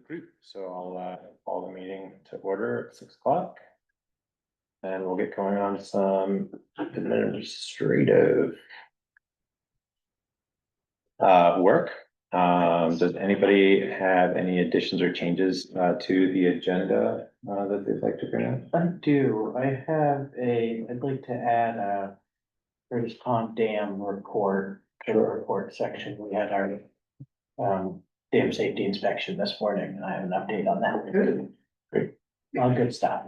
group, so I'll call the meeting to order at 6 o'clock. And we'll get going on some administrative work. Does anybody have any additions or changes to the agenda that they'd like to bring up? I do. I'd like to add a Curtis Pond Dam report to the report section. We had our dam safety inspection this morning, and I have an update on that. Great. All good stuff.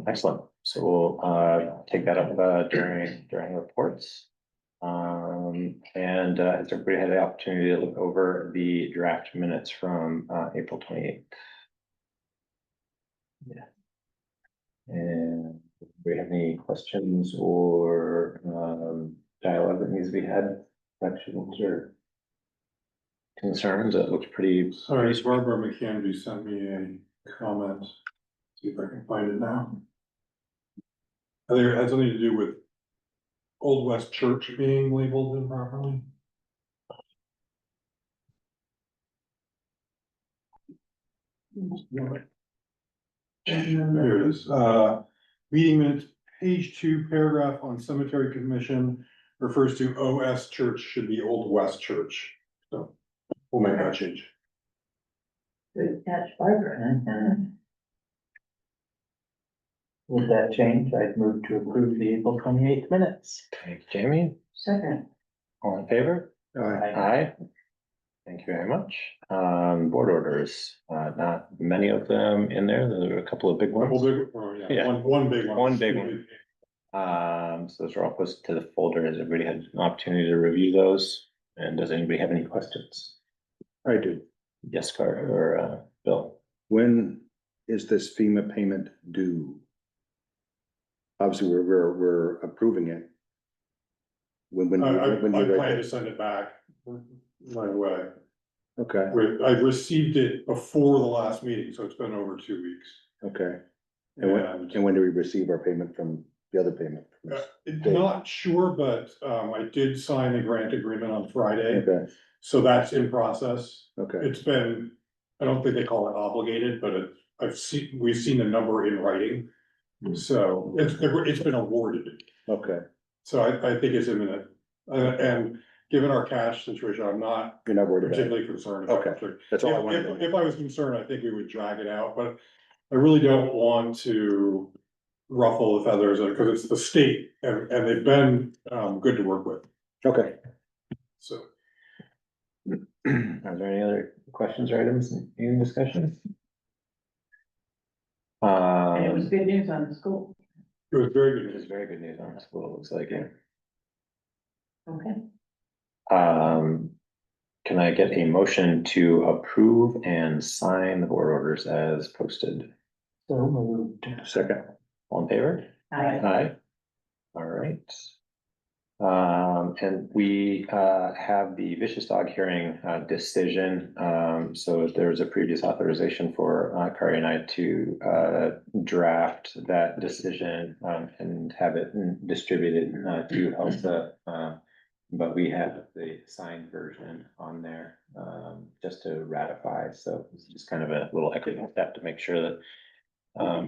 Excellent. So we'll take that up during reports. And has everybody had the opportunity to look over the draft minutes from April 28th? Yeah. And do we have any questions or dialogue that needs to be had, questions or concerns? It looks pretty. Sorry, Barbara McCandy sent me a comment. See if I can find it now. I think it has something to do with Old West Church being labeled improperly. There it is. Meeting minutes, page 2, paragraph on cemetery commission refers to OS Church, should be Old West Church. So we'll make that change. Good catch, Barbara. With that change, I'd move to approve the April 28th minutes. Thank you, Jamie. Second. All in favor? Aye. Thank you very much. Board orders, not many of them in there. There are a couple of big ones. Yeah. One big one. One big one. So those are all posted to the folder. Has everybody had an opportunity to review those? And does anybody have any questions? I do. Yes, Carter or Bill? When is this FEMA payment due? Obviously, we're approving it. When I you plan to send it back right away. Okay, I received it before the last meeting, so it's been over 2 weeks. okay. And when do we receive our payment from the other payment? Not sure, but I did sign the grant agreement on Friday, Okay, so that's in process. okay, It's been, I don't think they call it obligated, but we've seen the number in writing. So it's been awarded, okay. so I think it's imminent. And given our cash situation, I'm not You're not worried about it? particularly concerned. Okay. That's all I If, wanted to know. if I was concerned, I think we would drag it out, but I really don't want to ruffle the feathers, because it's the state, and they've been, good to work with, Okay. so. Are there any other questions or items in discussion? And it was good news on the school. It was very It good is news. very good news on the school, it looks like it. Okay. Can I get a motion to approve and sign the board orders as posted? So moved. Second, All in favor? Aye. All right. And we have the vicious dog hearing decision. So there's a previous authorization for Kari and I to draft that decision and have it distributed to Elsa. But we have the signed version on there just to ratify. So it's just kind of a little extra step to make sure that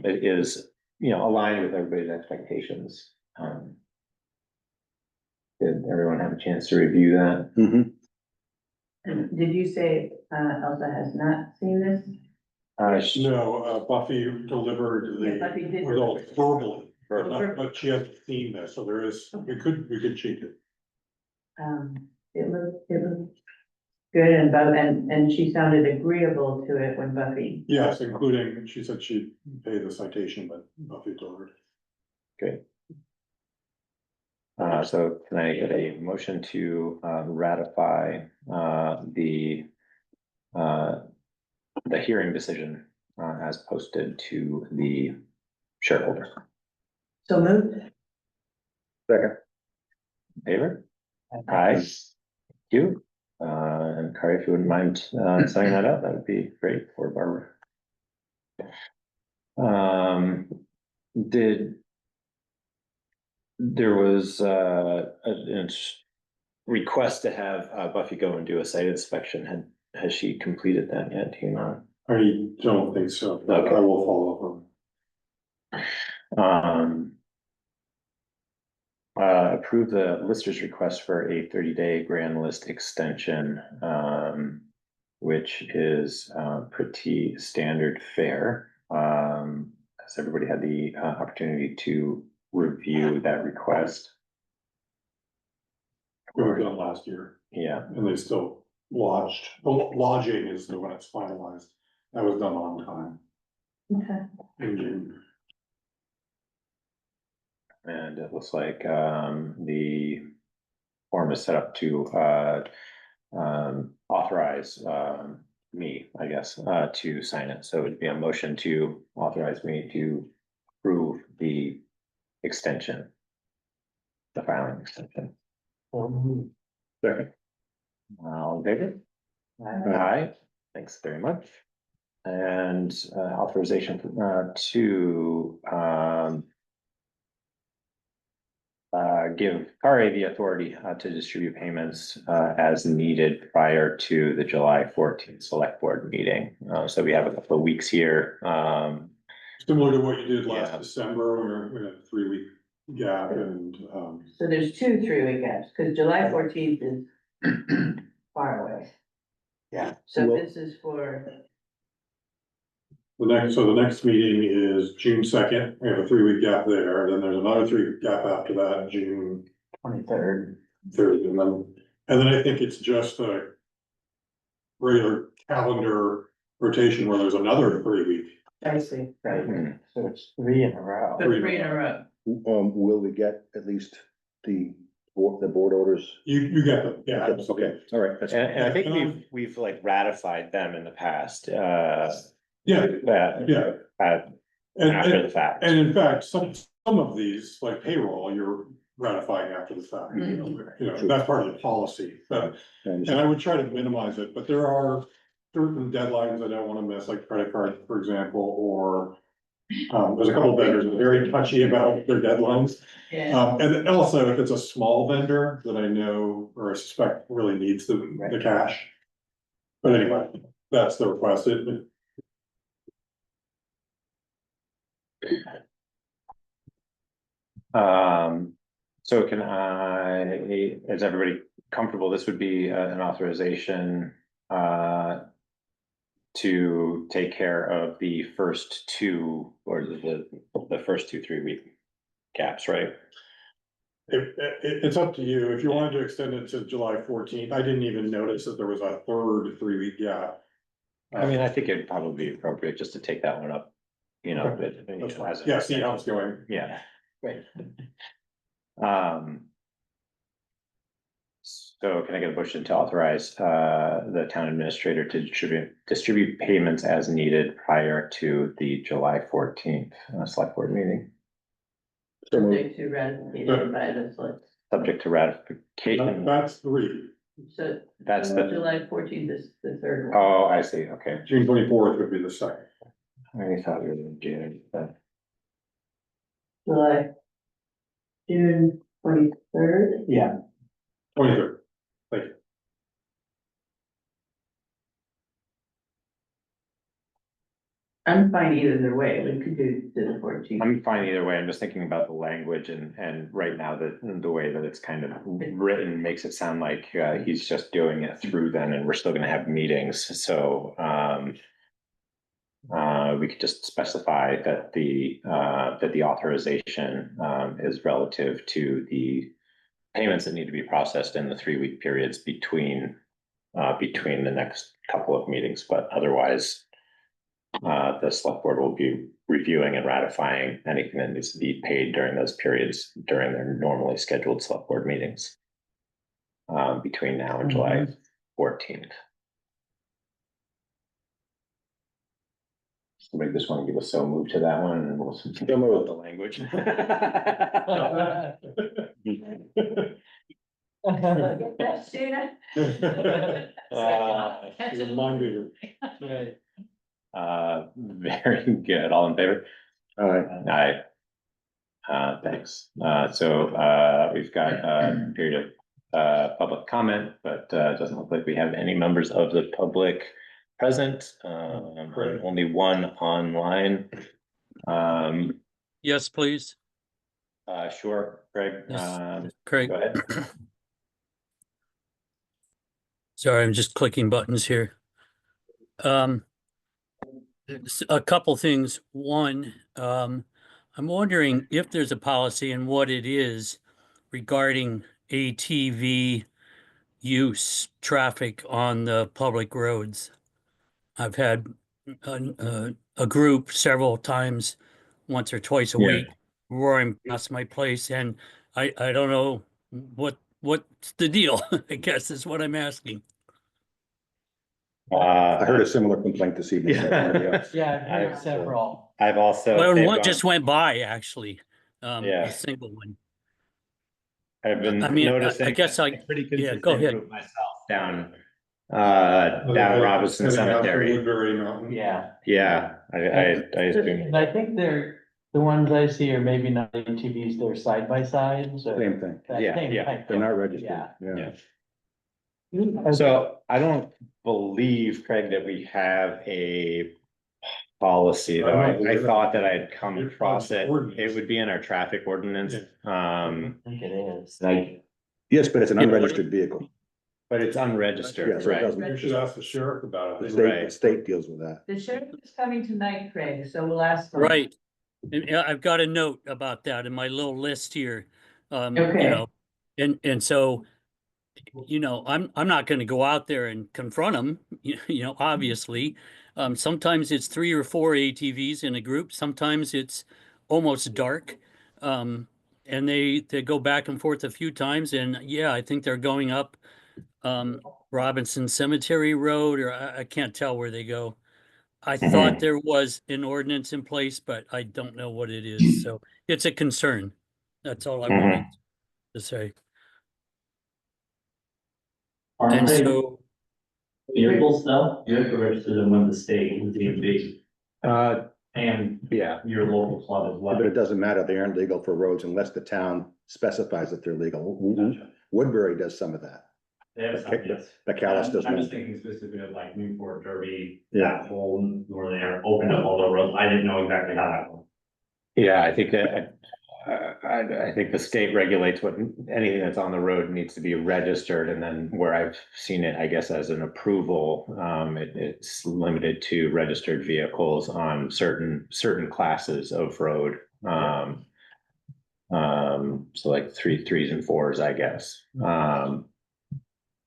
it is, aligned with everybody's expectations. Did everyone have a chance to review that? And did you say, Elsa has not seen this? No, Buffy delivered Yeah, Buffy the did. results verbally, Verbally. but she hasn't seen this, so there is, we could change it. It looked good, and she sounded agreeable to it when Buffy. Yes, including, she said she'd pay the citation, but Buffy delivered. Great. So can I get a motion to ratify the hearing decision as posted to the shareholders? So moved. second, Favor? Aye. Thank you. And Kari, if you wouldn't mind signing that out, that would be great for Barbara. There was a request to have Buffy go and do a site inspection. has she completed that yet? Do you know? I don't think so, but Okay. I will follow up on. Um. Approve the lister's request for a 30-day grand list extension, which is, pretty standard fare. Has everybody had the, opportunity to review that request? We were done last year, Yeah, and they still lodged, lodging is the one that's finalized, that was done on time Okay. in June. and it looks like, the form is set up to, authorize, me, I guess, to sign it. So it'd be a motion to authorize me to approve the extension. The filing extension. Second. All in favor? Aye, thanks very much. And authorization to give CARA the authority to distribute payments as needed prior to the July 14th select board meeting. So we have a couple of weeks here. Similar to what you did last Yeah. December, we had a 3-week gap and, So there's 2 3-week gaps, because July 14th is far away. Yeah. So Well- this is for, the next meeting is June 2nd, we have a 3-week gap there, then there's another 3-week gap after that, June 23rd. 3rd, and then I think it's just a regular calendar rotation where there's another 3-week. I see, Right, Hmm. so it's 3 in a row. so 3 in a row. Will we get at least the board orders? You get them, yeah, Okay, absolutely. all right, that's. And I think And I'm- we've like ratified them in the past, Yeah, that, yeah. after the fact. And in fact, some of these, like payroll, you're ratifying after the fact. You know, that's part of the policy, but, and I would try to minimize it, but there are certain deadlines I don't wanna miss, like credit card, for example, or there's a couple of vendors that are very touchy about their deadlines. Yeah, And then also, if it's a small vendor that I know or I suspect really needs the Right. cash. But anyway, that's the request. So is everybody comfortable? This would be an authorization, to take care of the first 2, or the first 2 3-week gaps, right? It's up to you. If you wanted to extend it to July 14th, I didn't even notice that there was a third 3-week gap. I mean, I think it'd probably be appropriate just to take that one up, you know. That's fine. as a- Yeah, see how it's going. Yeah. Right. So can I get a motion to authorize the town administrator to distribute payments as needed prior to the July 14th select board meeting, subject to ratification by the select. subject to ratification? That's 3. So That's the, July 14th is the third one. oh, I see, okay. June 24th would be the second. I thought we were in June, but June 23rd. Yeah, 23rd. I'm fine either way, we could do the 14th. I'm fine either way. I'm just thinking about the language and right now the way that it's kind of written makes it sound like he's just doing it through then and we're still gonna have meetings, so we could just specify that the authorization is relative to the payments that need to be processed in the 3-week periods between the next couple of meetings, but otherwise the select board will be reviewing and ratifying anything that needs to be paid during those periods during their normally scheduled select board meetings. Between now and July 14th. Somebody just want to give a so move to that one and we'll see about the language. Get that sooner? He's a mind reader. right. Very good. All in favor? All right, Aye. Thanks. So we've got a period public comment, but it doesn't look like we have any members of the public present. Great. Only one online. Yes, please. Sure, Greg. Yes, Craig. Go ahead. Sorry, I'm just clicking buttons here. A couple things. One, I'm wondering if there's a policy and what it is regarding ATV use traffic on the public roads. I've had a group several times, once or twice a Yeah. week, roaring past my place, and I don't know what's the deal, I guess is what I'm asking. I heard a similar complaint this evening. from somebody else. Yeah, I've heard I've- several. I've also. Well, they've one gone- just went by, actually, Yeah. a single one. I've been I mean, noticing. I guess a I- pretty yeah, go consistent ahead. group myself down Robinson Heading out to Cemetery. Woodbury Mountain. Yeah. Yeah, I assume. And I think the ones I see are maybe not ATVs, they're side by sides. or Same thing. that Yeah, same yeah, type They're of- not registered. Yeah. Yeah. So I don't believe, Craig, that we have a policy, though. I thought that I had come across it. It would be in our traffic ordinance. I think it is. Like, Yes, but it's an Yeah. unregistered vehicle. but it's unregistered, Yeah, so it right? doesn't- You should ask the sheriff about The it. state, the state deals with that. The sheriff is coming tonight, Craig, so we'll ask. him. Right. And I've got a note about that in my little list here. Okay. You know, and so, you know, I'm not gonna go out there and confront them, you know, obviously. Sometimes it's 3 or 4 ATVs in a group, sometimes it's almost dark. And they go back and forth a few times, and yeah, I think they're going up Robinson Cemetery Road, or I can't tell where they go. I thought there was an ordinance in place, but I don't know what it is, so it's a concern. That's all I wanted to say. Aren't And they so, vehicles though? You have to register them with the state, with DMV, and Yeah, your local club as well. But it doesn't matter. They aren't legal for roads unless the town specifies that they're legal. Woodbury does some of that. They have some, yes. The Calais does I'm not. just thinking specifically of like Newport, Derby, Yeah. that whole, where they're opened up all the roads. I didn't know exactly how that went. yeah, I think that, I think the state regulates what, anything that's on the road needs to be registered, and then where I've seen it, I guess, as an approval, it's limited to registered vehicles on certain classes of road. So like 3s and 4s, I guess.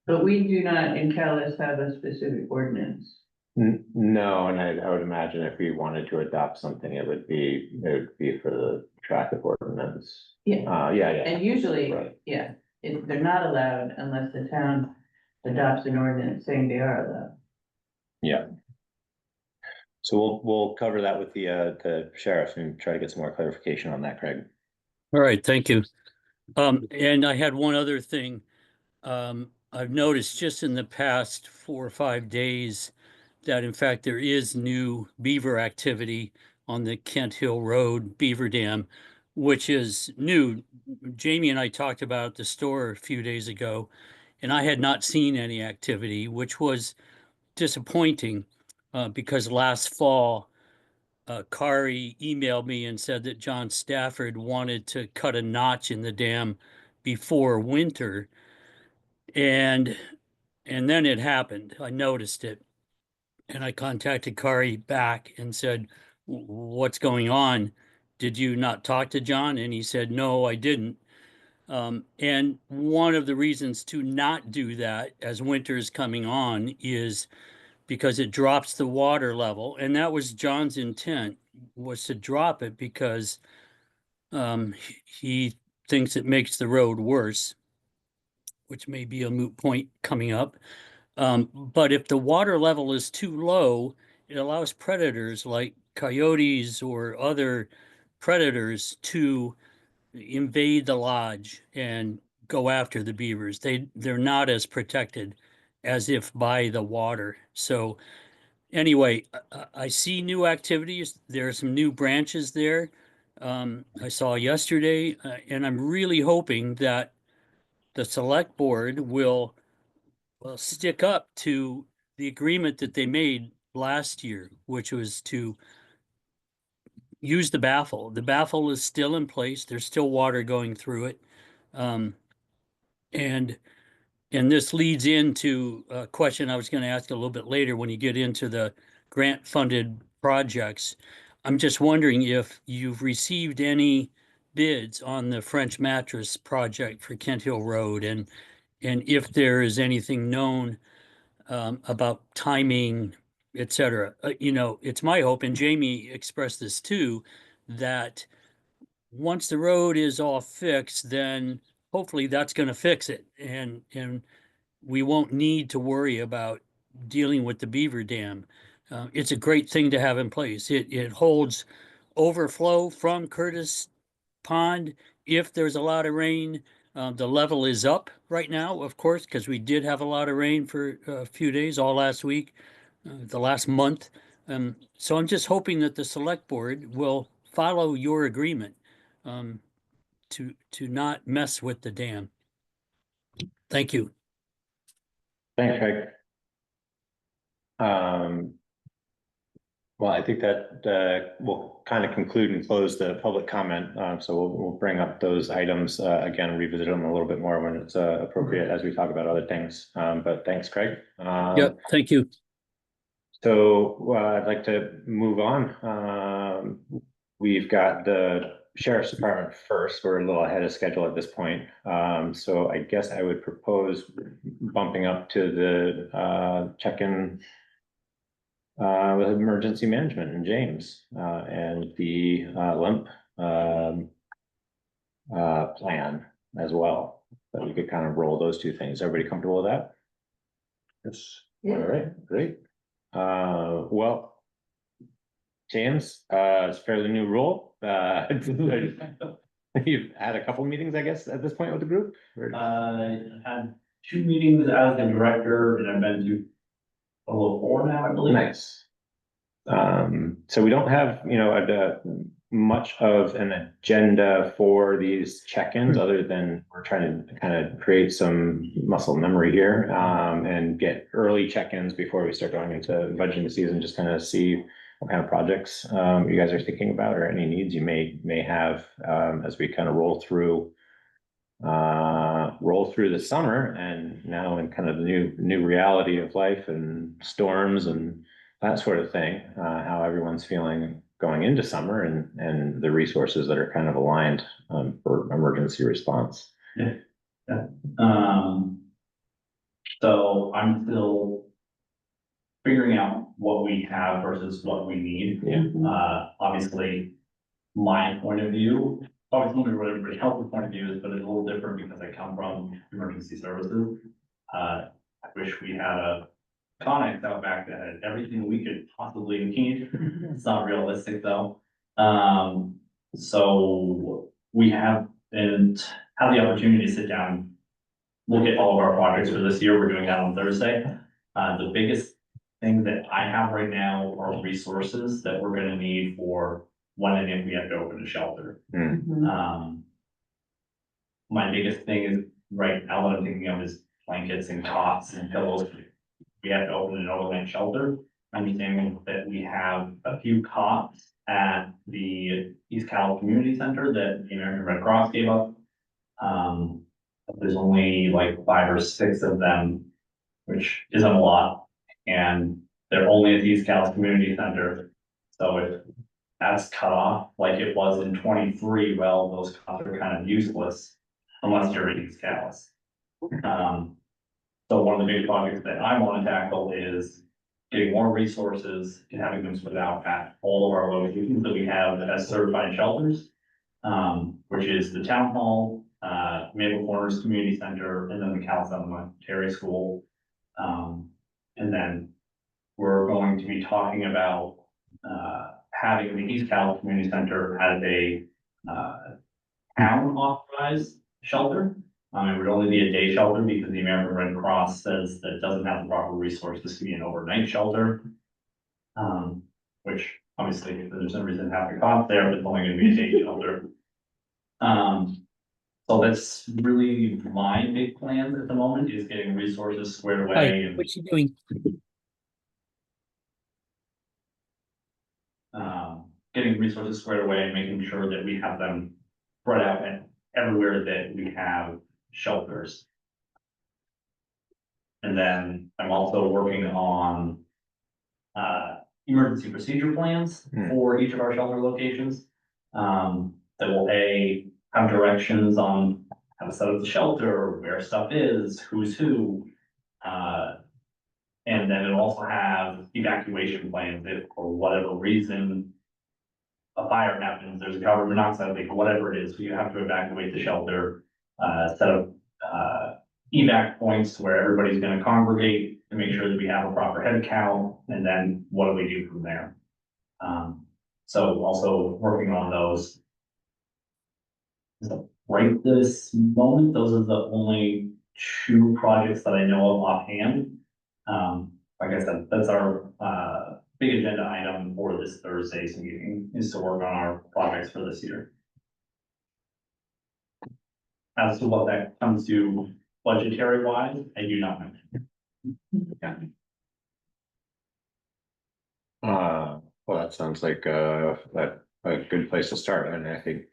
But we do not in Calais have a specific ordinance. No, and I would imagine if we wanted to adopt something, it would be for the traffic ordinance. Yeah, Yeah. and usually, Right. yeah, they're not allowed unless the town adopts an ordinance saying they are allowed. Yeah. So we'll cover that with the sheriff and try to get some more clarification on that, Craig. all right, thank you. And I had one other thing. I've noticed just in the past 4 or 5 days that in fact there is new beaver activity on the Kent Hill Road Beaver Dam, which is new. Jamie and I talked about it at the store a few days ago, and I had not seen any activity, which was disappointing because last fall, Kari emailed me and said that John Stafford wanted to cut a notch in the dam before winter. And then it happened. I noticed it. And I contacted Kari back and said, what's going on? Did you not talk to John? And he said, no, I didn't. And one of the reasons to not do that as winter is coming on is because it drops the water level. And that was John's intent, was to drop it because he thinks it makes the road worse, which may be a moot point coming up. But if the water level is too low, it allows predators like coyotes or other predators to invade the lodge and go after the beavers. They're not as protected as if by the water. So anyway, I see new activities. There are some new branches there. I saw yesterday, and I'm really hoping that the select board will stick up to the agreement that they made last year, which was to use the baffle. The baffle is still in place. There's still water going through it. And this leads into a question I was going to ask a little bit later when you get into the grant funded projects. I'm just wondering if you've received any bids on the French mattress project for Kent Hill Road and if there is anything known about timing, et cetera. You know, it's my hope, and Jamie expressed this too, that once the road is all fixed, then hopefully that's going to fix it. And we won't need to worry about dealing with the beaver dam. It's a great thing to have in place. It holds overflow from Curtis Pond. If there's a lot of rain, the level is up right now, of course, because we did have a lot of rain for a few days, all last week, the last month. So I'm just hoping that the select board will follow your agreement to not mess with the dam. Thank you. Thanks, Craig. Well, I think that we'll kind of conclude and close the public comment. So we'll bring up those items again, revisit them a little bit more when it's appropriate as we talk about other things. But thanks, Craig. Yep, thank you. So I'd like to move on. We've got the Sheriff's Department first. We're a little ahead of schedule at this point. So I guess I would propose bumping up to the check-in with emergency management and James and the LIMP plan as well. But we could kind of roll those two things. Everybody comfortable with that? Yes. All right, great. Well, James, it's a fairly new role. You've had a couple meetings, I guess, at this point with the group? I had 2 meetings as the director, and I've been to a little 4 now, I believe. Nice. So we don't have, you know, much of an agenda for these check-ins, other than we're trying to kind of create some muscle memory here, and get early check-ins before we start going into budgeting season, just kind of see what kind of projects you guys are thinking about, or any needs you may have as we kind of roll through the summer, and now in kind of the new reality of life and storms and that sort of thing, how everyone's feeling going into summer, and the resources that are kind of aligned for emergency response. Yeah. So I'm still figuring out what we have versus what we need. Yeah. Obviously, my point of view, obviously what everybody else's point of view is, but it's a little different because I come from emergency services. I wish we had a Connex out back that had everything we could possibly need. It's not realistic though. So we have the opportunity to sit down, look at all of our projects for this year. We're doing that on Thursday. The biggest thing that I have right now are resources that we're going to need for when and if we have to open a shelter. My biggest thing is right now that I'm thinking of is blankets and cots and pillows. We have to open an overnight shelter, understanding that we have a few cots at the East Calais Community Center that the American Red Cross gave up. There's only like 5 or 6 of them, which isn't a lot, and they're only at the East Calais Community Center. So if that's cut off like it was in 23, well, those cots are kind of useless unless you're in East Calais. So one of the big projects that I want to tackle is getting more resources and having them spread out at all of our locations that we have as certified shelters, which is the town hall, Maple Corners Community Center, and then the Cal Elementary School. And then we're going to be talking about having the East Cal Community Center as a town authorized shelter. It would only be a day shelter because the American Red Cross says that it doesn't have the proper resources to be an overnight shelter. Which obviously there's no reason to have the cost there, but it's only going to be a day shelter. So that's really my big plan at the moment, is getting resources squared Hi, away and, what you doing? getting resources squared away and making sure that we have them spread out and everywhere that we have shelters. And then I'm also working on emergency procedure plans for each of our shelter locations. That will have directions on how to set up the shelter, where stuff is, who's who. And then it'll also have evacuation plans if for whatever reason a fire happens, there's a carbon monoxide leak, whatever it is, you have to evacuate the shelter, set up evac points where everybody's gonna congregate to make sure that we have a proper head count, and then what do we do from there? So also working on those. So right this moment, those are the only two projects that I know of offhand. Like I said, that's our big agenda item for this Thursday's meeting, is to work on our projects for this year. As to what that comes to budgetary wise, I do not know. Well, that sounds like a good place to start, and I think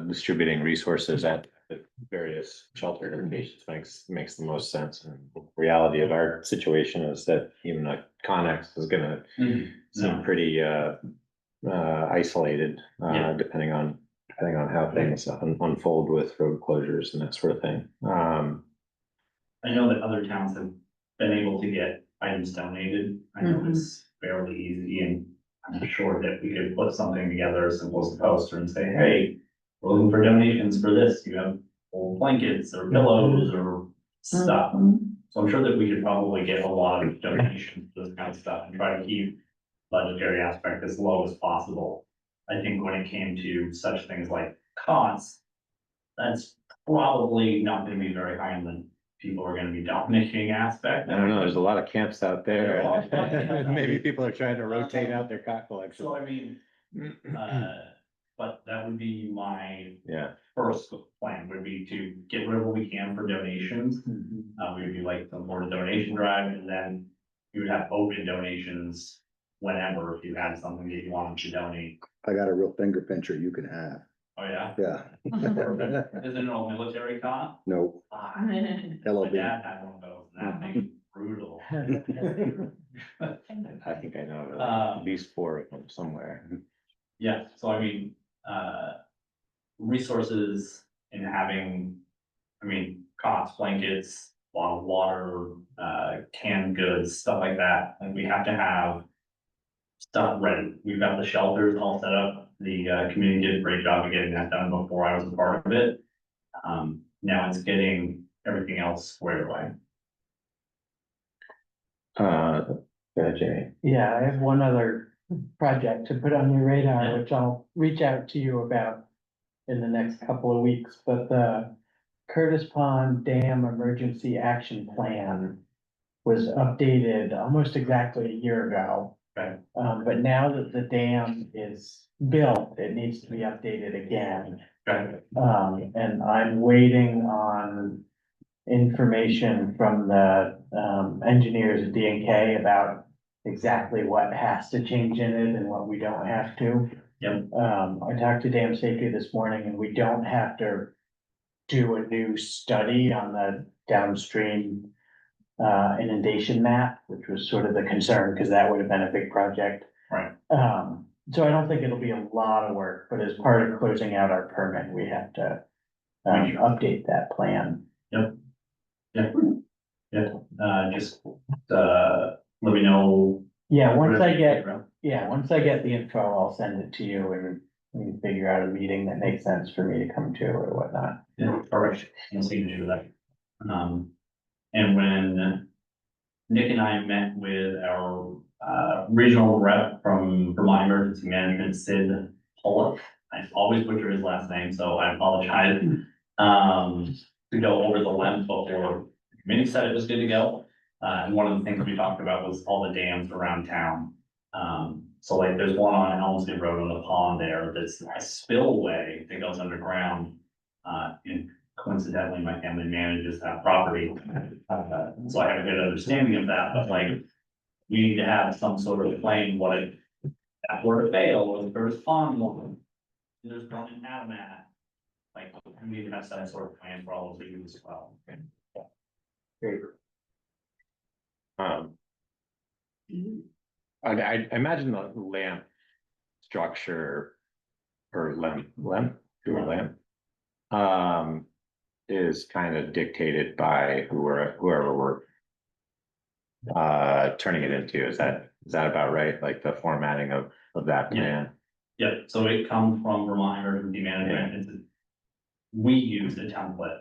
distributing resources at the various shelter locations makes the most sense. And the reality of our situation is that even a Connex is gonna seem pretty isolated, depending on how things unfold with road closures and that sort of thing. I know that other towns have been able to get items donated. I know it's fairly easy, and I'm sure that we could put something together as simple as a poster and say, hey, we're looking for donations for this. You have old blankets or pillows or stuff. So I'm sure that we could probably get a lot of donations for this kind of stuff and try to keep budgetary aspect as low as possible. I think when it came to such things like costs, that's probably not gonna be very high in the people are gonna be dominating aspect. I don't know, there's a lot of camps out There are a lot of camps there. out Maybe there. people are trying to rotate out their cot collection. So I mean, but that would be my Yeah, first plan, would be to get rid of what we can for donations. We would do like some sort of donation drive, and then you would have open donations whenever, if you had something that you wanted to donate. I got a real finger pincher you can have. Oh, yeah? Yeah. Is it an old military cot? No, Ah, my LLB. dad had one of those, and that thing is brutal. I think I know at Um, least 4 of them somewhere. Yeah, so I mean, resources in having, cots, blankets, bottled water, canned goods, stuff like that, and we have to have stuff ready. We've got the shelters all set up. The community did a great job of getting that done before I was a part of it. Now it's getting everything else squared away. Jamie. Yeah, I have one other project to put on your radar, which I'll reach out to you about in the next couple of weeks, but the Curtis Pond Dam Emergency Action Plan was updated almost exactly a year ago. Okay. But now that the dam is built, it needs to be updated again. Okay. And I'm waiting on information from the engineers at D&K about exactly what has to change in it and what we don't have to. Yep. I talked to Dam Safety this morning, and we don't have to do a new study on the downstream inundation map, which was sort of the concern, because that would have been a big project. Right. So I don't think it'll be a lot of work, but as part of closing out our permit, we have to update that plan. Just let me know. Yeah, once I get the info, I'll send it to you, and we can figure out a meeting that makes sense for me to come to or whatnot. Yeah, all right, I'll see you to do that. And when Nick and I met with our regional rep from Vermont Emergency Management, Sid Pollock, I always butcher his last name, so I apologize. To go over the length before the committee said it was good to go. And one of the things we talked about was all the dams around town. So like there's one on Elmsted Road on the pond there, that's a spillway that goes underground. And coincidentally, my family manages that property. So I have a good understanding of that, but like, we need to have some sort of plan, what if that were to fail, or if there's pond one, there's running out of that. Like, we need to have some sort of plan for all of you as well. Um, I imagine the lamp structure or lamp, is kind of dictated by whoever we're turning it into. Is that about right? Like the formatting of that plan? Yeah, so it comes from Vermont Emergency Management. We use a template.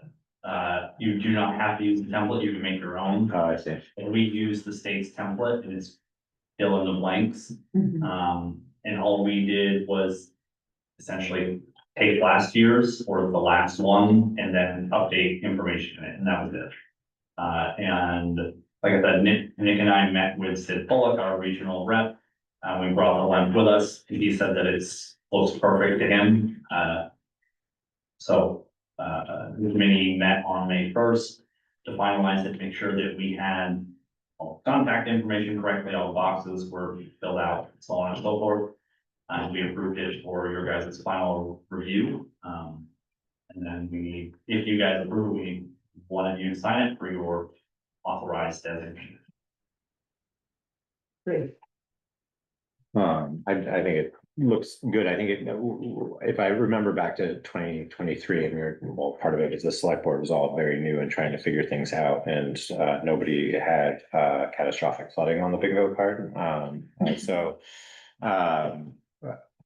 You do not have to use the template, you can make your own. Oh, I see. And we use the state's template, and it's fill in the blanks. And all we did was essentially take last year's or the last one and then update information in it, and that was it. And like I said, Nick and I met with Sid Bullock, our regional rep. We brought the lamp with us, and he said that looks perfect to him. So the committee met on May 1st to finalize it, to make sure that we had all contact information correctly, all the boxes were filled out, so on and so forth. We approved it for your guys' final review. And then if you guys approve, we need one of you to sign it for your authorized designation. Great. I think it looks good. I think if I remember back to 2023, and part of it is the select board was all very new and trying to figure things out, and nobody had catastrophic flooding on the bingo card.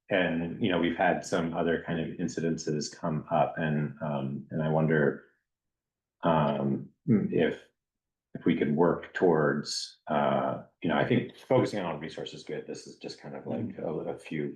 And we've had some other kind of incidences come up, and I wonder if we could work towards, I think focusing on resources is good. This is just kind of like a few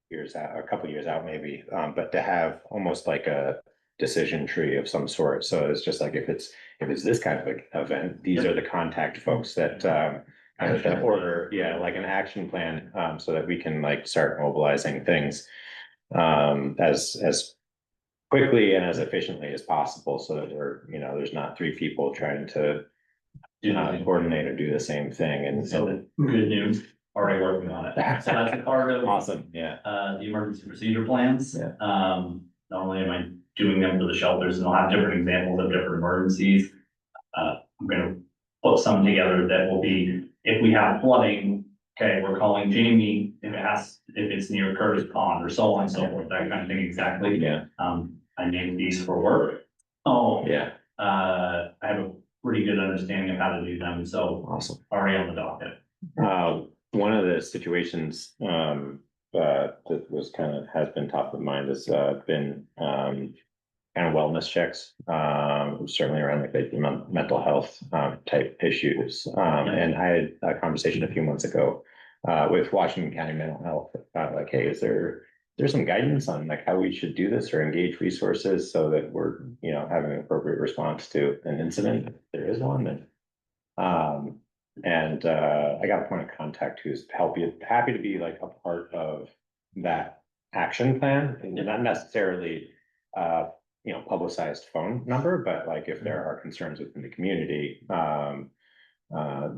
years out, a couple years out maybe, but to have almost like a decision tree of some sort. So it's just like, if it's this kind of event, these are the contact folks that, that order, like an action plan, so that we can like start mobilizing things, as quickly and as efficiently as possible, so that we're, there's not three people trying to coordinate or do the same thing. And So good news, already working on it. So that's a part of awesome, yeah. The emergency procedure plans. Yeah. Not only am I doing them for the shelters, and I'll have different examples of different emergencies. I'm gonna put some together that will be, if we have flooding, okay, we're calling Jamie if it's near Curtis Pond or so on and so forth, that kind of thing, exactly. Yeah. I named these for work. Oh, Yeah. I have a pretty good understanding of how to do them, so Awesome. already on the docket. One of the situations that has been top of mind has been kind of wellness checks, certainly around like the mental health type issues. And I had a conversation a few months ago with Washington County Mental Health, like, hey, there's some guidance on like how we should do this or engage resources so that we're, having an appropriate response to an incident, if there is one. And I got a point of contact who's happy to be like a part of that action plan, and not necessarily publicized phone number, but like if there are concerns within the community,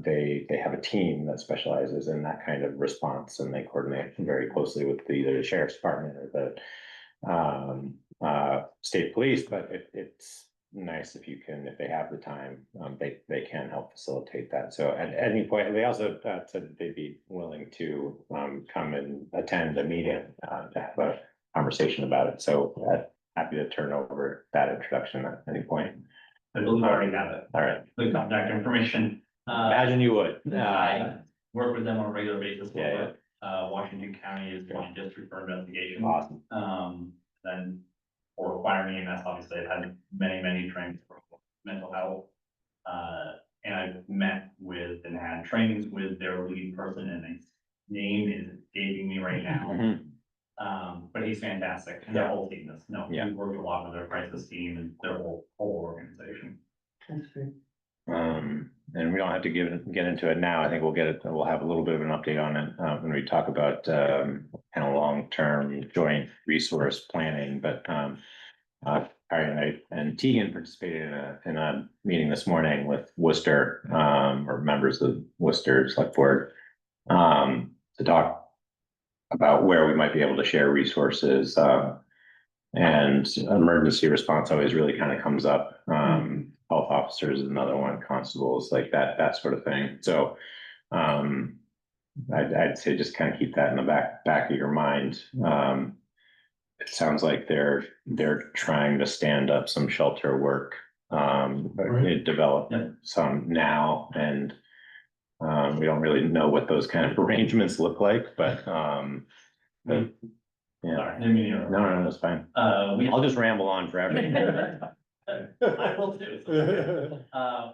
they have a team that specializes in that kind of response, and they coordinate very closely with either the sheriff's department or the state police. But it's nice if they have the time, they can help facilitate that. So at any point, they also said they'd be willing to come and attend a meeting to have a conversation about it. So happy to turn over that introduction at any point. I believe I already have it. All right. The contact information. Imagine you would. I work with them on a regular basis. Yeah. Washington County is my district for investigation. Awesome. Then for fire and EMS, obviously I've had many trainings for mental health. And I've met with and had trainings with their lead person, and his name is escaping me right now. But he's fantastic, and their whole team is, we've worked a lot with their crisis team and their whole organization. That's great. And we don't have to get into it now. I think we'll have a little bit of an update on it when we talk about kind of long-term joint resource planning, but kind Carrie and Tegan participated in a meeting this morning with Worcester, or members of Worcester Select Board, to talk about where we might be able to share resources, and emergency response always really kind of comes up. Health officers is another one, constables, like that sort of thing. So, I'd say just kind of keep that in the back of your mind. It sounds like they're trying to stand up some shelter work, but Right. develop some now, and we don't really know what those kind of arrangements look like, but yeah. Sorry, didn't mean to interrupt. No, that's fine. I'll just ramble on forever. I will too.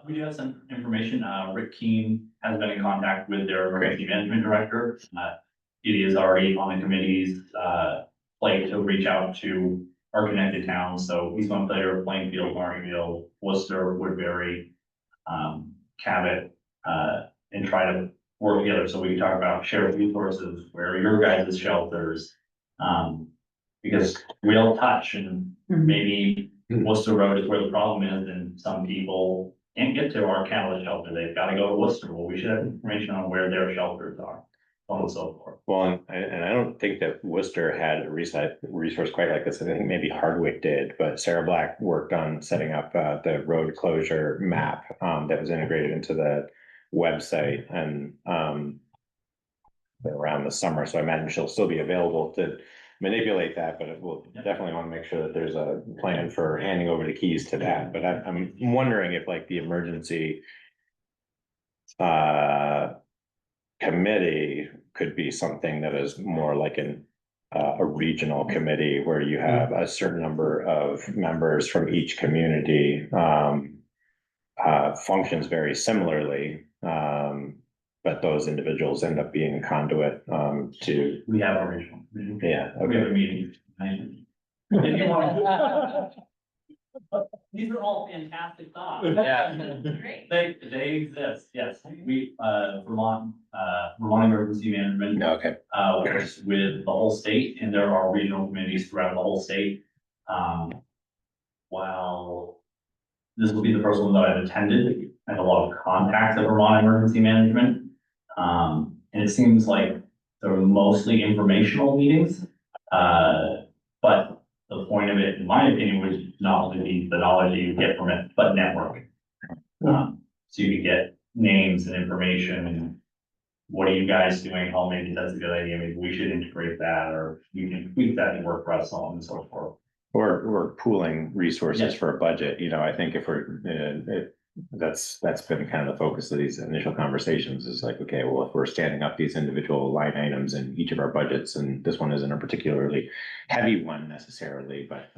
We do have some information. Rick Keene has been in contact with their emergency management director. It is already on the committee's, plate to reach out to our connected towns. So East Montpelier, Plainfield, Martinville, Worcester, Woodbury, Cabot, and try to work together so we can talk about shared resources, where are your guys' shelters? Because we'll touch, and maybe Worcester Road is where the problem is, and some people can't get to our Calais shelter, they've got to go to Worcester. Well, we should have information on where their shelters are, so on and so forth. Well, and I don't think that Worcester had a resource quite like this. I think maybe Hardwick did, but Sarah Black worked on setting up the road closure map that was integrated into the website, and around the summer. So I imagine she'll still be available to manipulate that, but it will definitely want to make sure that there's a plan for handing over the keys to that. But I'm wondering if like the emergency committee could be something that is more like a regional committee where you have a certain number of members from each community, functions very similarly. But those individuals end up being conduit to. We have our regional. Yeah. We have a Okay. meeting. If you want. These are all fantastic thoughts. Yeah. They exist, yes. We, Vermont Emergency Management, Okay. works with the whole state, and there are regional committees throughout the whole state. While this will be the first one that I've attended, I have a lot of contacts at Vermont Emergency Management. And it seems like they're mostly informational meetings. But the point of it, in my opinion, was not only be the knowledge that you get from it, but network. So you can get names and information, and what are you guys doing? Oh, maybe that's a good idea. Maybe we should integrate that, or you can tweak that and work for us, so on and so forth. Or pooling resources Yeah. for a budget. If I think if we're, that's been kind of the focus of these initial conversations, is like, okay, well, if we're standing up these individual line items in each of our budgets, and this one isn't a particularly heavy one necessarily, but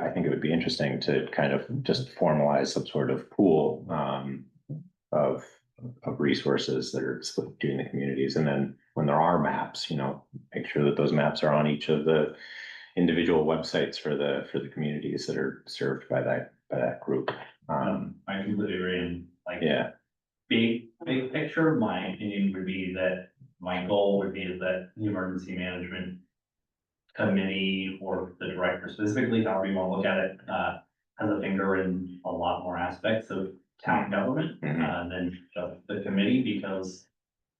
I think it would be interesting to kind of just formalize some sort of pool of resources that are split between the communities. And then when there are maps, make sure that those maps are on each of the individual websites for the communities that are served by that group. I completely agree, and like, Yeah, big picture, my opinion would be that, my goal would be that the emergency management committee, or the director specifically, however you want to look at it, has a finger in a lot more aspects of town government than just the committee, because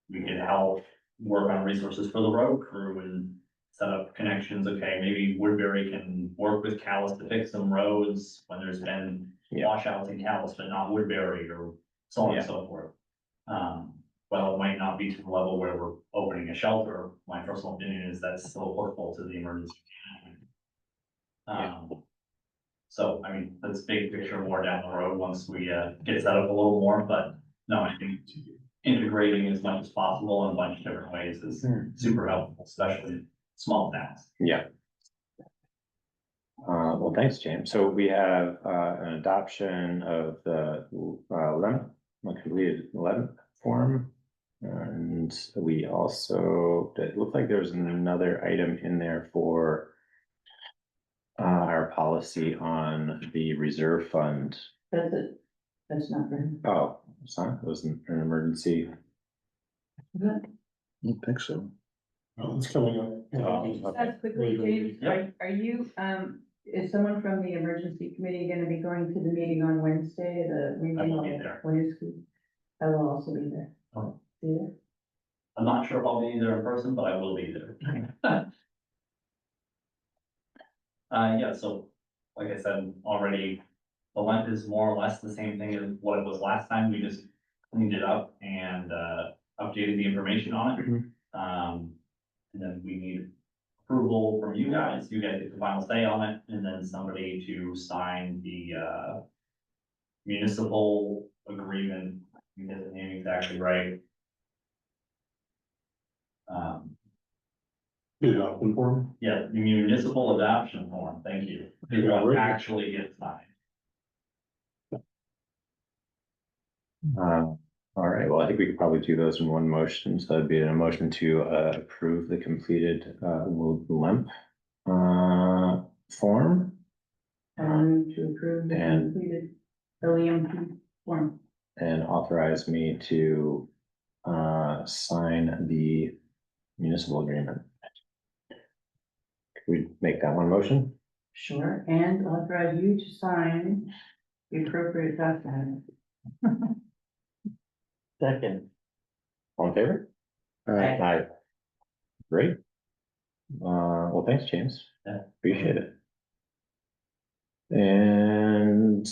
we could help work on resources for the road crew and set up connections. Okay, maybe Woodbury can work with Calais to fix some roads when there's been washouts in Calais, but not Woodbury, or so on and so forth. Well, it might not be to the level where we're opening a shelter. My personal opinion is that's still applicable to the emergency management. So, I mean, that's big picture more down the road once we get set up a little more, but no, I think integrating as much as possible in a bunch of different ways is super helpful, especially in small towns. yeah. Well, thanks, James. So we have an adoption of the 11th form. And we also, it looked like there was another item in there for our policy on the reserve fund. That's it. That's not right. Oh, it's not, it was an emergency. I don't think so. Oh, it's coming up. Oh, Just quickly, James, Yeah. are you, is someone from the emergency committee gonna be going to the meeting on Wednesday, the? I will be there. Winter school? I will also be there. Oh. Yeah. I'm not sure if I'll be there in person, but I will be there. Yeah, so, like I said already, the length is more or less the same thing as what it was last time, we just cleaned it up and, updated the information on it. And then we need approval from you guys get the final say on it, and then somebody to sign the, municipal agreement, you get the name exactly right. Get it up and form. Yeah, the municipal adoption form, thank you, is Yeah, what right. actually gets signed. All right, well, I think we could probably do those in one motion, so that'd be a motion to approve the completed LEMP form. And to approve the And- completed LEMP form. And authorize me to sign the municipal agreement. Could we make that one motion? Sure, and authorize you to sign the appropriate document. Second. All in favor? Aye. Aye. Great. Well, thanks, James. Yeah. Appreciate it. And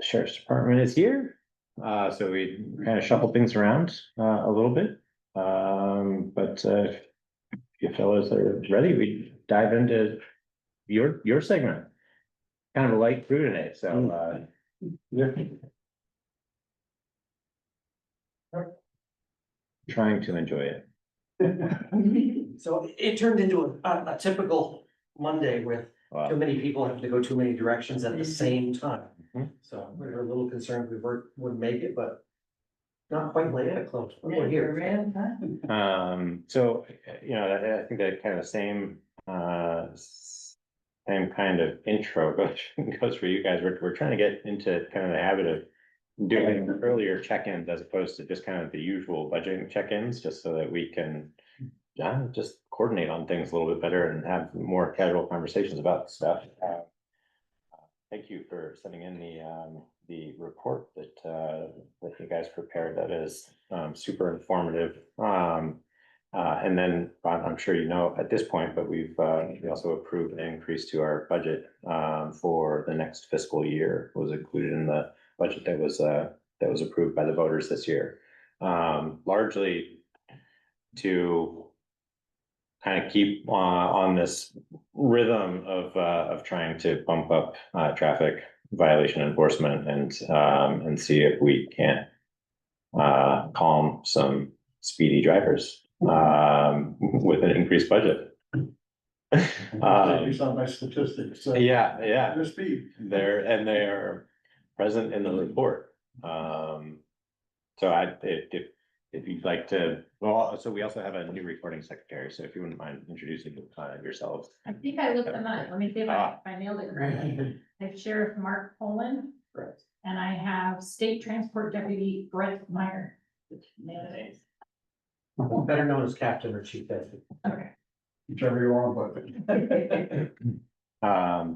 Sheriff's Department is here. So we kind of shuffled things around a little bit. But if you fellows are ready, we dive into your segment. Kind of a light crew today, so Yeah. trying to enjoy it. So it turned into a typical Monday with Wow. too many people having to go too many directions at the same time. Mhm. So we were a little concerned we wouldn't make it, but not quite late at close. We're We're here. right on time. So, you know, I think that kind of same same kind of intro goes for you guys. We're trying to get into kind of the habit of doing earlier check-ins as opposed to just kind of the usual budgeting check-ins, just so that we can just coordinate on things a little bit better and have more casual conversations about stuff. Thank you for sending in the report that you guys prepared. That is super informative. And then I'm sure you know at this point, but we also approved an increase to our budget for the next fiscal year. It was included in the budget that was approved by the voters this year. Largely to kind of keep on this rhythm of trying to bump up traffic violation enforcement and see if we can't calm some speedy drivers with an increased budget. Based on my statistics. So Yeah, their speed. they are present in the report. So if you'd like to, well, so we also have a new recording secretary, so if you wouldn't mind introducing yourselves. I think I looked them up. Let me see if I nailed it correctly. I have Sheriff Mark Poland. Correct. And I have State Transport Deputy Brett Meyer. Nailed it. Better known as captain or chief deputy. Okay. Whichever you want, but.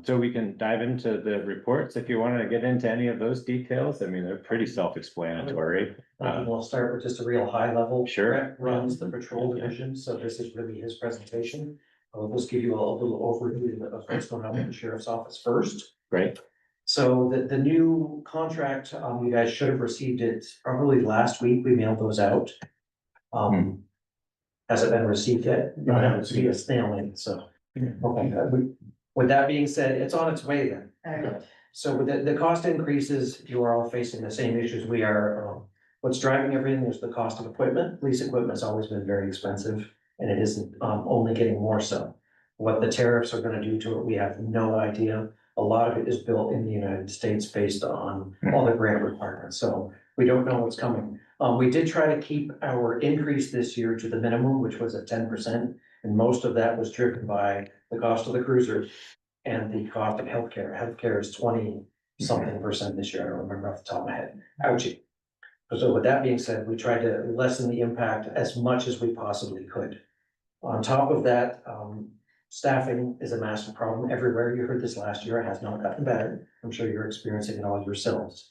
So we can dive into the reports if you want to get into any of those details. I mean, they're pretty self-explanatory. We'll start with just a real high level. Sure. Brett runs the patrol division, so this is really his presentation. I'll just give you a little overview of what's going on with the sheriff's office first. Great. So the new contract, you guys should have received it probably last week. We mailed those out. Has it been received yet? No, I haven't seen it. It's a snail in, so. Okay, with that being said, it's on its way then. Alright. So with the cost increases, you are all facing the same issues we are. What's driving everything is the cost of equipment. Police equipment's always been very expensive and it isn't only getting more so. What the tariffs are gonna do to it, we have no idea. A lot of it is built in the United States based on all the grant requirements, so we don't know what's coming. We did try to keep our increase this year to the minimum, which was at 10%, and most of that was driven by the cost of the cruiser and the cost of healthcare. Healthcare is 20-something% this year, I don't remember off the top of my head. Ouchie. So with that being said, we tried to lessen the impact as much as we possibly could. On top of that, staffing is a massive problem everywhere. You heard this last year, it has not gotten better. I'm sure you're experiencing it all yourselves.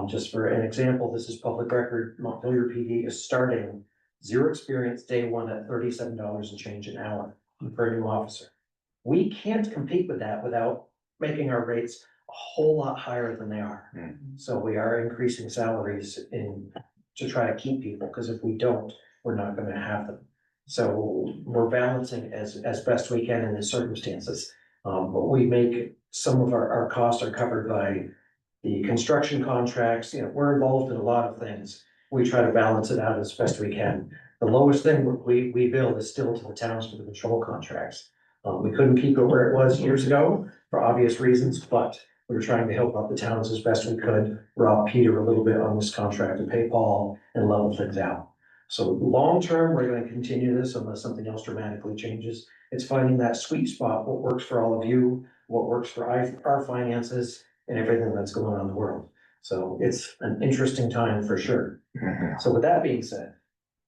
Just for an example, this is public record, Montpelier PD is starting zero experience day one at $37 and change an hour for a new officer. We can't compete with that without making our rates a whole lot higher than they are. So we are increasing salaries to try to keep people, because if we don't, we're not gonna have them. So we're balancing as best we can in the circumstances. But we make, some of our costs are covered by the construction contracts, we're involved in a lot of things. We try to balance it out as best we can. The lowest thing we bill is still to the towns for the patrol contracts. We couldn't keep it where it was years ago for obvious reasons, but we were trying to help out the towns as best we could, rob Peter a little bit on this contract and pay Paul and level things out. So long-term, we're gonna continue this unless something else dramatically changes. It's finding that sweet spot, what works for all of you, what works for our finances and everything that's going on in the world. So it's an interesting time for sure. So with that being said,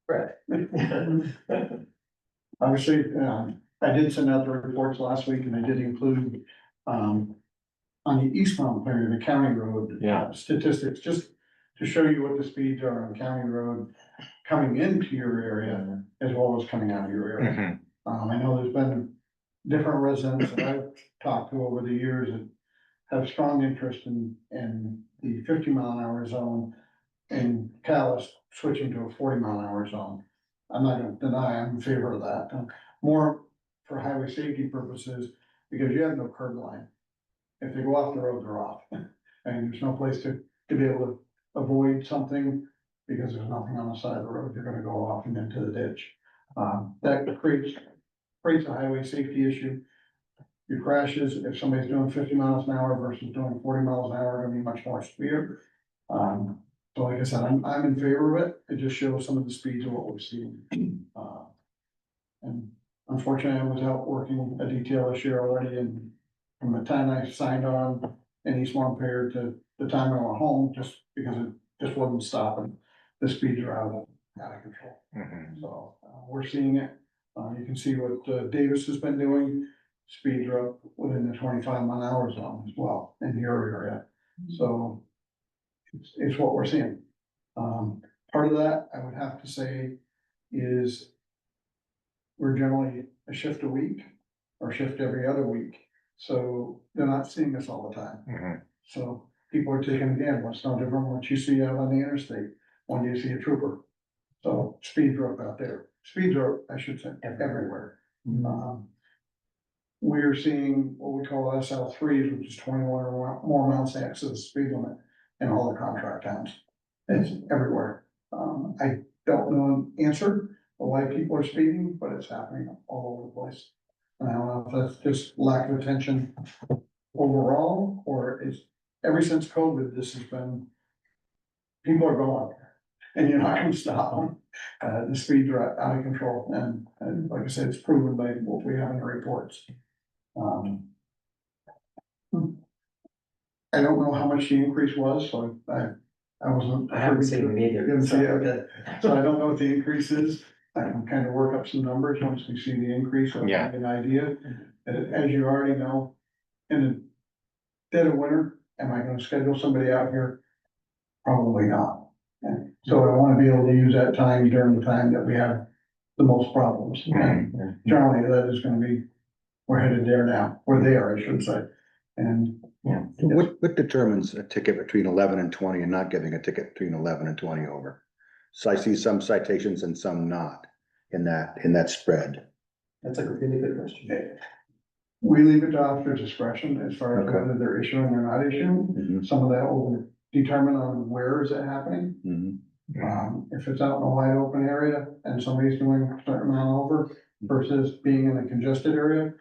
Brett. Obviously, I did send out the reports last week and I did include, on the eastbound area, the county road. Yeah. Statistics, just to show you what the speeds are on county road coming into your area as well as coming out of your area. I know there's been different residents that I've talked to over the years that have strong interest in the 50-mile-an-hour zone in Calais, switching to a 40-mile-an-hour zone. I'm not gonna deny I'm in favor of that, more for highway safety purposes, because you have no curb line. If they go off the road, they're off, and there's no place to be able to avoid something, because there's nothing on the side of the road, you're gonna go off and into the ditch. That creates a highway safety issue. Your crashes, if somebody's doing 50 miles an hour versus doing 40 miles an hour, are gonna be much more severe. So like I said, I'm in favor of it. It just shows some of the speeds of what we're seeing. And unfortunately, I was out working a detail this year already, and from the time I signed on in East Montpelier to the time I went home, just because it just wasn't stopping. The speeds are out of control. So we're seeing it. You can see what Davis has been doing. Speeds are up within the 25-mile-an-hour zone as well in your area. So it's what we're seeing. Part of that, I would have to say, is we're generally a shift a week or shift every other week. So they're not seeing us all the time. So people are taking a gamble. It's no different than what you see out on the interstate when you see a trooper. So speeds are up out there. Speeds are up, I should say, everywhere. We're seeing what we call SL3s, which is 21 or more miles to exceed the speed limit in all the contract towns. It's everywhere. I don't know an answer for why people are speeding, but it's happening all over the place. And I don't know if that's just lack of attention overall, or is ever since COVID, this has been, people are going, and you're not gonna stop them. The speeds are out of control, and like I said, it's proven by what we have in the reports. I don't know how much the increase was, so I wasn't. I haven't seen it either. Didn't see it, okay. So I don't know what the increase is. I can kind of work up some numbers once we see the increase, I'll Yeah. have an idea. As you already know, in the dead of winter, am I gonna schedule somebody out here? Probably not. And so I wanna be able to use that time during the time that we have the most problems. And generally, that is gonna be, we're headed there now. We're there, I should say. And What determines a ticket between 11 and 20 and not giving a ticket between 11 and 20 over? So I see some citations and some not in that spread. That's a really good question. we leave it to officer's discretion as far as Okay. whether they're issuing or not issuing. Mhm, Some of that will determine on where is it happening. mhm. If it's out in a wide open area and somebody's doing a certain amount over versus being in a congested area,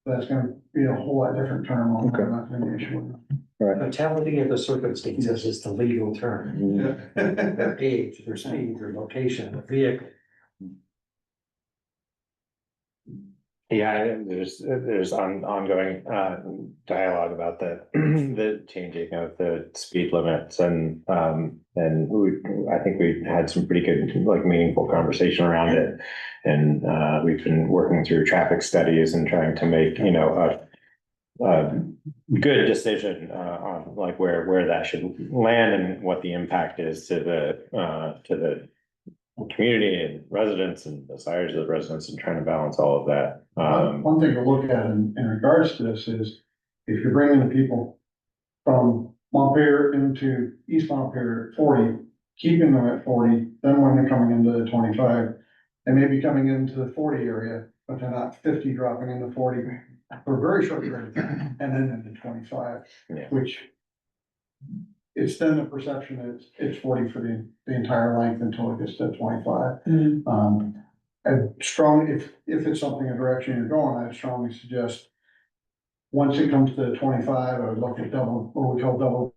that's gonna be a whole lot different term on Okay. whether or not they're issuing. Totality of the circumstances is the legal term. Mhm. Their age, their speed, their location, the vehicle. Yeah, there's ongoing dialogue about the the changing of the speed limits and I think we had some pretty good, like, meaningful conversation around it. And we've been working through traffic studies and trying to make, you know, a good decision on like where that should land and what the impact is to the community and residents and desires of the residents, and trying to balance all of that. One thing to look at in regards to this is, if you're bringing the people from Montpelier into East Montpelier at 40, keeping them at 40, then when they're coming into the 25, they may be coming into the 40 area, but they're not 50 dropping into 40 for a very short period of time, and then into 25, Yeah. which it's then the perception it's 40 for the entire length until it gets to 25. I strongly, if it's something, a direction you're going, I'd strongly suggest, once it comes to 25, I would look at double, what we call double,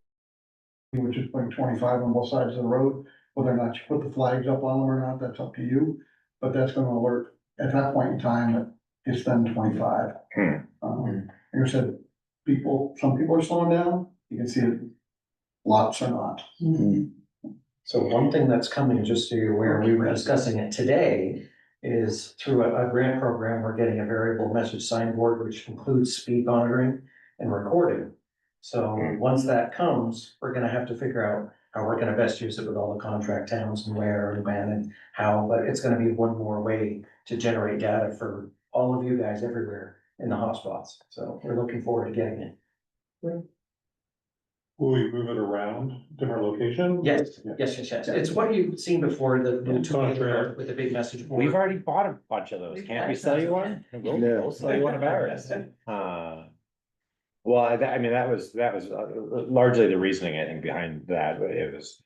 which is putting 25 on both sides of the road. Whether or not you put the flags up on them or not, that's up to you, but that's gonna alert at that point in time that it's then 25. Like I said, some people are slowing down, you can see it, lots are not. So one thing that's coming, just so you're aware, we were discussing it today, is through a grant program, we're getting a variable message signboard, which includes speed monitoring and recording. So once that comes, we're gonna have to figure out how we're gonna best use it with all the contract towns and where and when and how, but it's gonna be one more way to generate data for all of you guys everywhere in the hotspots. So we're looking forward to getting it. Will we move it around different locations? Yes, yes. It's what you've seen before, the Contrary. with the big message board. We've already bought a bunch of those. Can't we sell you one? We'll sell you one of ours. Well, I mean, that was largely the reasoning, I think, behind that. But it was,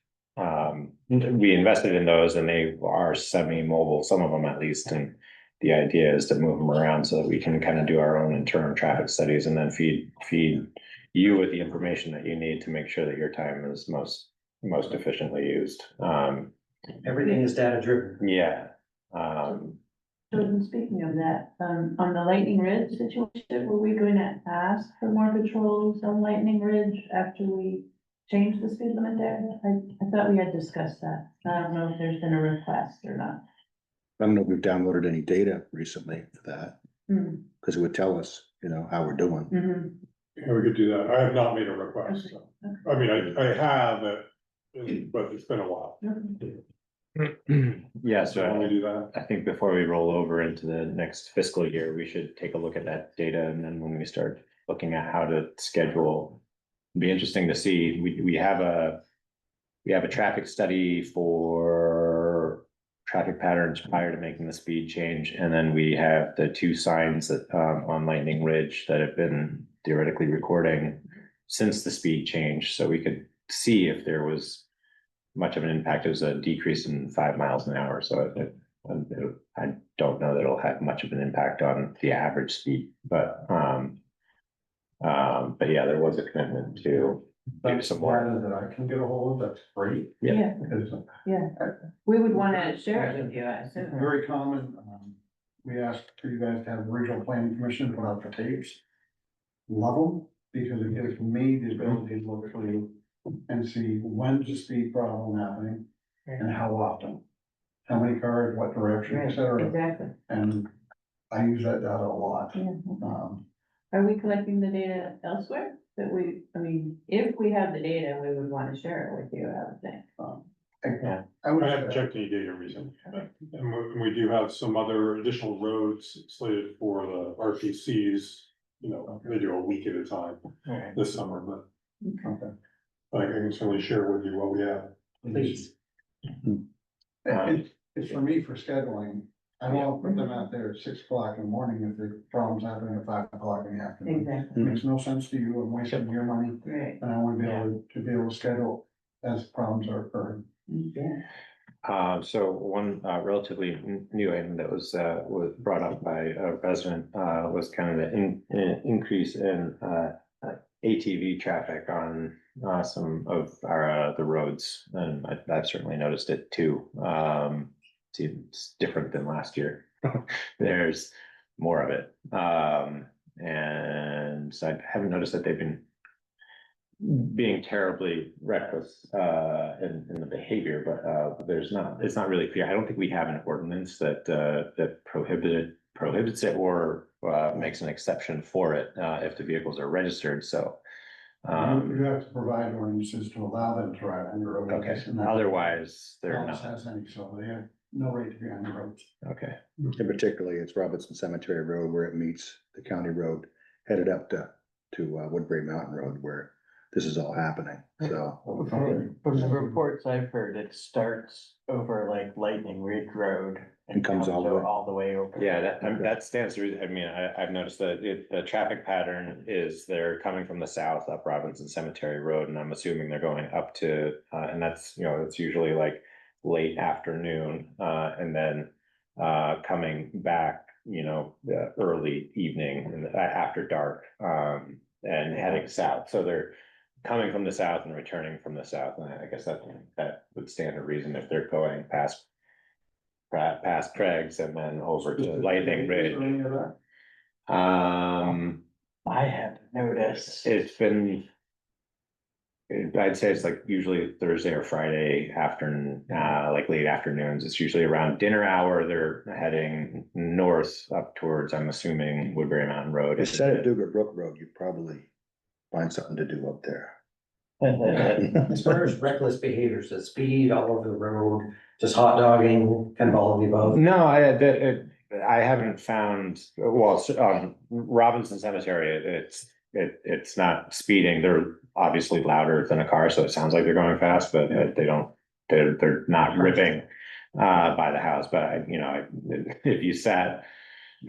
we invested in those and they are semi-mobile, some of them at least. And the idea is to move them around so that we can kind of do our own internal traffic studies and then feed you with the information that you need to make sure that your time is most efficiently used. Everything is data driven. Yeah. So then speaking of that, on the Lightning Ridge situation, were we going to ask for more patrols on Lightning Ridge after we changed the speed limit there? I thought we had discussed that. I don't know if there's been a request or not. I don't know if we've downloaded any data recently for that, Mm-hmm. because it would tell us, you know, how we're doing. Yeah, we could do that. I have not made a request. So. I mean, I have it, but it's been a while. Yeah, So when we so do that, I think before we roll over into the next fiscal year, we should take a look at that data, and then when we start looking at how to schedule, it'd be interesting to see, we have a traffic study for traffic patterns prior to making the speed change, and then we have the two signs that on Lightning Ridge that have been theoretically recording since the speed change, so we could see if there was much of an impact. It was a decrease in 5 miles an hour, so I don't know that it'll have much of an impact on the average speed, but yeah, there was a commitment to do That's some more more. that I can get a hold of, that's great. Yeah. Because We would want to share it with you, I assume. it's very common, we asked for you guys to have regional planning commission put out the tapes. Love them, because it gives me the ability to look through and see when's the speed problem happening and how often. How many cars, what direction, et cetera, Exactly. and I use that data a lot. Yeah. Um, Are we collecting the data elsewhere? I mean, if we have the data, we would want to share it with you, I would think. Yeah. I would I haven't say, checked any data recently, and we do have some other additional roads slated for the RPCs. You know, they do a week at a time this summer, but okay. I can certainly share with you what we have. Please. It's for me for scheduling, I don't want to put them out there at 6 o'clock in the morning if the problem's happening at 5 o'clock in the afternoon. Exactly, It makes no sense to you, I'm wasting your money, right. and I want to be able to schedule as problems are occurring. Yeah. So one relatively new item that was brought up by a resident was kind of the increase in ATV traffic on some of our the roads, and I've certainly noticed it too. It's different than last year. There's more of it. And so I haven't noticed that they've been being terribly reckless in the behavior, but it's not really clear. I don't think we have an ordinance that prohibits it or makes an exception for it if the vehicles are registered, so. You have to provide ordinances to allow them to ride on your road. Okay, And that- otherwise they're Dallas not, has any, so they have no right to be on the roads. okay. And particularly it's Robinson Cemetery Road where it meets the county road headed up to Woodbury Mountain Road where this is all happening, so. From the reports I've heard, it starts over like Lightning Ridge Road. And comes all the way over. Yeah, that stands through. I mean, I've noticed that the traffic pattern is they're coming from the south up Robinson Cemetery Road, and I'm assuming they're going up to, and that's, it's usually like late afternoon, and then coming back, early evening and after dark, and heading south. So they're coming from the south and returning from the south, and I guess that would stand to reason if they're going past Craig's and then over to Lightning Ridge. I haven't noticed. It's been, I'd say it's like usually Thursday or Friday afternoon, like late afternoons. It's usually around dinner hour. They're heading north up towards, I'm assuming, Woodbury Mountain Road. If you said at Dugar Brook Road, you'd probably find something to do up there. As far as reckless behaviors, the speed all over the road, just hot dogging, kind of all of the above. No, I haven't found, well, Robinson Cemetery, it's not speeding. They're obviously louder than a car, so it sounds like they're going fast, but they're not ripping by the house. But if you sat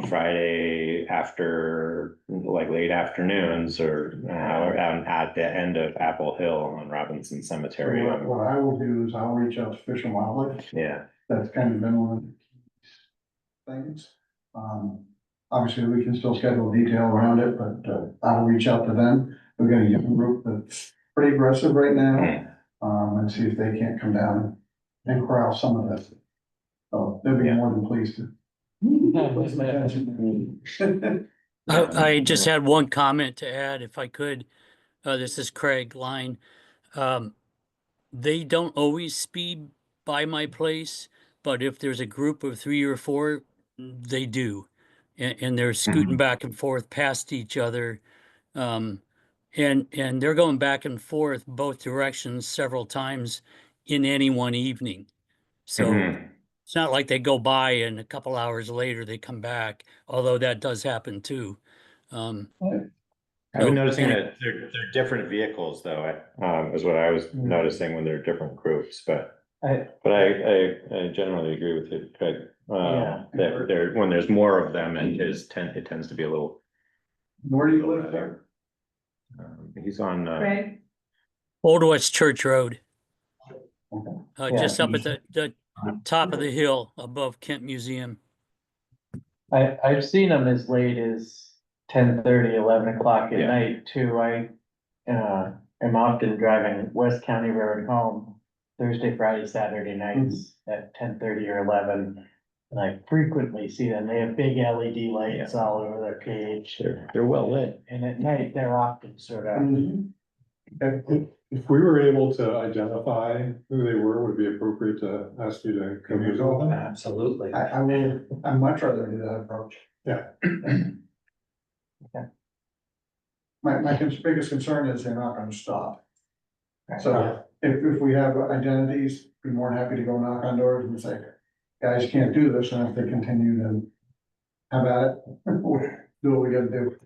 Friday after like late afternoons or at the end of Apple Hill on Robinson Cemetery. What I will do is I'll reach out to Fish and Wildlife. Yeah. That's kind of been one of the things. Obviously, we can still schedule detail around it, but I'll reach out to them. We're gonna get a group that's pretty aggressive right now. And see if they can't come down and corral some of this. So they'll be more than pleased to. I just had one comment to add, if I could. This is Craig Line. They don't always speed by my place, but if there's a group of 3 or 4, they do. And they're scooting back and forth past each other. And they're going back and forth both directions several times in any one evening. So it's not like they go by and a couple hours later they come back, although that does happen too. I've been noticing that they're different vehicles though, is what I was noticing when they're different groups, but I generally agree with you, Craig. That when there's more of them, it tends to be a little. Where do you live there? He's on Craig? Old West Church Road. Okay. Just up at the top of the hill above Kent Museum. I've seen them as late as 10:30, 11 o'clock at Yeah. night too. I am often driving West County Road home Thursday, Friday, Saturday nights at 10:30 or 11. And I frequently see them. They have big LED lights all over their cage. they're well lit. And at night, they're often sort of. If we were able to identify who they were, would it be appropriate to ask you to come visit with them? Absolutely. I'd much rather do that approach. Yeah. My biggest concern is they're not gonna stop. So if we have identities, be more than happy to go knock on doors and say, guys, you can't do this, and if they continue, then have at it, do what we gotta do.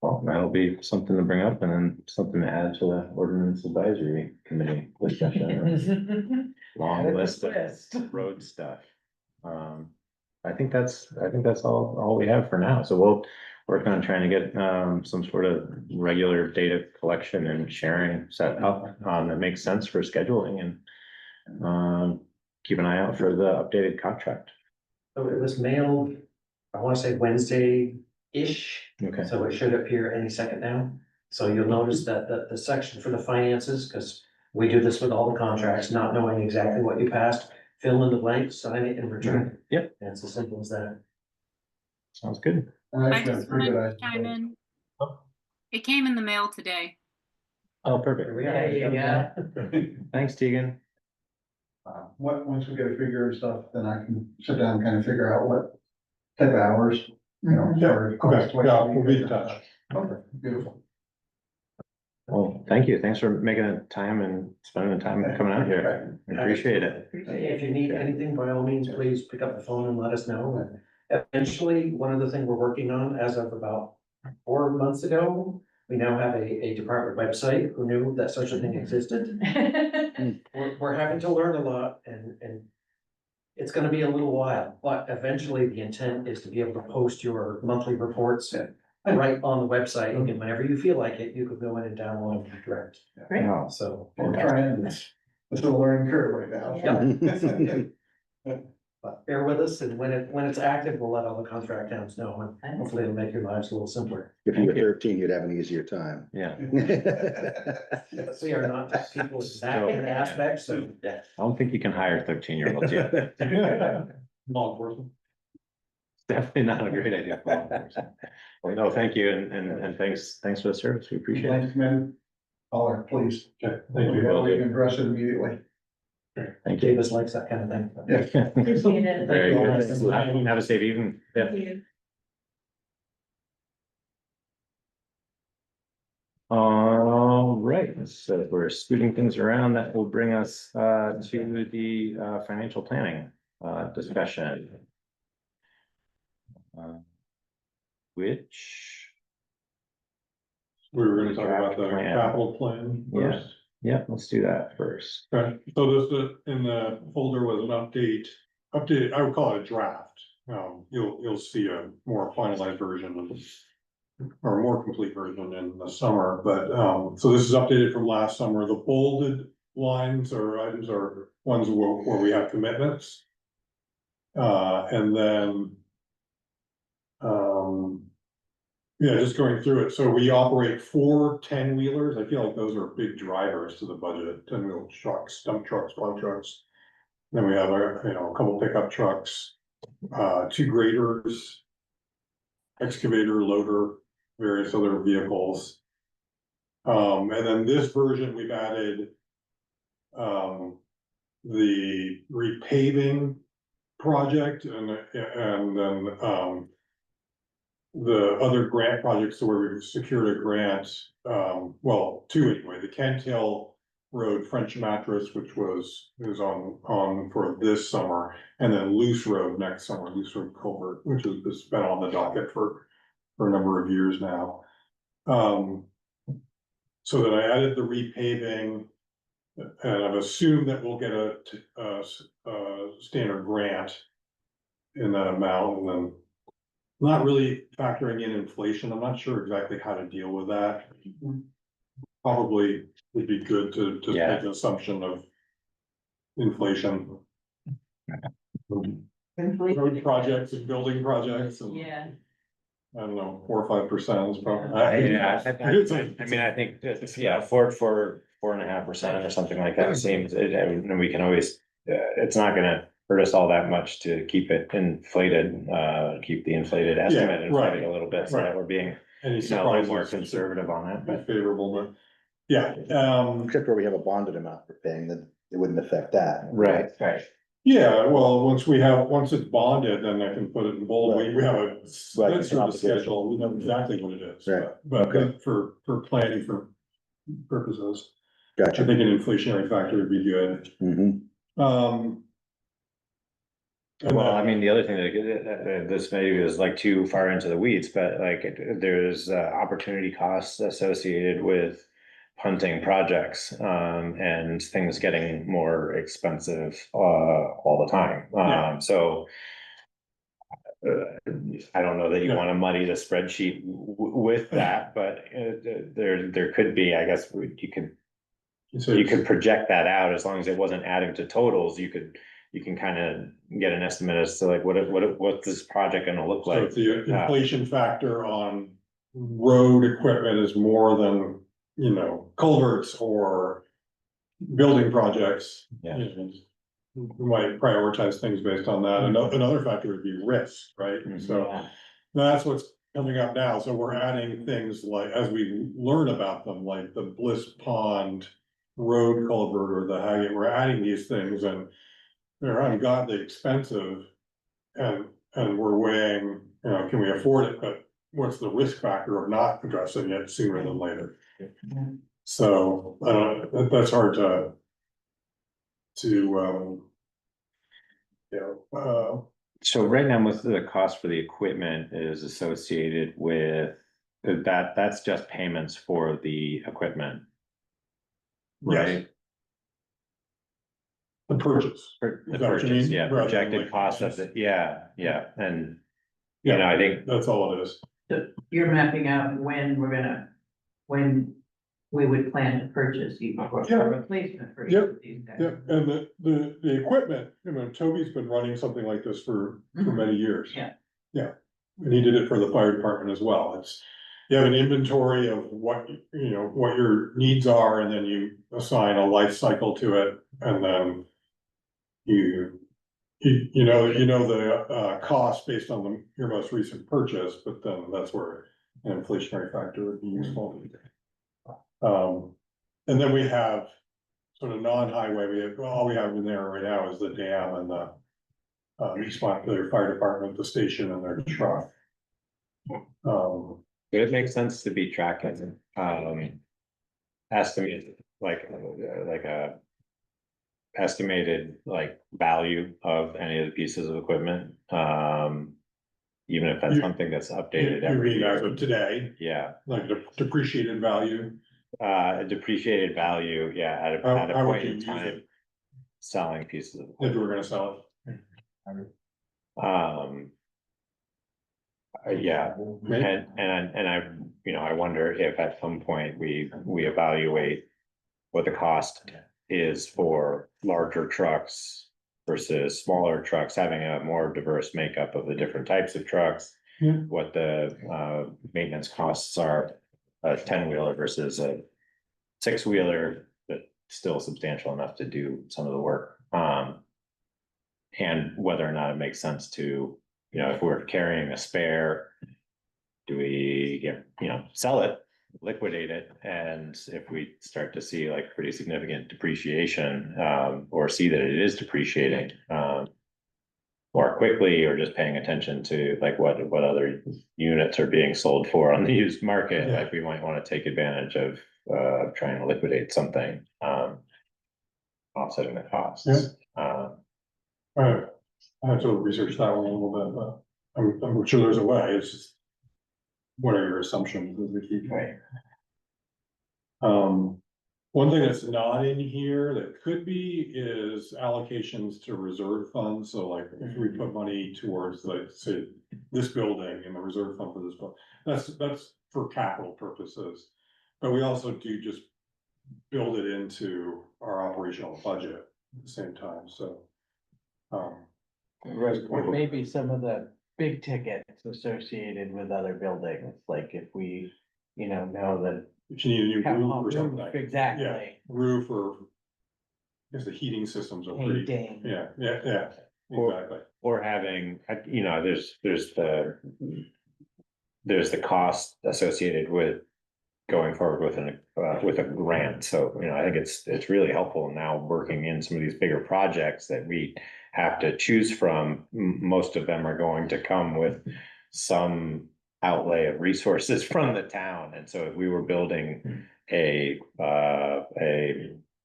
Well, that'll be something to bring up and then something to add to the ordinance advisory committee discussion. Long list of road stuff. I think that's all we have for now. So we'll work on trying to get some sort of regular data collection and sharing set up that makes sense for scheduling and keep an eye out for the updated contract. So it was mailed, I want to say Wednesday-ish. Okay. So it should appear any second now. So you'll notice that the section for the finances, because we do this with all the contracts, not knowing exactly what you passed. fill in the blanks, sign it and return it. Yep. And it's as simple as that. Sounds good. And I I've got just pretty wanted good to chime ideas. in. It came in the mail today. Oh, perfect. Here we There you are. go. Thanks, Tegan. Once we get a figure and stuff, then I can sit down and kind of figure out what type of hours, you know. for- Okay, yeah, we'll be in touch. Okay, beautiful. Well, thank you. Thanks for making the time and spending the time coming out here. I appreciate it. If you need anything, by all means, please pick up the phone and let us know. And eventually, one of the things we're working on as of about 4 months ago, we now have a department website. Who knew that such a thing existed? We're having to learn a lot and it's gonna be a little while, but eventually the intent is to be able to post your monthly reports right on the website, and whenever you feel like it, you could go in and download them direct. Great. Oh, So, We're trying this. It's a learning curve right now. but bear with us, and when it's active, we'll let all the contract towns know, and hopefully it'll make your lives a little simpler. If you were 13, you'd have an easier time. yeah. Yes, we are not tech people in that kind of aspect, so. I don't think you can hire 13-year-olds yet. Law enforcement. Definitely not a great idea. Well, no, thank you, and thanks for the service. We appreciate it. Thanks, man. Holler, please. Okay, thank you. We can address it immediately. Thank you. Davis likes that kind of thing. Yeah. Appreciate it. Very Thank good. you. Have a safe evening. Yeah. Thank you. All right, so we're scooting things around. That will bring us to the financial planning discussion. Which, We were gonna talk about the Plan. capital plan Yeah. first. yeah, let's do that first. Okay, so this, in the folder was an updated, I would call it a draft. You'll see a more finalized version of, or a more complete version in the summer, but, so this is updated from last summer. The bolded lines or items are ones where we have commitments. And then, yeah, just going through it. So we operate 4 10-wheelers. I feel like those are big drivers to the budget. 10-wheel trucks, dump trucks, plow trucks. Then we have a couple pickup trucks, 2 graders, excavator, loader, various other vehicles. And then this version, we've added the repaving project and then the other grant projects where we've secured a grant, well, 2 anyway, the Kent Hill Road French Mattress, which is on for this summer, and then Loose Road next summer, Loose Road Culvert, which has been on the docket for a number of years now. So then I added the repaving, and I've assumed that we'll get a standard grant in that amount, and then not really factoring in inflation. I'm not sure exactly how to deal with that. Probably would be good to just Yeah. make an assumption of inflation. Road projects and building projects and, Yeah. I don't know, 4 or 5% is probably. Yeah, I mean, I think, yeah, 4.5% or something like that seems, and we can always, it's not gonna hurt us all that much to keep it inflated, keep the inflated estimate inflated a little bit, so that we're being Any a little more surprises conservative on that, be but. favorable, but, yeah, Except where we have a bonded amount for paying, then it wouldn't affect that. Right. yeah, well, once it's bonded, then I can put it in bold. We have a Right. service schedule, we know exactly what it is. Right. But Okay. for planning for purposes, I Gotcha. think an inflationary factor would be good. Mhm. And Well, I then- mean, the other thing that this maybe is like too far into the weeds, but like there's opportunity costs associated with punting projects, and things getting more expensive all the time. Yeah. So I don't know that you want to muddy the spreadsheet with that, but there could be, I guess, you could project that out as long as it wasn't adding to totals. You can kind of get an estimate as to like what's this project gonna look So like. if the inflation factor on road equipment is more than, culverts or building projects. Yeah. we might prioritize things based on that. Another factor would be risk, right? So Yeah. that's what's coming up now. So we're adding things like, as we learn about them, like the Bliss Pond Road culvert or the Haggett, we're adding these things and they're ungodly expensive. And we're weighing, you know, can we afford it, but what's the risk factor of not addressing it sooner than later? So, that's hard to, So right now, most of the cost for the equipment is associated with that, that's just payments for the equipment. Right? the purchase. For the Is that what you purchase, mean? yeah, Rather than projected like cost of purchase. the, yeah, and. You know, Yeah, I think, that's all it is. So you're mapping out when we would plan to purchase even for Yeah. a replacement for each Yep. of these guys. Yeah, and the equipment, you know, Toby's been running something like this for many years. Yeah. Yeah, and he did it for the fire department as well. It's, you have an inventory of what, you know, what your needs are, and then you assign a life cycle to it, and then you know the cost based on your most recent purchase, but then that's where an inflationary factor would be useful. And then we have sort of non-highway, all we have in there right now is the dam and the East Montpelier Fire Department, the station and their truck. it makes sense to be tracking, estimated, like a estimated like value of any of the pieces of equipment, even if that's You- something that's You updated every mean as year. of today, Yeah, like depreciated value? depreciated value, yeah, at How- a how would point you in use time, it? selling pieces of If equipment. we're gonna sell it? Yeah, and I, you know, I wonder if at some point we evaluate what the cost is for larger trucks versus smaller trucks, having a more diverse makeup of the different types of trucks. Yeah. What the maintenance costs are, a 10-wheeler versus a 6-wheeler, but still substantial enough to do some of the work. And whether or not it makes sense to, you know, if we're carrying a spare, do we get, you know, sell it, liquidate it? And if we start to see like pretty significant depreciation, or see that it is depreciating, more quickly, or just paying attention to like what other units are being sold for on the used market, Yeah. like we might want to take advantage of trying to liquidate something, offsetting the costs. I have to research that one a little bit, but I'm sure there's a way. It's just, what are your assumptions as we keep? Right. One thing that's not in here that could be is allocations to reserve funds. So like if we put money towards, like, say, this building in the reserve fund for this book, that's for capital purposes. But we also do just build it into our operational budget at the same time, so. Right, or maybe some of the big tickets associated with other buildings, like if we, know that. If you need a new Town roof hall or roof, something. Yeah, exactly. roof or, because the heating systems are pretty, Painting. yeah, Or- exactly. Or having, you know, there's the cost associated with going forward with a grant. So, you know, I think it's really helpful now working in some of these bigger projects that we have to choose from. Most of them are going to come with some outlay of resources from the town. And so if we were building a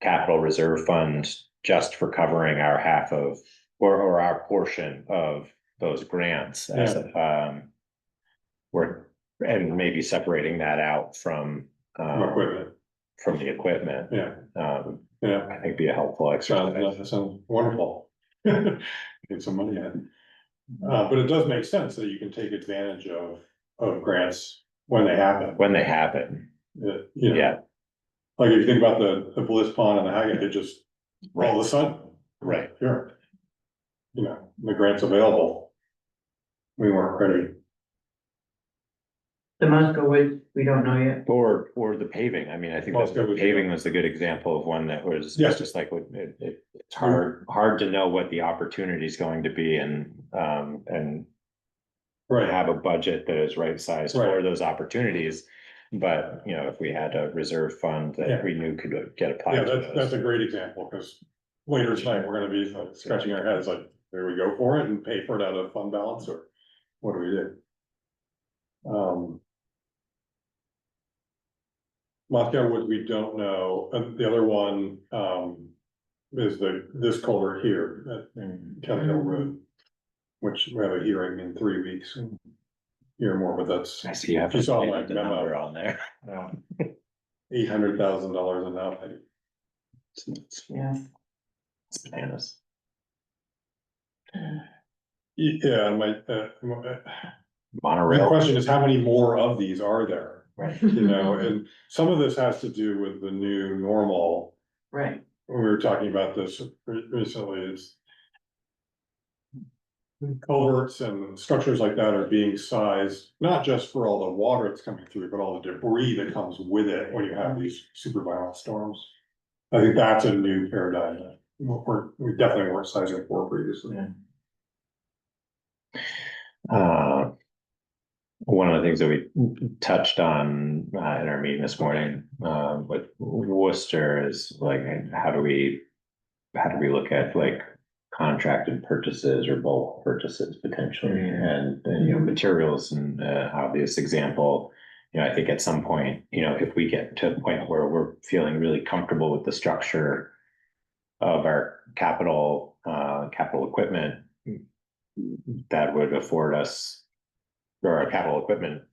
capital reserve fund just for covering our half of, or our portion of those grants, as and maybe separating that out from Equipment, from the equipment, yeah, I think be a helpful exercise. that sounds wonderful. Get some money in. But it does make sense that you can take advantage of grants when they happen. When they happen, You know, yeah, like if you think about the Bliss Pond and the Haggett, it just, all of a sudden. Right. Here. You know, the grant's available. We weren't ready. The Musco Woods, we don't know yet. Or the paving, I mean, I think that Moscow the was- paving was a good example of one that was Yes. just like, it's hard to know what the opportunity is going to be and Right, have a budget that is right sized for Right. those opportunities. But, you know, if we had a reserve fund Yeah. that we knew could get yeah, applied to that's those. a great example, because later tonight, we're gonna be like, scratching our heads like, do we go for it and pay for it out of fund balance, or what do we do? Moscow Woods, we don't know, and the other one, is this culvert here at County Hill Road. Which we have a hearing in 3 weeks and hear more, but that's I see you have You saw my the number memo. on there. $800,000 an outlay. Yeah. It's bananas. Yeah, the Monorail. question is, how many more of these are there? Right. You know, and some of this has to do with the new normal. Right. When we were talking about this recently, it's culverts and structures like that are being sized, not just for all the water that's coming through, but all the debris that comes with it when you have these super violent storms. I think that's a new paradigm that we definitely weren't sizing for previously. One of the things that we touched on in our meeting this morning with Worcester is like, how do we look at like contracted purchases or bulk purchases potentially, and you know, materials and obvious example. You know, I think at some point, you know, if we get to a point where we're feeling really comfortable with the structure of our capital equipment, that would afford us, or our capital equipment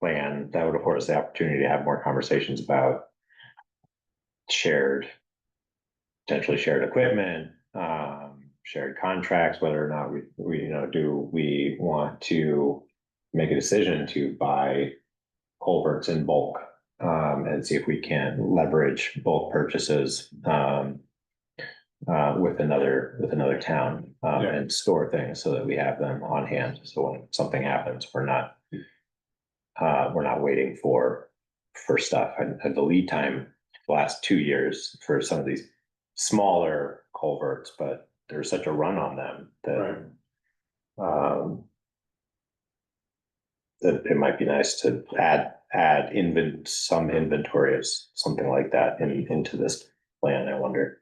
plan, that would afford us the opportunity to have more conversations about potentially shared equipment, shared contracts, whether or not we you know, do we want to make a decision to buy culverts in bulk, and see if we can leverage bulk purchases with another town, and store things so that we have them on hand. So when something happens, we're not waiting for stuff. And the lead time the last 2 years for some of these smaller culverts, but there's such a run on them that that it might be nice to add some inventory of something like that into this plan, I wonder.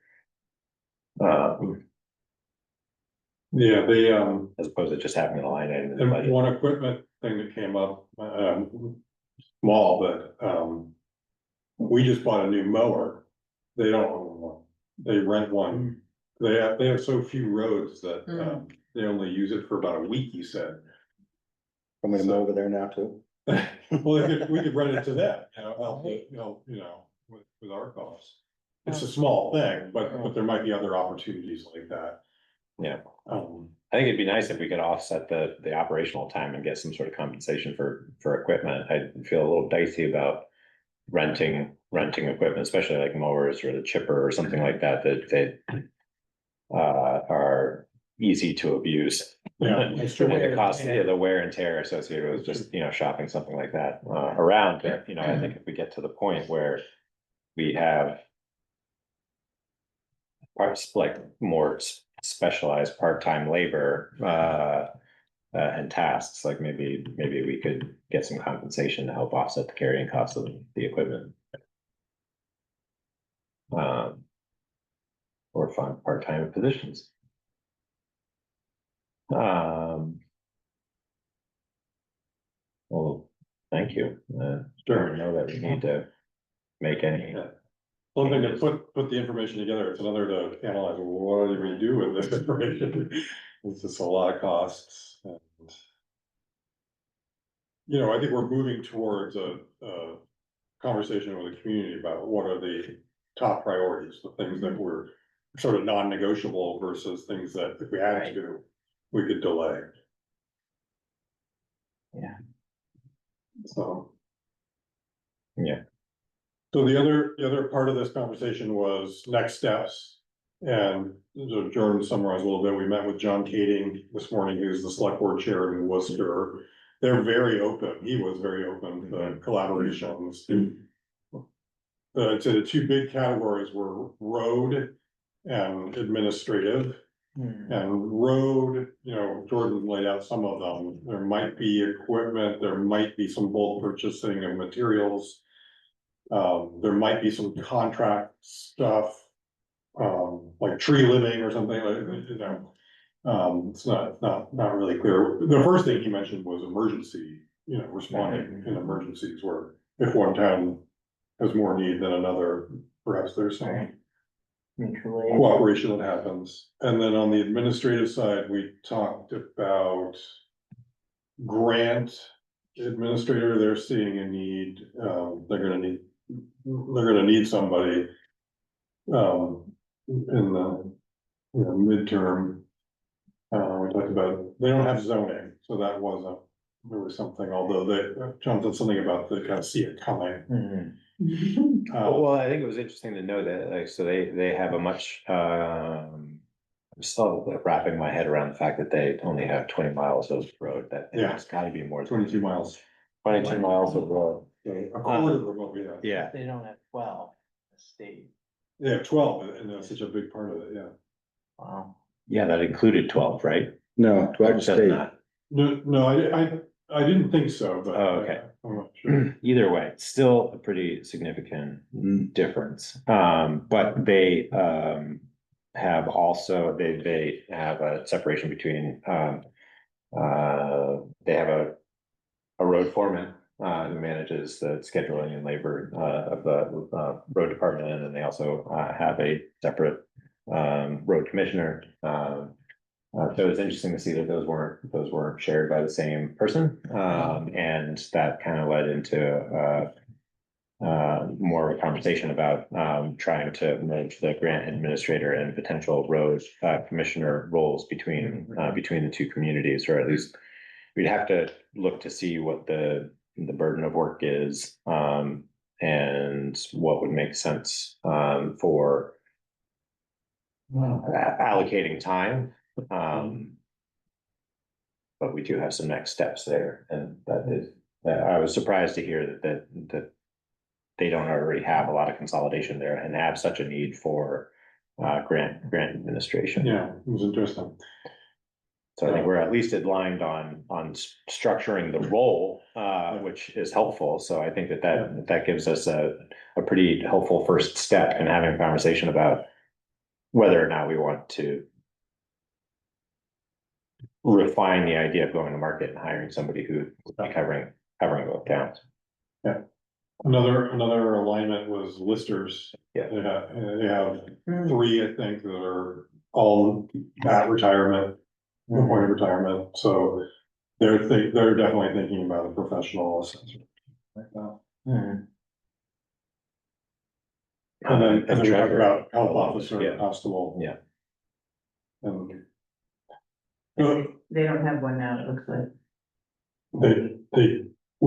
Yeah, they, As opposed to just having a line item in the budget. and one equipment thing that came up, small, but, we just bought a new mower. They don't own one, they rent one. They have so few roads that, they only use it for about a week, he said. I'm gonna mow over there now too. Well, we could rent it to them, you know, help, with our costs. It's a small thing, but there might be other opportunities like that. Yeah. I think it'd be nice if we could offset the operational time and get some sort of compensation for equipment. I feel a little dicey about renting equipment, especially like mowers or the chipper or something like that are easy to abuse. Yeah, And the cost, the wear and tear associated with just, you know, shopping something like that around. But, you know, I think if we get to the point where we have parts like more specialized part-time labor and tasks, like maybe we could get some compensation to help offset the carrying costs of the equipment. Or find part-time positions. Well, thank you. Sure. I know that we need to make any. One thing to put the information together, it's another to analyze, well, what do we do with this information? It's just a lot of costs. And, you know, I think we're moving towards a conversation with the community about what are the top priorities, the things that were sort of non-negotiable versus things that if we had to, we could delay. Yeah. So. Yeah. So the other part of this conversation was next steps. And so Jordan summarized a little bit. We met with John Kading this morning, who's the select board chair in Worcester. they're very open. He was very open to collaborations. The two big categories were road and administrative. And road, Jordan laid out some of them. There might be equipment, there might be some bulk purchasing of materials. There might be some contract stuff, like tree limbing or something like, it's not really clear. The first thing he mentioned was emergency, responding in emergencies where if one town has more need than another, perhaps there's some Mutually. cooperation that happens. And then on the administrative side, we talked about grant administrator, they're seeing a need, they're gonna need somebody. In the, midterm. We talked about, they don't have zoning, so that wasn't really something, although John said something about they kind of see it coming. Well, I think it was interesting to know that, like, so they have a much, I'm still wrapping my head around the fact that they only have 20 miles of road, that it's gotta be more. 22 miles. 22 miles of road. A quarter of what we have. Yeah, They don't have 12, the state. They have 12, and that's such a big part of it, yeah. Wow. yeah, that included 12, right? No, 12 Does state. not. No, I didn't think so, but. Oh, okay. I'm not sure. Either way, it's still a pretty significant difference. But they have also, they have a separation between they have a road foreman who manages the scheduling and labor of the road department, and then they also have a separate road commissioner. So it's interesting to see that those weren't shared by the same person, and that kind of led into more of a conversation about trying to merge the grant administrator and potential road commissioner roles between the two communities, or at least we'd have to look to see what the burden of work is, and what would make sense for allocating time. But we do have some next steps there, and I was surprised to hear that they don't already have a lot of consolidation there and have such a need for grant administration. Yeah, it was interesting. So I think we're at least aligned on structuring the role, which is helpful. So I think that gives us a pretty helpful first step in having a conversation about whether or not we want to refine the idea of going to market and hiring somebody who would be covering both towns. Yeah. Another alignment was listers. Yeah. They have 3, I think, that are all at retirement, the point of retirement, so they're definitely thinking about a professional assessment like that. And then we talked about health officer, constable. Yeah. And They don't have one now, it looks like.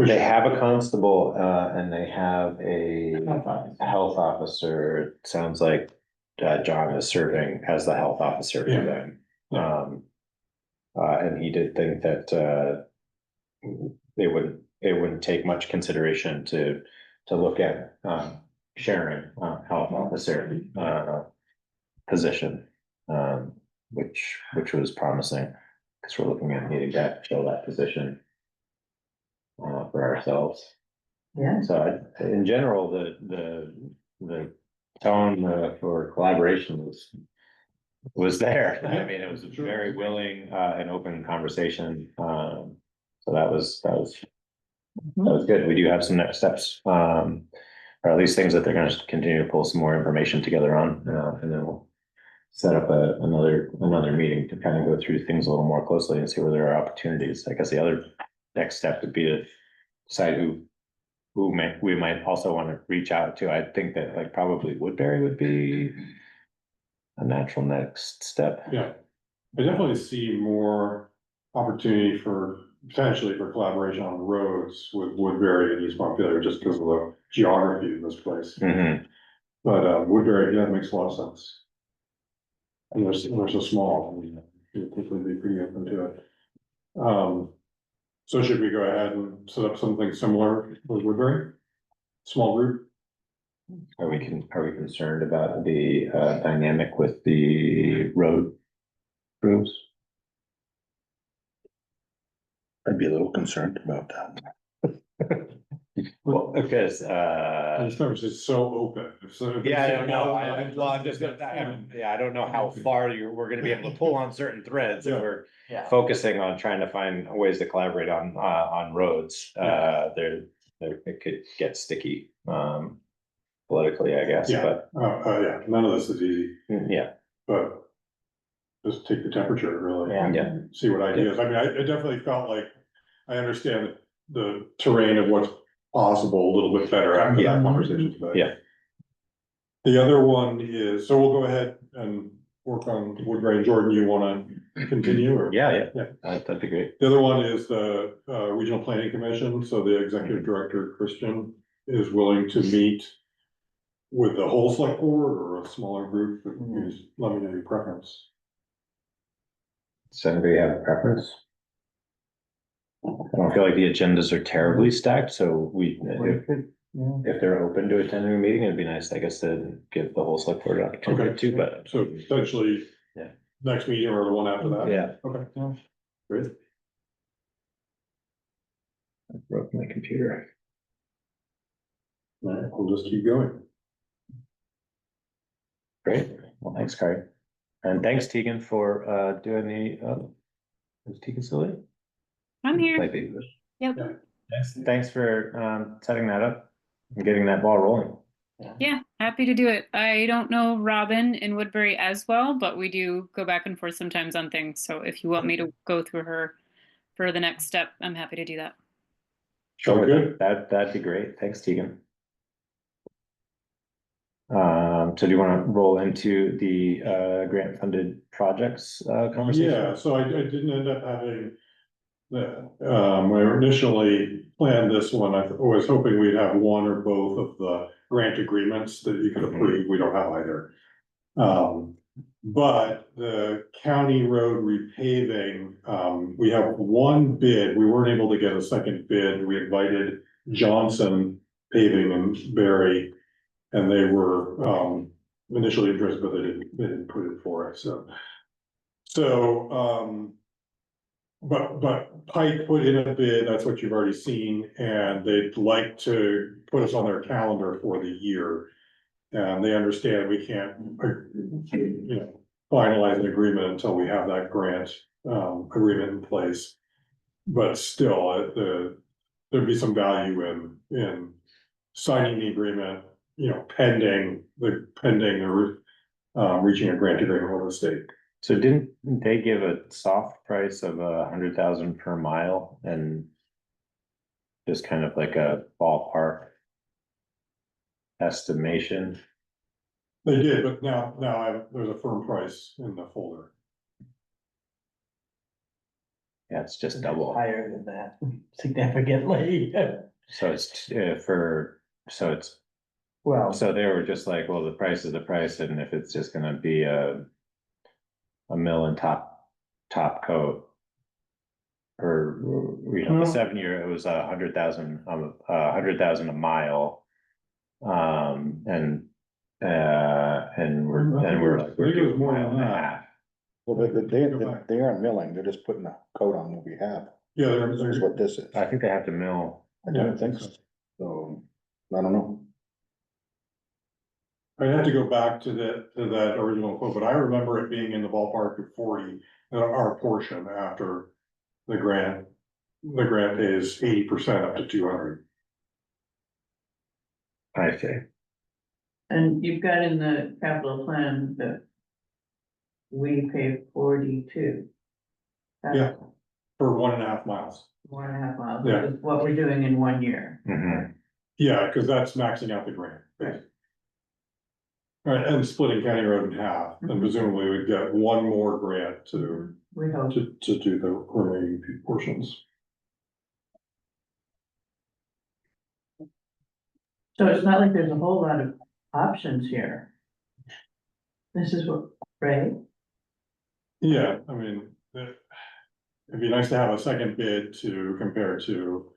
they have a constable, and they have a Health officer. health officer. It sounds like John is serving as the health officer for them. And he did think that it wouldn't take much consideration to look at sharing health officer position, which was promising, because we're looking at needing to fill that position for ourselves. Yeah. So in general, the tone for collaboration was there. I mean, it was a very willing and open conversation. So that was good. We do have some next steps, or at least things that they're going to continue to pull some more information together on, and then we'll set up another meeting to kind of go through things a little more closely and see where there are opportunities. I guess the other next step would be to decide who we might also want to reach out to. I think that like probably Woodbury would be a natural next step. Yeah, I definitely see more opportunity potentially for collaboration on roads with Woodbury and East Montpelier, just because of the geography of this place. Mm-hmm. But Woodbury, yeah, it makes a lot of sense. And they're so small, I mean, you'd quickly be pretty open to it. So should we go ahead and set up something similar with Woodbury? Small group? Are we concerned about the dynamic with the road crews? I'd be a little concerned about that. Well, because This number is so open. yeah, I don't know. I'm just gonna, yeah, I don't know how far we're gonna be able to pull on certain threads, and we're Yeah. focusing on trying to find ways to collaborate on roads. It could get sticky, politically, I guess, Yeah. but Yeah, none of this is easy, yeah, but just take the temperature, really. yeah. See what ideas, I mean, I definitely felt like, I understand the terrain of what's possible a little bit better after Yeah. that conversation today. Yeah. The other one is, so we'll go ahead and work on Woodbury. Jordan, you wanna continue or? Yeah. Yeah. That'd be great. The other one is the Regional Planning Commission, so the executive director, Christian, is willing to meet with the whole select board or a smaller group, just let me know your preference. Does anybody have a preference? I don't feel like the agendas are terribly stacked, so if they're open to attending a meeting, it'd be nice, I guess, to give the whole select board an opportunity Okay. too, but. So potentially. Yeah. Next meeting or the one after that? Yeah. Okay, great. I broke my computer. All right, we'll just keep going. Great, well, thanks, Carrie. And thanks, Tegan, for doing the, is Tegan still there? I'm here. Might be. Yep. Thanks for setting that up and getting that ball rolling. Yeah, happy to do it. I don't know Robin in Woodbury as well, but we do go back and forth sometimes on things. So if you want me to go through her for the next step, I'm happy to do that. Sure, Good. that'd be great. Thanks, Tegan. So do you want to roll into the grant funded projects conversation? Yeah, so I didn't end up having the, I initially planned this one, I was hoping we'd have one or both of the grant agreements that you could approve, we don't have either. But the county road repaving, we have one bid, we weren't able to get a second bid, we invited Johnson Paving in Barry. And they were initially interested, but they didn't put it for us, so. But Pike put in a bid, that's what you've already seen, and they'd like to put us on their calendar for the year. And they understand we can't, finalize an agreement until we have that grant agreement in place. But still, there'd be some value in signing the agreement, pending reaching a grant agreement with the state. So didn't they give a soft price of 100,000 per mile and just kind of like a ballpark estimation? They did, but now there's a firm price in the folder. Yeah, it's just double. Higher than that significantly. So it's Well, so they were just like, well, the price is the price, and if it's just gonna be a mill and top coat. Or, the 7 year, it was 100,000, 100,000 a mile. And we're like, we're doing a mile and a half. Well, they aren't milling, they're just putting a coat on what we have. Yeah, This is what this is. I think they have to mill. I don't think so. So, I don't know. I have to go back to that original quote, but I remember it being in the ballpark of 40, our portion after the grant. The grant pays 80% up to 200. I see. And you've got in the capital plan that we pay 42. Yeah. For 1.5 miles. 1.5 miles, Yeah. which is what we're doing in 1 year. Mhm. Yeah, because that's maxing out the grant. Right. Right, and splitting County Road in half, and presumably we'd get one more grant to We hope. to do the remaining portions. So it's not like there's a whole lot of options here. This is what, right? Yeah, I mean, it'd be nice to have a second bid to compare to.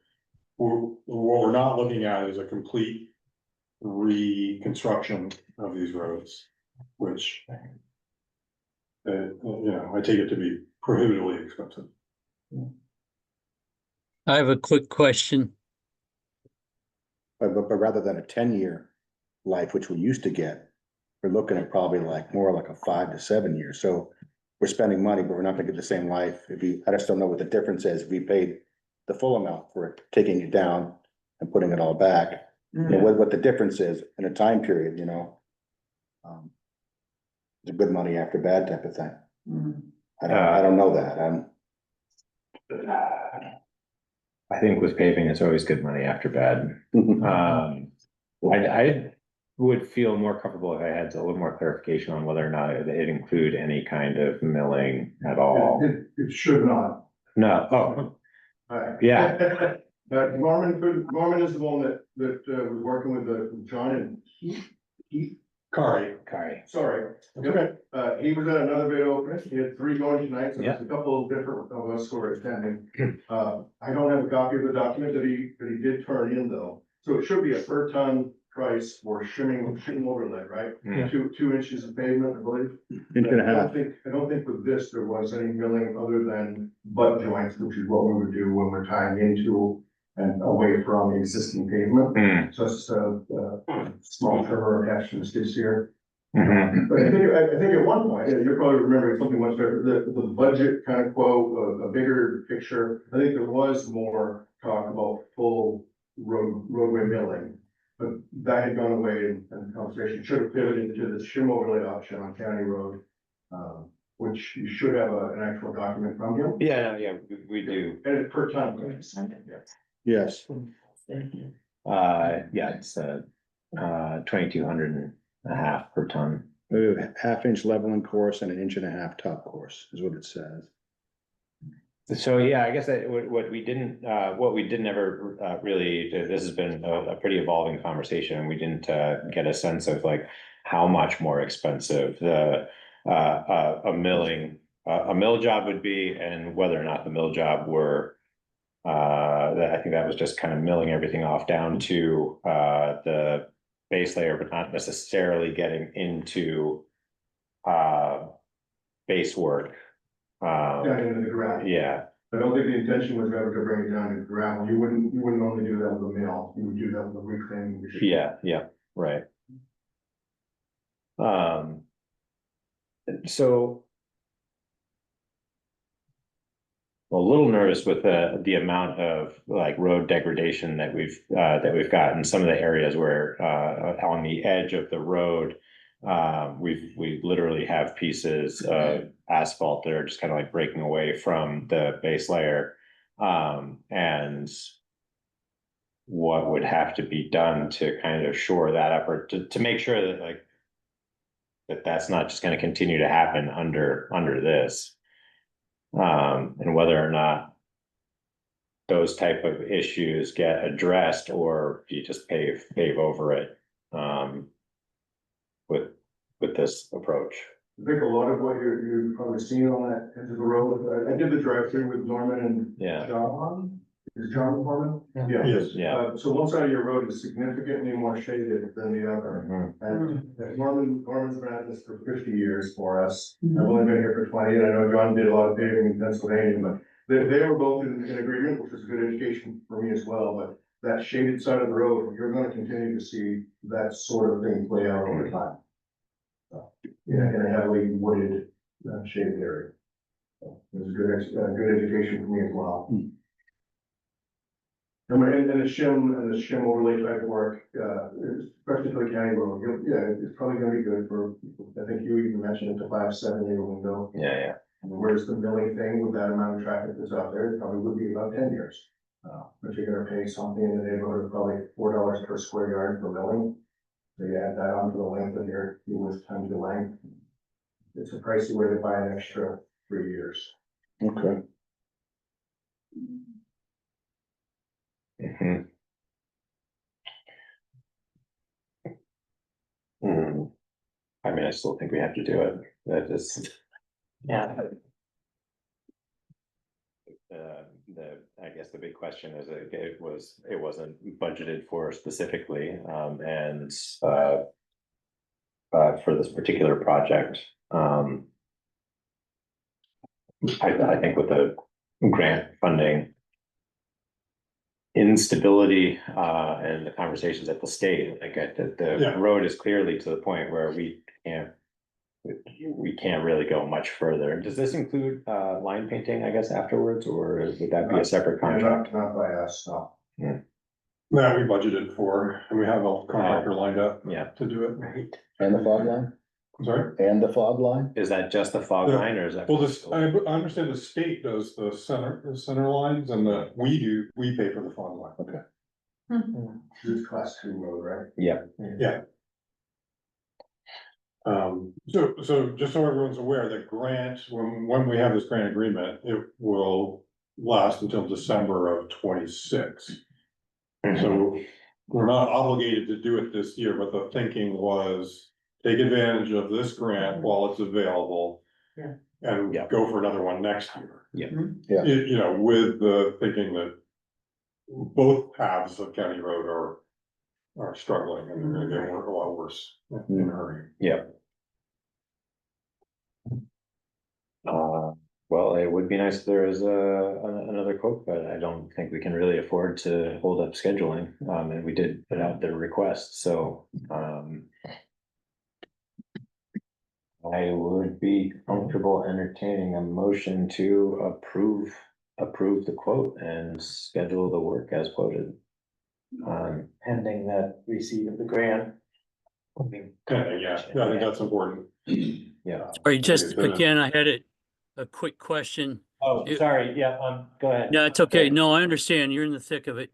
What we're not looking at is a complete reconstruction of these roads, which I take it to be prohibitively expensive. I have a quick question. But rather than a 10-year life, which we used to get, we're looking at probably like more like a 5 to 7 years. So we're spending money, but we're not gonna get the same life. I just don't know what the difference is. If we paid the full amount for it, taking it down and putting it all back, you know, what the difference is in a time period, you know? It's a good money after bad type of thing. I don't know that. I think with paving, it's always good money after bad. I would feel more comfortable if I had a little more clarification on whether or not it include any kind of milling at all. It should not. No, oh, yeah. Norman is the one that was working with John and Keith. Kari. Sorry. Okay. He was at another bid opening. He had 3 going tonight, so Yeah. there's a couple of different of us who are attending. I don't have a copy of the document that he did turn in though. So it should be a per ton price for shimming overlay, right? Yeah. 2 inches of pavement, I believe. Inch and a half. I don't think with this, there was any milling other than butt joints, which is what we would do when we're tying into and away from existing pavement. So it's a small trimmer attached to the skid steer. But I think at one point, you're probably remembering something much better, the budget kind of quote, a bigger picture. I think there was more talk about full roadway milling. But that had gone away and the conversation should have pivoted to the shim overlay option on County Road. Which you should have an actual document from him. Yeah, we do. And it's per ton. Yes. Yeah, it's 2,200 and a half per ton. Half-inch leveling course and an 1.5 inch top course is what it says. So, yeah, I guess that what we didn't ever really, this has been a pretty evolving conversation, and we didn't get a sense of like how much more expensive a mill job would be, and whether or not the mill job were I think that was just kind of milling everything off down to the base layer, but not necessarily getting into base work. Down into the ground. Yeah. I don't think the intention was ever to bring it down to the ground. You wouldn't only do that with a mill. You would do that with a reclaiming machine. Yeah, right. So a little nervous with the amount of like road degradation that we've got in some of the areas where on the edge of the road, we literally have pieces of asphalt that are just kind of like breaking away from the base layer, and what would have to be done to kind of shore that up, or to make sure that like that's not just going to continue to happen under this. And whether or not those type of issues get addressed, or do you just pave over it with this approach? I think a lot of what you've probably seen on that end of the road, I did the drive-through with Norman and Yeah. John. Is John Norman? Yeah. Yes. Yeah. So one side of your road is significantly more shaded than the other. And Norman's been at this for 50 years for us. I've only been here for 20, and I know John did a lot of paving in Pennsylvania, but they were both in agreement, which was a good education for me as well. But that shaded side of the road, you're going to continue to see that sort of thing play out over time. In a heavily wooded, shaded area. So it was a good education for me as well. And the shim overlay type work, especially for the county road, it's probably gonna be good for, I think you even mentioned it's a 5-7 year window. Yeah. Whereas the milling thing with that amount of traffic that's out there, it probably would be about 10 years. But you're gonna pay something in the neighborhood of probably $4 per square yard for milling. So you add that onto the length of your width times the length. It's a pricey way to buy an extra 3 years. Okay. I mean, I still think we have to do it. That is, Yeah. I guess the big question is it wasn't budgeted for specifically, and for this particular project, I think with the grant funding instability, and the conversations at the state, like the Yeah. road is clearly to the point where we can't really go much further. Does this include line painting, I guess, afterwards, or would that be a separate contract? Not by us, no. That we budgeted for, and we have a contractor lined up Yeah. to do it. Right. And the fog line, I'm sorry? and the fog line? Is that just the fog Yeah. line, or is that? Well, I understand the state does the center lines, and we pay for the fog line. Okay. This class 2 road, right? Yeah. Yeah. So just so everyone's aware, the grant, when we have this grant agreement, it will last until December of 26. So we're not obligated to do it this year, but the thinking was take advantage of this grant while it's available. Yeah. And Yeah. go for another one next year. Yeah. Yeah. You know, with the thinking that both halves of County Road are struggling and they're gonna get a lot worse in a hurry. Yeah. Well, it would be nice if there is another quote, but I don't think we can really afford to hold up scheduling. And we did put out the request, so, I would be comfortable entertaining a motion to approve the quote and schedule the work as quoted. Pending the receipt of the grant. Yeah, I think that's important. Yeah. Sorry, just Like I said, again, I had a quick question. Oh, It- sorry, yeah, go ahead. No, it's okay. No, I understand. You're in the thick of it.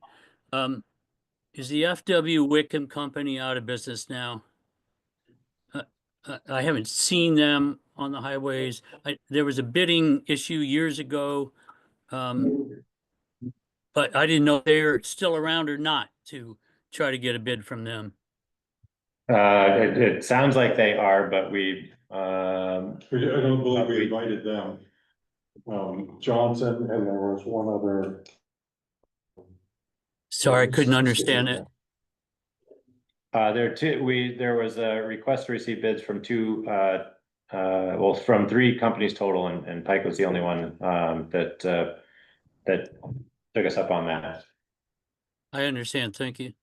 Is the FW Wickham company out of business now? I haven't seen them on the highways. There was a bidding issue years ago. But I didn't know if they're still around or not to try to get a bid from them. It sounds like they are, but I don't believe we invited them. Johnson, and there was one other. Sorry, I couldn't understand it. there was a request to receive bids from from 3 companies total, and Pike was the only one, that took us up on that. I understand. Thank you.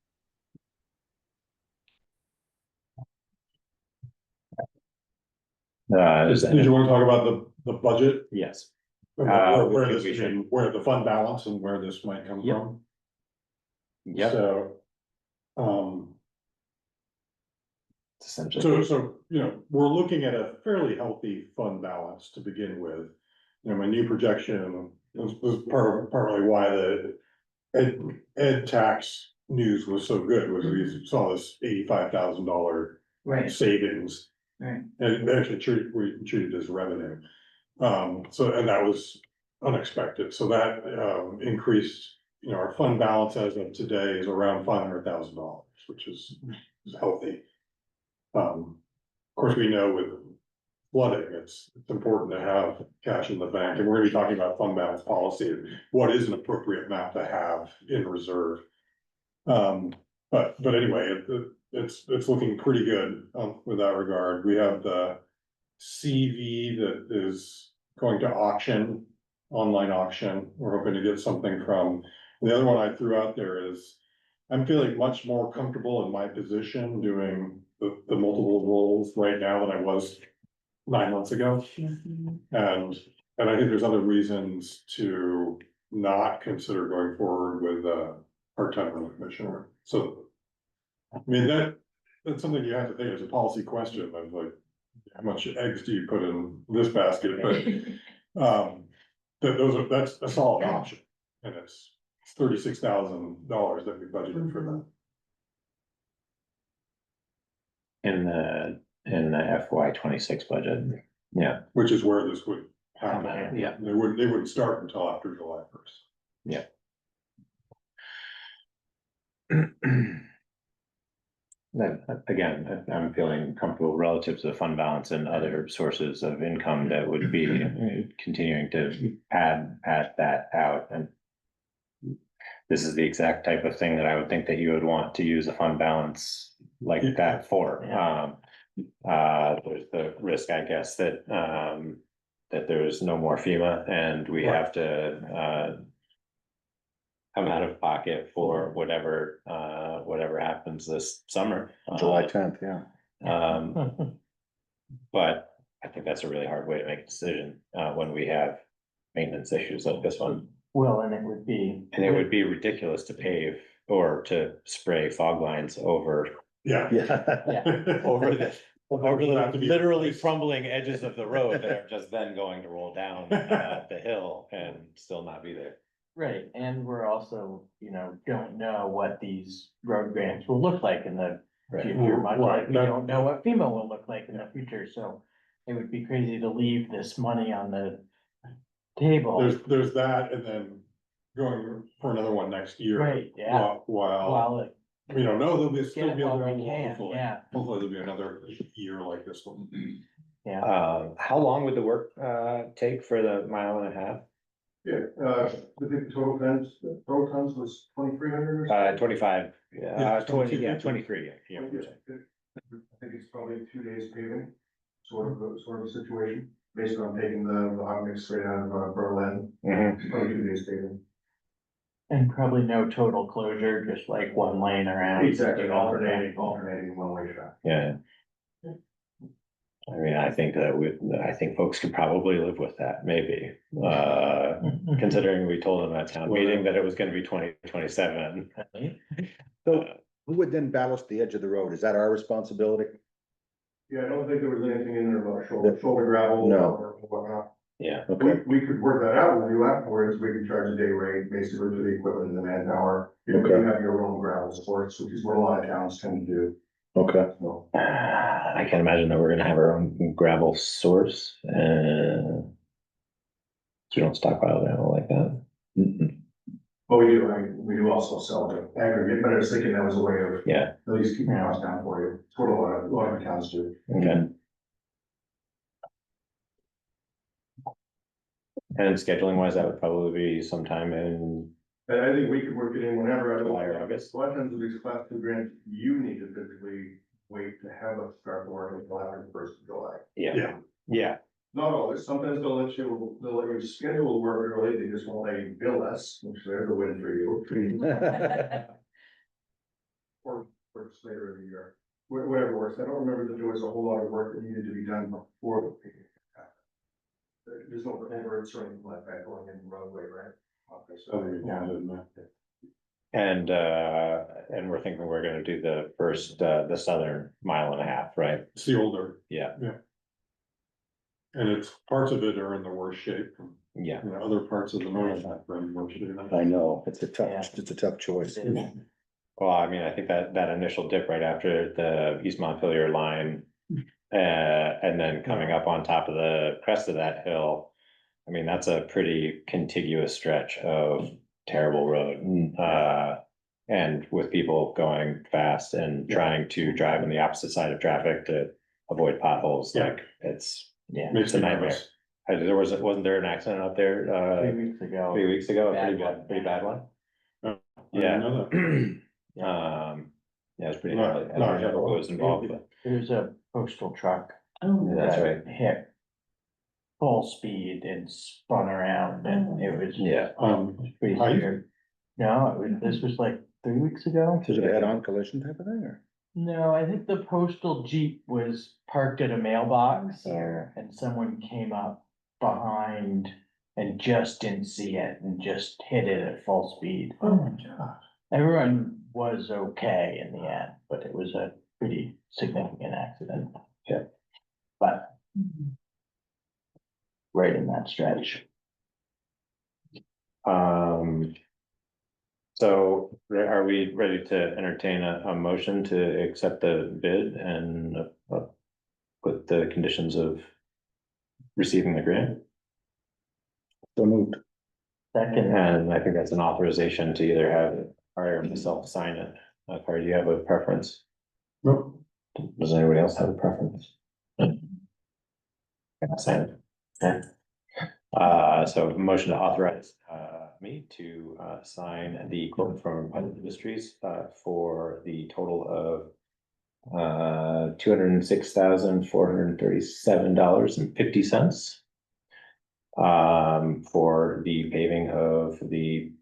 Did you want to talk about the budget? Yes. Where we this, should. where the fund balance and where this might come Yep. from? Yep. So, Essentially. so, you know, we're looking at a fairly healthy fund balance to begin with. You know, my new projection was partly why the ed tax news was so good, was we saw this $85,000 Right, savings. right. And actually we treated it as revenue. So, and that was unexpected. So that, increased, you know, our fund balance as of today is around $500,000, which is healthy. Of course, we know with flooding, it's important to have cash in the bank, and we're gonna be talking about fund balance policy, what is an appropriate amount to have in reserve. But anyway, it's looking pretty good, with that regard. We have the CV that is going to auction, online auction. We're hoping to get something from, the other one I threw out there is, I'm feeling much more comfortable in my position doing the multiple roles right now than I was 9 months ago. And I think there's other reasons to not consider going forward with a part-time road commissioner. So, I mean, that's something you have to think as a policy question of like, how much eggs do you put in this basket? But, that's a solid option, and it's $36,000 that we budgeted for that. In the FY 26 budget, yeah. Which is where this would happen. Yeah. They wouldn't start until after July 1st. Yeah. again, I'm feeling comfortable relative to the fund balance and other sources of income that would be continuing to pad that out. And this is the exact type of thing that I would think that you would want to use a fund balance like that for. There's the risk, I guess, that that there's no more FEMA and we have to come out of pocket for whatever happens this summer. July 10th, yeah. But I think that's a really hard way to make a decision, when we have maintenance issues like this one. Well, and it would be. And it would be ridiculous to pave or to spray fog lines over, Yeah. over the Have to be literally replaced. crumbling edges of the road that are just then going to roll down the hill and still not be there. Right, and we're also, don't know what these road grants will look like in the future, much like we don't know what FEMA will look like in the future, so. It would be crazy to leave this money on the table. There's that, and then going for another one next year. Right, yeah. While it we don't know, there'll be Get still it be while another we one, can, hopefully. yeah. Hopefully there'll be another year like this one. How long would the work take for the 1.5 miles? Yeah, I think the total tons was 2,300 or something. 25, Yeah, 23, yeah. I think it's probably 2 days paving, sort of a situation, based on taking the hot mix straight out of Berlin. Mhm. Probably 2 days paving. And probably no total closure, just like one lane around. Exactly, alternating one-way traffic. Yeah. I mean, I think I think folks could probably live with that, maybe, considering we told them at town meeting that it was gonna be 2027. So who would then ballast the edge of the road? Is that our responsibility? Yeah, I don't think there was anything in there about shoulder gravel No. or whatnot. Yeah, Okay, We could work that out with you afterwards, we could charge a day rate basically for the equipment and the manpower. If you Okay. have your own gravel sports, which is what a lot of towns tend to do. okay. So, I can imagine that we're gonna have our own gravel source, so we don't stockpile gravel like that. Mm-mm. but we do also sell the aggregate, but I was thinking that was a way of Yeah, at least keeping costs down for you. It's what a lot of towns do. okay. And scheduling wise, that would probably be sometime in And I think we could work it in whenever. July or August. A lot of times with these class 2 grants, you need to physically wait to have us start work until after the 1st of July. Yeah. Not always, sometimes they'll let you schedule work early, they just won't let you bill us, which there's a win for you. Or later in the year, whatever works, I don't remember that there was a whole lot of work that needed to be done before the meeting. There's no overage or anything like that going in the roadway, right? Okay, so. And we're thinking we're gonna do the first, the southern 1.5 miles, right? It's the older, Yeah, and it's, parts of it are in the worst shape. yeah. Other parts of the north are in worse shape. I know, it's a Yeah. tough choice. Well, I mean, I think that initial dip right after the East Montpelier line, and then coming up on top of the crest of that hill. I mean, that's a pretty contiguous stretch of terrible road. And with people going fast and trying to drive on the opposite side of traffic to avoid potholes, Yeah. like it's Makes a me nightmare. nervous. Wasn't there an accident out there, 3 weeks ago. 3 weeks ago, a Bad pretty bad one? I Yeah. didn't know that. Yeah, it's pretty Not- gnarly. I not don't remember yet. what was involved, but There's a postal truck. that's that right. Hit full speed and spun around and it was. Yeah. Pretty Height? scary. No, this was like 3 weeks ago. Is it a head-on collision type of thing, or? No, I think the postal Jeep was parked at a mailbox here and someone came up behind and just didn't see it and just hit it at full speed. Oh my God. Everyone was okay in the end, but it was a pretty significant accident. Yeah. But right in that stretch. So are we ready to entertain a motion to accept the bid and put the conditions of receiving the grant? So moved. Second, And I think that's an authorization to either have Ari or myself sign it. Ari, do you have a preference? Nope. Does anybody else have a preference? Same. Okay. So motion to authorize, me to, sign the quote from Pilot Industries, for the total of, $206,437.50. For the paving of the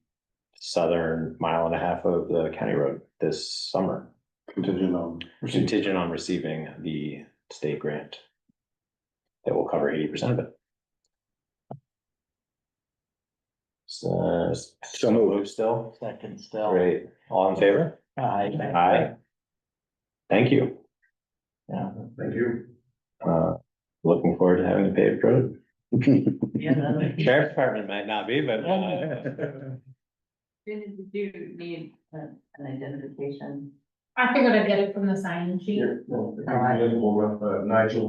southern mile and a half of the county road this summer, Contingent on. contingent on receiving the state grant that will cover 80% of it. So moved still, Second still. great, all in favor? Aye. Thank you. Yeah. Thank you. Looking forward to having a paved road. Yeah, that'll be- Sheriff's Department might not be, but. Do you need an identification? I figured I'd get it from the sign sheet. Nigel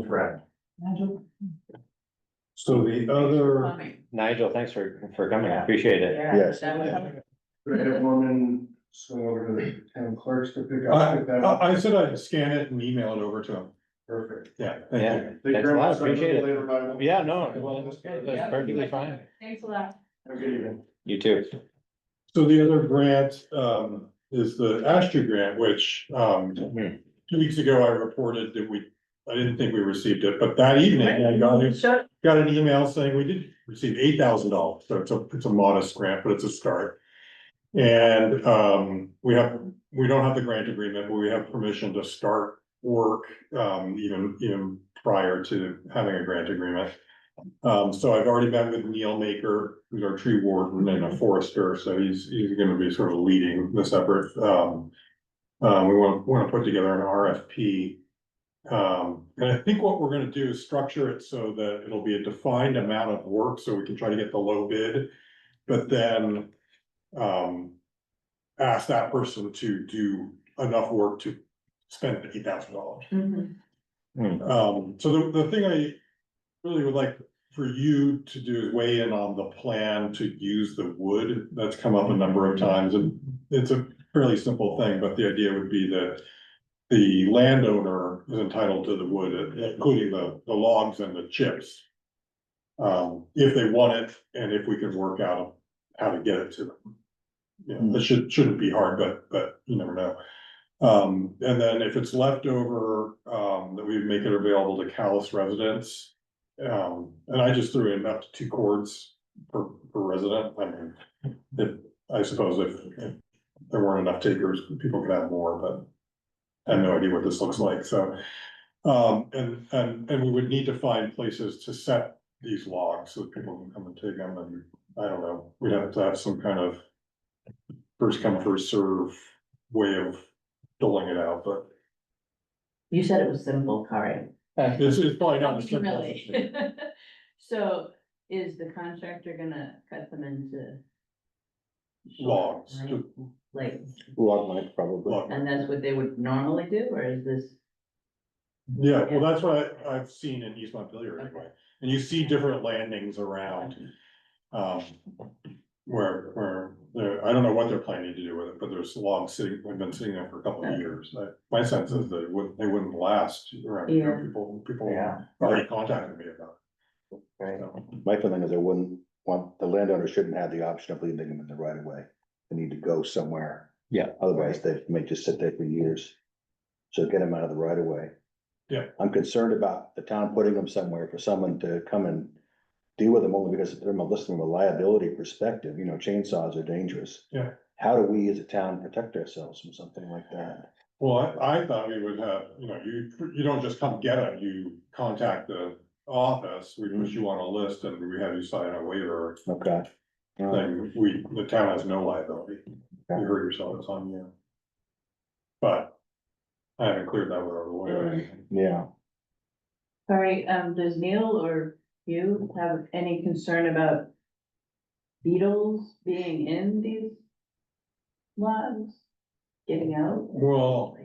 Fred. So the other. Nigel, thanks for coming, I appreciate it. Yes. Woman, so over to the town clerks to pick I said I'd scan it and email it over to him. Perfect. Yeah, Yeah, thank you. thanks a lot, appreciate it. Later, bye. Yeah, no, well, that's perfectly fine. Thanks a lot. Have a good evening. You too. So the other grant, is the Astro grant, which, 2 weeks ago I reported that I didn't think we received it, but that evening I got an email saying we did receive $8,000. So it's a modest grant, but it's a start. And, we don't have the grant agreement, but we have permission to start work, even prior to having a grant agreement. So I've already met with Neil Maker, who's our tree warden and a forester, so he's gonna be sort of leading this effort. We wanna put together an RFP. And I think what we're gonna do is structure it so that it'll be a defined amount of work, so we can try to get the low bid. But then, ask that person to do enough work to spend $8,000. So the thing I really would like for you to do is weigh in on the plan to use the wood. That's come up a number of times, and it's a fairly simple thing, but the idea would be that the landowner is entitled to the wood, including the logs and the chips. If they want it, and if we can work out how to get it to them. You know, it shouldn't be hard, but you never know. And then if it's left over, that we make it available to Calais residents. And I just threw in up to 2 cords per resident. I mean, I suppose if there weren't enough takers, people could have more, but I have no idea what this looks like, so. And we would need to find places to set these logs so that people can come and take them, and I don't know, we'd have to have some kind of first come, first serve way of doling it out, but You said it was simple, Kari. it's probably not. as simple as Really? it- So is the contractor gonna cut them into? Logs. Like, Log might probably. Log. and that's what they would normally do, or is this? Yeah, well, that's what I've seen in East Montpelier anyway, and you see different landings around. Where I don't know what they're planning to do with it, but there's logs have been sitting there for a couple of years. My sense is they wouldn't last around here. People Yeah. already contacted me about it. Right. So, My feeling is I wouldn't want, the landowner shouldn't have the option of leaving them in the right of way. They need to go somewhere. Yeah. Otherwise, they may just sit there for years. So get them out of the right of way. Yeah. I'm concerned about the town putting them somewhere for someone to come and deal with them, only because from a liability perspective, you know, chainsaws are dangerous. Yeah. How do we as a town protect ourselves from something like that? Well, I thought we would have, you don't just come get it, you contact the office, we put you on a list and we have you sign a waiver. Okay. Thing, the town has no liability, you hurt yourself, it's on you. But I haven't cleared that with our lawyer. Yeah. Sorry, does Neil or you have any concern about beetles being in these logs? Getting out? Well,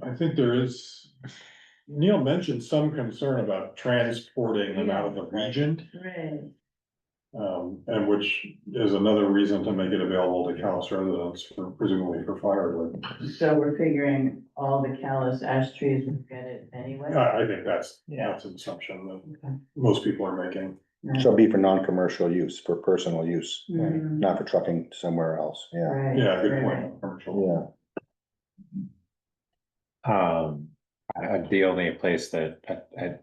I think there is, Neil mentioned some concern about transporting them out of the region. Right. And which is another reason to make it available to Calais residents for presumably for firewood. So we're figuring all the callous ash trees will get it anyway? I think that's Yeah. an assumption that Okay. most people are making. So it'll be for non-commercial use, for personal use, Mhm. not for trucking somewhere else, yeah, Right. Yeah, good right, point. right. Commercial. yeah. The only place that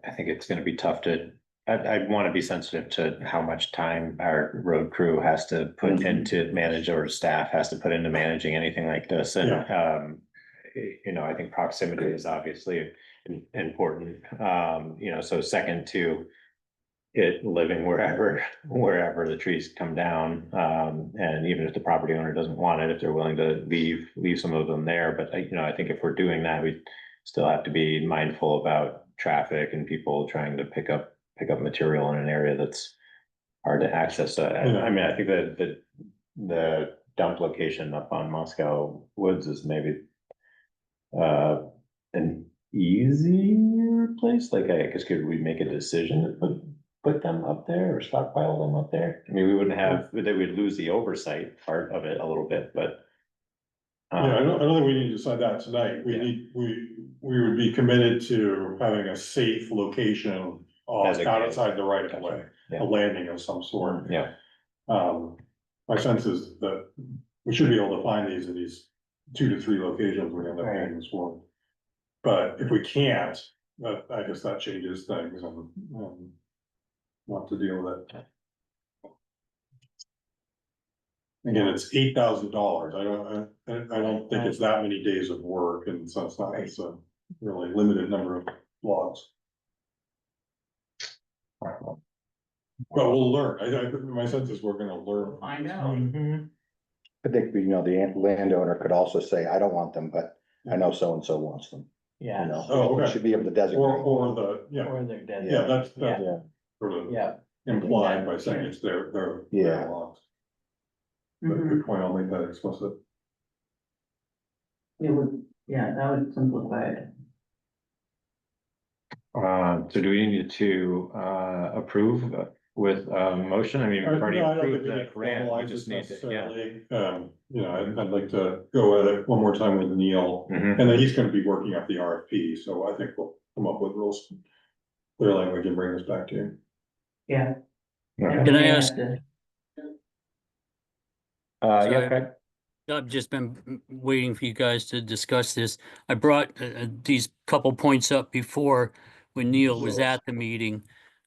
I think it's gonna be tough to, I want to be sensitive to how much time our road crew has to put Mhm. into manage, or staff has to put into managing anything like this, and you know, I think proximity is obviously important, you know, so second to it living wherever the trees come down, and even if the property owner doesn't want it, if they're willing to leave some of them there, but you know, I think if we're doing that, we still have to be mindful about traffic and people trying to pick up material in an area that's hard to access. So, I mean, I think that the dump location up on Moscow Woods is maybe an easier place. Like, I guess, could we make a decision to put them up there or stockpile them up there? I mean, we wouldn't have, that we'd lose the oversight part of it a little bit, but. Yeah, I don't think we need to decide that tonight. We Yeah. need, we would be committed to having a safe location Designated. outside the right of way, Yeah. a landing of some sort. Yeah, My sense is that we should be able to find these in these 2 to 3 locations we end up Right. paying this for. But if we can't, I guess that changes things and, we'll have to deal with it. Again, it's $8,000. I don't think it's that many days of work, and so it's a really limited number of logs. But we'll learn. My sense is we're gonna learn. I know. I think, you know, the landowner could also say, I don't want them, but I know so-and-so wants them, you Yeah. know, Oh, we okay. should be able to designate. Or the, Or they're dead. yeah, that's Yeah. sort of Yeah. implied by saying it's their Yeah. logs. But Mhm. good point, I'll make that explicit. It would, yeah, that would simplify it. so do we need to, approve with a motion? I mean, we've already No, I don't think approved we need the to grant, we formalize just this need to, yeah. necessarily. You know, I'd like to go at it one more time with Neil, Mhm. and then he's gonna be working up the RFP, so I think we'll come up with rules. Clear language and bring this back to you. Yeah. Okay. Can I ask- Yeah, okay. I've just been waiting for you guys to discuss this. I brought these couple points up before when Neil was at the meeting.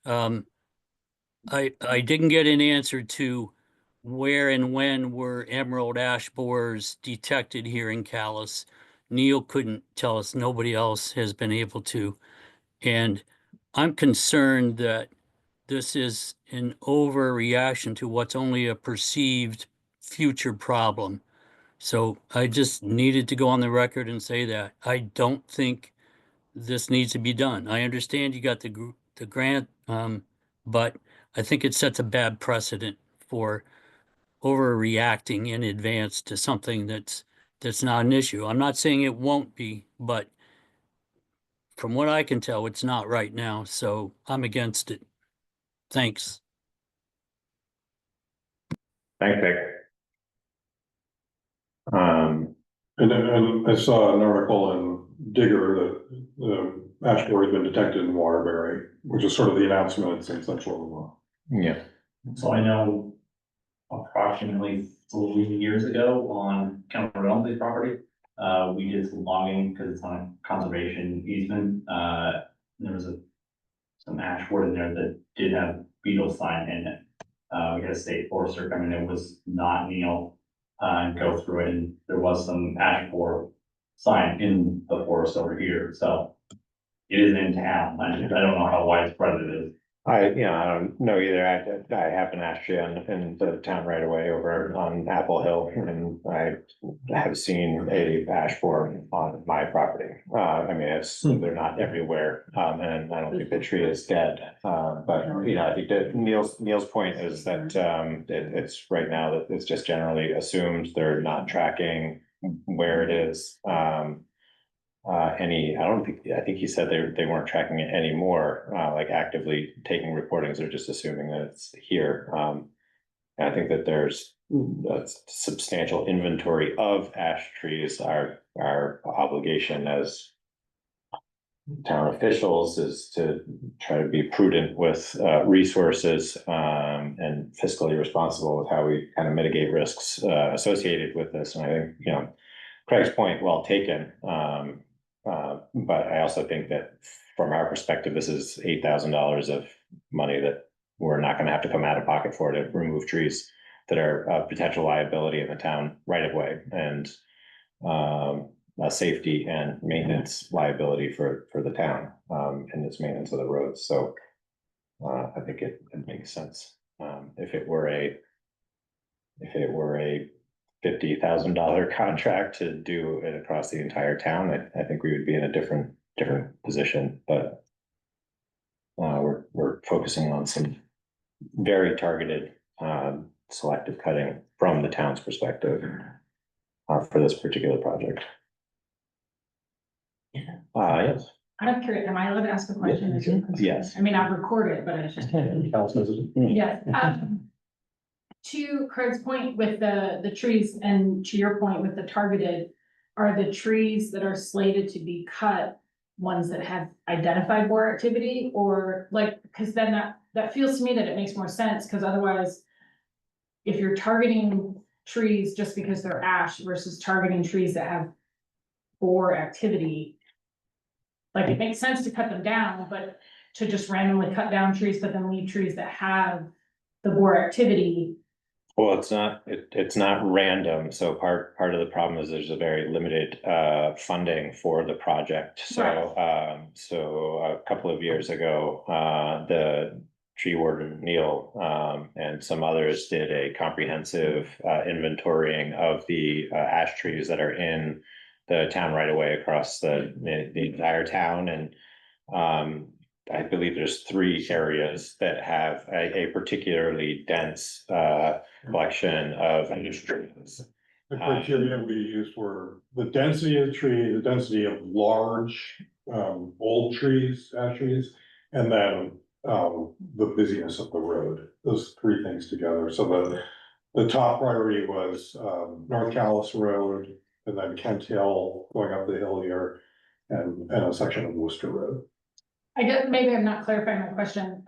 I didn't get an answer to where and when were emerald ash borers detected here in Calais. Neil couldn't tell us. Nobody else has been able to. And I'm concerned that this is an overreaction to what's only a perceived future problem. So I just needed to go on the record and say that I don't think this needs to be done. I understand you got the grant, but I think it sets a bad precedent for overreacting in advance to something that's not an issue. I'm not saying it won't be, but from what I can tell, it's not right now. So I'm against it. Thanks. Thanks, Vic. And I saw an article in Digger that the ash borer has been detected in Waterbury, which is sort of the announcement at St. Central. Yeah. So I know approximately 3 years ago on County Road property, we did some logging because it's on a conservation easement. There was some ash wood in there that did have beetle sign in it. We had a state forester come in, it was not Neil, and go through it, and there was some ash borer sign in the forest over here, so it is in town. I don't know how widespread it is. I don't know either. I have an ash tree in the town right away over on Apple Hill, and I have seen a ash borer on my property. I mean, they're not everywhere, and I don't think the tree is dead. But you know, I think that Neil's point is that it's right now that it's just generally assumed they're not tracking where it is. I think he said they weren't tracking it anymore, like actively taking recordings, they're just assuming that it's here. And I think that there's a substantial inventory of ash trees. Our obligation as town officials is to try to be prudent with resources and fiscally responsible with how we kind of mitigate risks associated with this. And I think, you know, Craig's point, well taken. But I also think that from our perspective, this is $8,000 of money that we're not going to have to come out of pocket for to remove trees that are a potential liability in the town right of way, and a safety and maintenance liability for the town and its maintenance of the roads. So I think it makes sense. If it were a $50,000 contract to do it across the entire town, I think we would be in a different position. But we're focusing on some very targeted selective cutting from the town's perspective for this particular project. Yes. I'm curious, am I allowed to ask a question? Yes. I mean, I've recorded, but it's just. Yes. To Craig's point with the trees, and to your point with the targeted, are the trees that are slated to be cut ones that have identified borer activity, or like, because then that feels to me that it makes more sense, because otherwise, if you're targeting trees just because they're ash versus targeting trees that have borer activity, like it makes sense to cut them down, but to just randomly cut down trees, but then leave trees that have the borer activity. Well, it's not random. So part of the problem is there's a very limited funding for the project. So so a couple of years ago, the tree warden Neil and some others did a comprehensive inventorying of the ash trees that are in the town right away across the entire town. And I believe there's 3 areas that have a particularly dense collection of trees. The criteria we used were the density of the tree, the density of large, old trees, ash trees, and then the busyness of the road. Those 3 things together. So the top priority was North Calais Road, and then Kent Hill going up the hill here, and a section of Worcester Road. I guess maybe I'm not clarifying my question.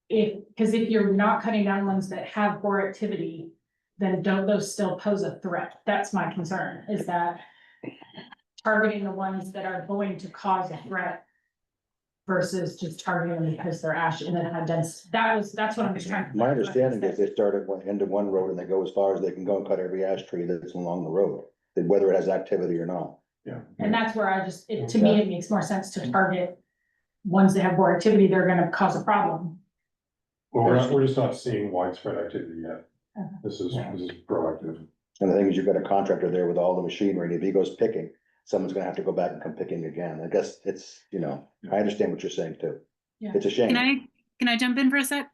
Because if you're not cutting down ones that have borer activity, then don't those still pose a threat? That's my concern, is that targeting the ones that are going to cause a threat versus just targeting them because they're ash and then have dense. That's what I'm just trying to. My understanding is they start at one end of one road and they go as far as they can go and cut every ash tree that's along the road, whether it has activity or not. Yeah. And that's where to me, it makes more sense to target ones that have more activity, they're gonna cause a problem. Well, we're just not seeing widespread activity yet. This is proactive. And the thing is, you've got a contractor there with all the machinery, and if he goes picking, someone's gonna have to go back and come picking again. I guess it's, you know, I understand what you're saying too. Yeah. It's a shame. Can I jump in for a sec?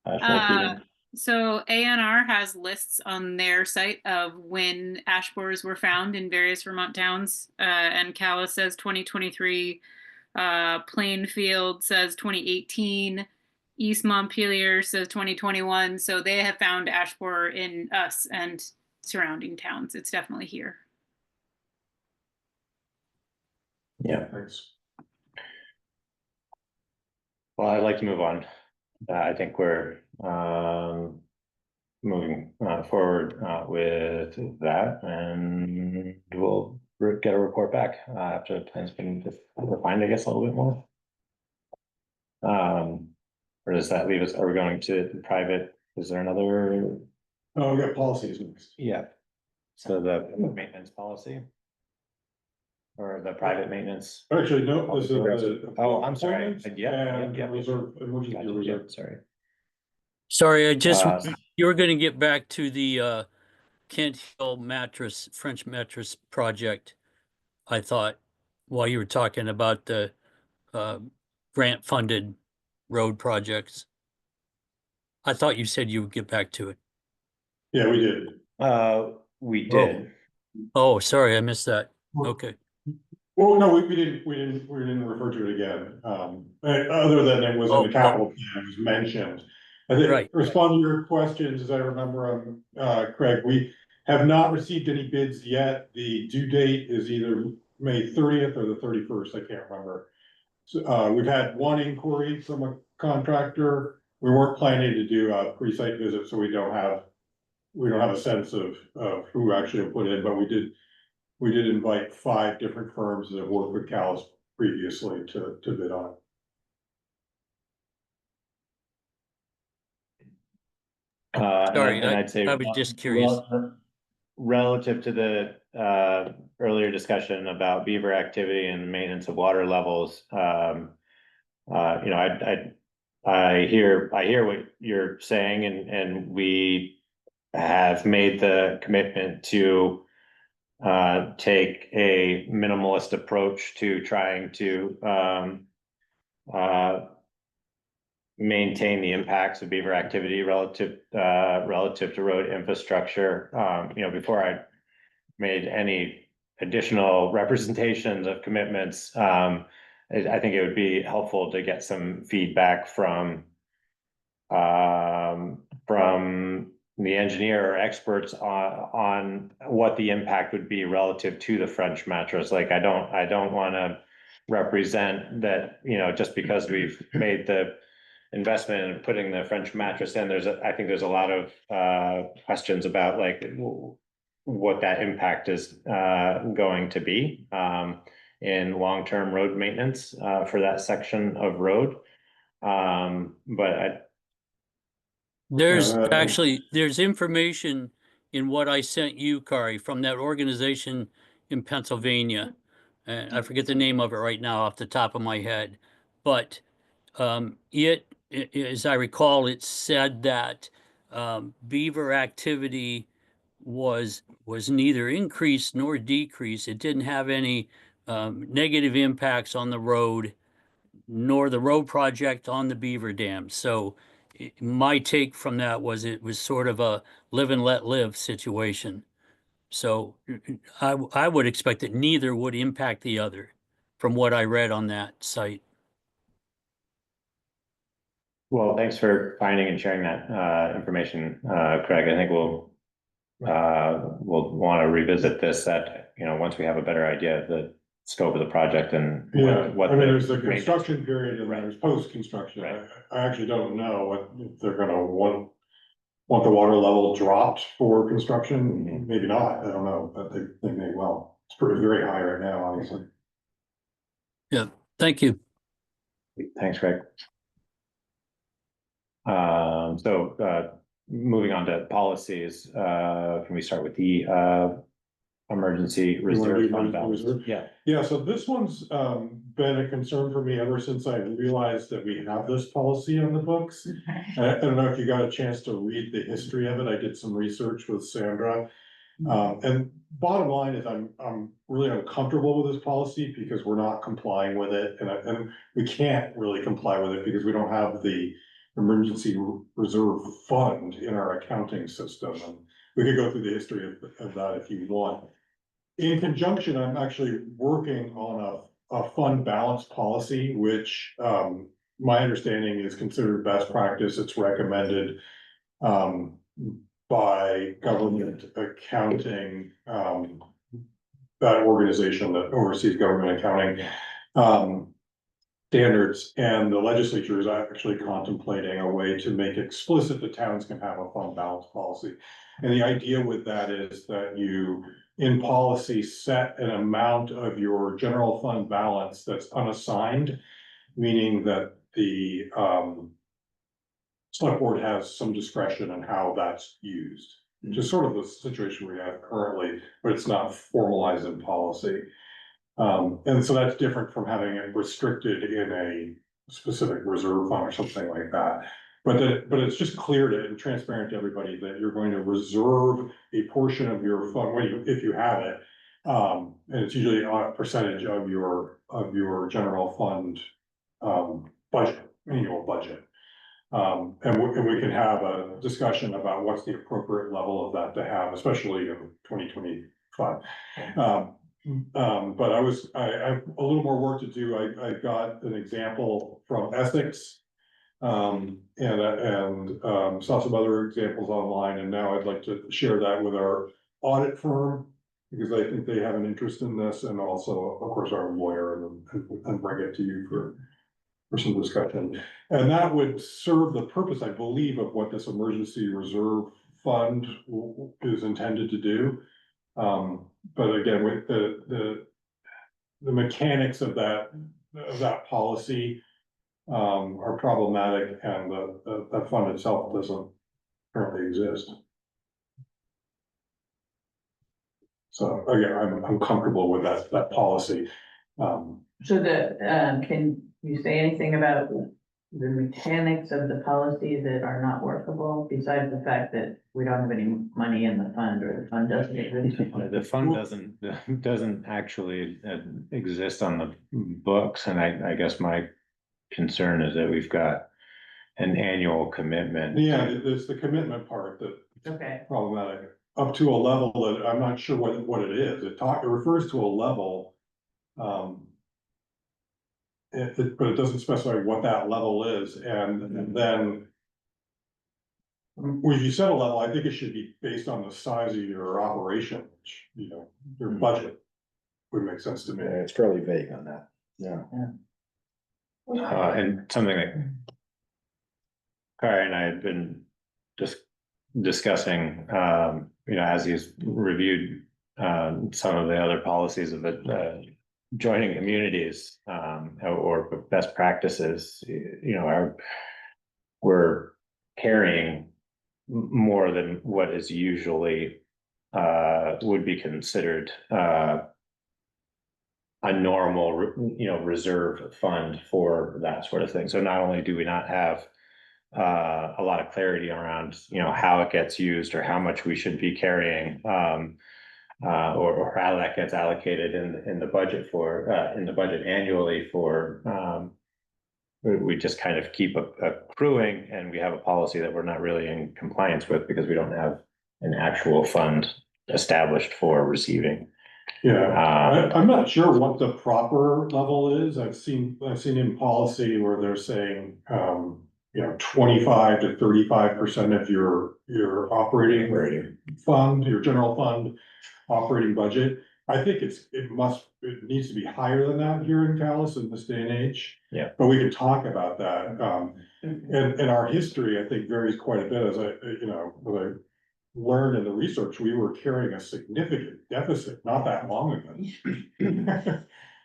Sure, So ANR has lists on their site of when ash borers were found in various Vermont towns. And Calais says 2023, Plainfield says 2018, East Montpelier says 2021. So they have found ash borer in us and surrounding towns. It's definitely here. Yeah. Thanks. Well, I'd like to move on. I think we're moving forward with that, and we'll get a report back after the plan's been refined, I guess, a little bit more. Or does that leave us? Are we going to the private? Is there another? Oh, we got policies next. Yeah. So the maintenance policy. Or the private maintenance. Actually, no, this is the. Oh, I'm sorry. appointments Yeah. and reserve, emergency Gotcha, reserve. yeah, sorry. Sorry, I just, you were gonna get back to the Kent Hill French mattress project, I thought, while you were talking about the grant-funded road projects. I thought you said you would get back to it. Yeah, we did. We did. Oh, sorry, I missed that. Okay. Well, no, we didn't refer to it again. Other than it was in the capital plan, it was mentioned. I think, Right. respond to your questions, as I remember, Craig, we have not received any bids yet. The due date is either May 30th or the 31st, I can't remember. So, we've had one inquiry from a contractor. We weren't planning to do a pre-site visit, so we don't have a sense of who actually will put in, but we did invite 5 different firms that have worked with Calais previously to bid on it. Sorry, And I'd say I was just curious. Relative to the earlier discussion about beaver activity and maintenance of water levels, you know, I hear what you're saying, and we have made the commitment to take a minimalist approach to trying to maintain the impacts of beaver activity relative to road infrastructure. You know, before I made any additional representations of commitments, I think it would be helpful to get some feedback from the engineer or experts on what the impact would be relative to the French mattress. Like, I don't want to represent that, you know, just because we've made the investment in putting the French mattress in, I think there's a lot of questions about like what that impact is going to be in long-term road maintenance for that section of road. But There's there's information in what I sent you, Kari, from that organization in Pennsylvania. And I forget the name of it right now off the top of my head, but as I recall, it said that beaver activity was neither increased nor decreased. It didn't have any negative impacts on the road, nor the road project on the beaver dam. So my take from that was it was sort of a live and let live situation. So I would expect that neither would impact the other from what I read on that site. well, thanks for finding and sharing that information, Craig. I think we'll want to revisit this once we have a better idea of the scope of the project and what I mean, the there's the construction period and there's post-construction. Right. I actually don't know if they're gonna want the water level dropped for construction. Maybe not, I don't know, but they may well. It's very high right now, obviously. Yeah, thank you. Thanks, Craig. Moving on to policies, can we start with the emergency reserve fund balance? Yeah, so this one's been a concern for me ever since I realized that we have this policy on the books. I don't know if you got a chance to read the history of it. I did some research with Sandra. And bottom line is I'm really uncomfortable with this policy because we're not complying with it, and we can't really comply with it because we don't have the emergency reserve fund in our accounting system. And we could go through the history of that if you want. In conjunction, I'm actually working on a fund balance policy, which my understanding is considered best practice. It's recommended by government accounting, that organization that oversees government accounting standards, and the legislature is actually contemplating a way to make explicit that towns can have a fund balance policy. And the idea with that is that you, in policy, set an amount of your general fund balance that's unassigned, meaning that the select board has some discretion on how that's used. Which is sort of the situation we have currently, but it's not formalized in policy. And so that's different from having it restricted in a specific reserve fund or something like that. But it's just clear and transparent to everybody that you're going to reserve a portion of your fund if you have it. And it's usually a percentage of your general fund budget, annual budget. And we can have a discussion about what's the appropriate level of that to have, especially in 2025. But I have a little more work to do. I got an example from Essex Saw some other examples online, and now I'd like to share that with our audit firm. Because I think they have an interest in this, and also, of course, our lawyer, and bring it to you for some discussion. And that would serve the purpose, I believe, of what this emergency reserve fund is intended to do. But again, with the mechanics of that policy are problematic, and the fund itself doesn't currently exist. So again, I'm comfortable with that policy. So can you say anything about the mechanics of the policy that are not workable, besides the fact that we don't have any money in the fund, or the fund doesn't exist? The fund doesn't actually exist on the books, and I guess my concern is that we've got an annual commitment. Yeah, it's the commitment part that's Okay, problematic, up to a level that I'm not sure what it is. It refers to a level. But it doesn't specify what that level is, and then when you set a level, I think it should be based on the size of your operation, which, your budget would make sense to me. Yeah, it's fairly vague on that, yeah. And something that Kari and I had been just discussing, as he's reviewed some of the other policies of it, joining communities, or best practices, we're carrying more than what is usually would be considered a normal, reserve fund for that sort of thing. So not only do we not have a lot of clarity around, how it gets used or how much we should be carrying, or how that gets allocated in the budget annually for, we just kind of keep accruing, and we have a policy that we're not really in compliance with because we don't have an actual fund established for receiving. Yeah, I'm not sure what the proper level is. I've seen in policy where they're saying, 25 to 35% of your operating fund, your general fund operating budget. I think it needs to be higher than that here in Calais in this day and age. Yeah. But we can talk about that. And our history, I think, varies quite a bit. As I learned in the research, we were carrying a significant deficit not that long ago.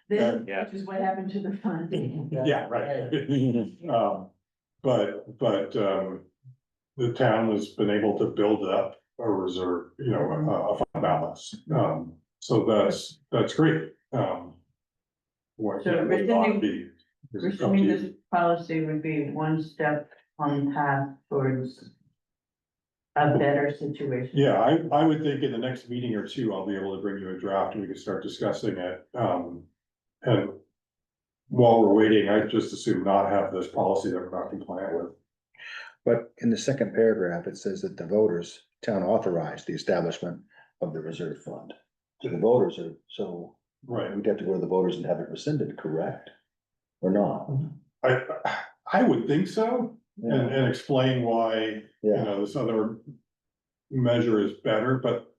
which is what happened to the fund. Yeah, right. But the town has been able to build up a reserve, a fund balance. So that's great. What So would not be. is up to Resuming you. this policy would be one step on the path towards a better situation. Yeah, I would think in the next meeting or two, I'll be able to bring you a draft and we can start discussing it. And while we're waiting, I just assume not have this policy that we're not compliant with. But in the second paragraph, it says that the voters, town authorized the establishment of the reserve fund. So the voters are, so Right. we'd have to go to the voters and have it rescinded, correct? Or not? I would think so, and explain why, Yeah. this other measure is better, but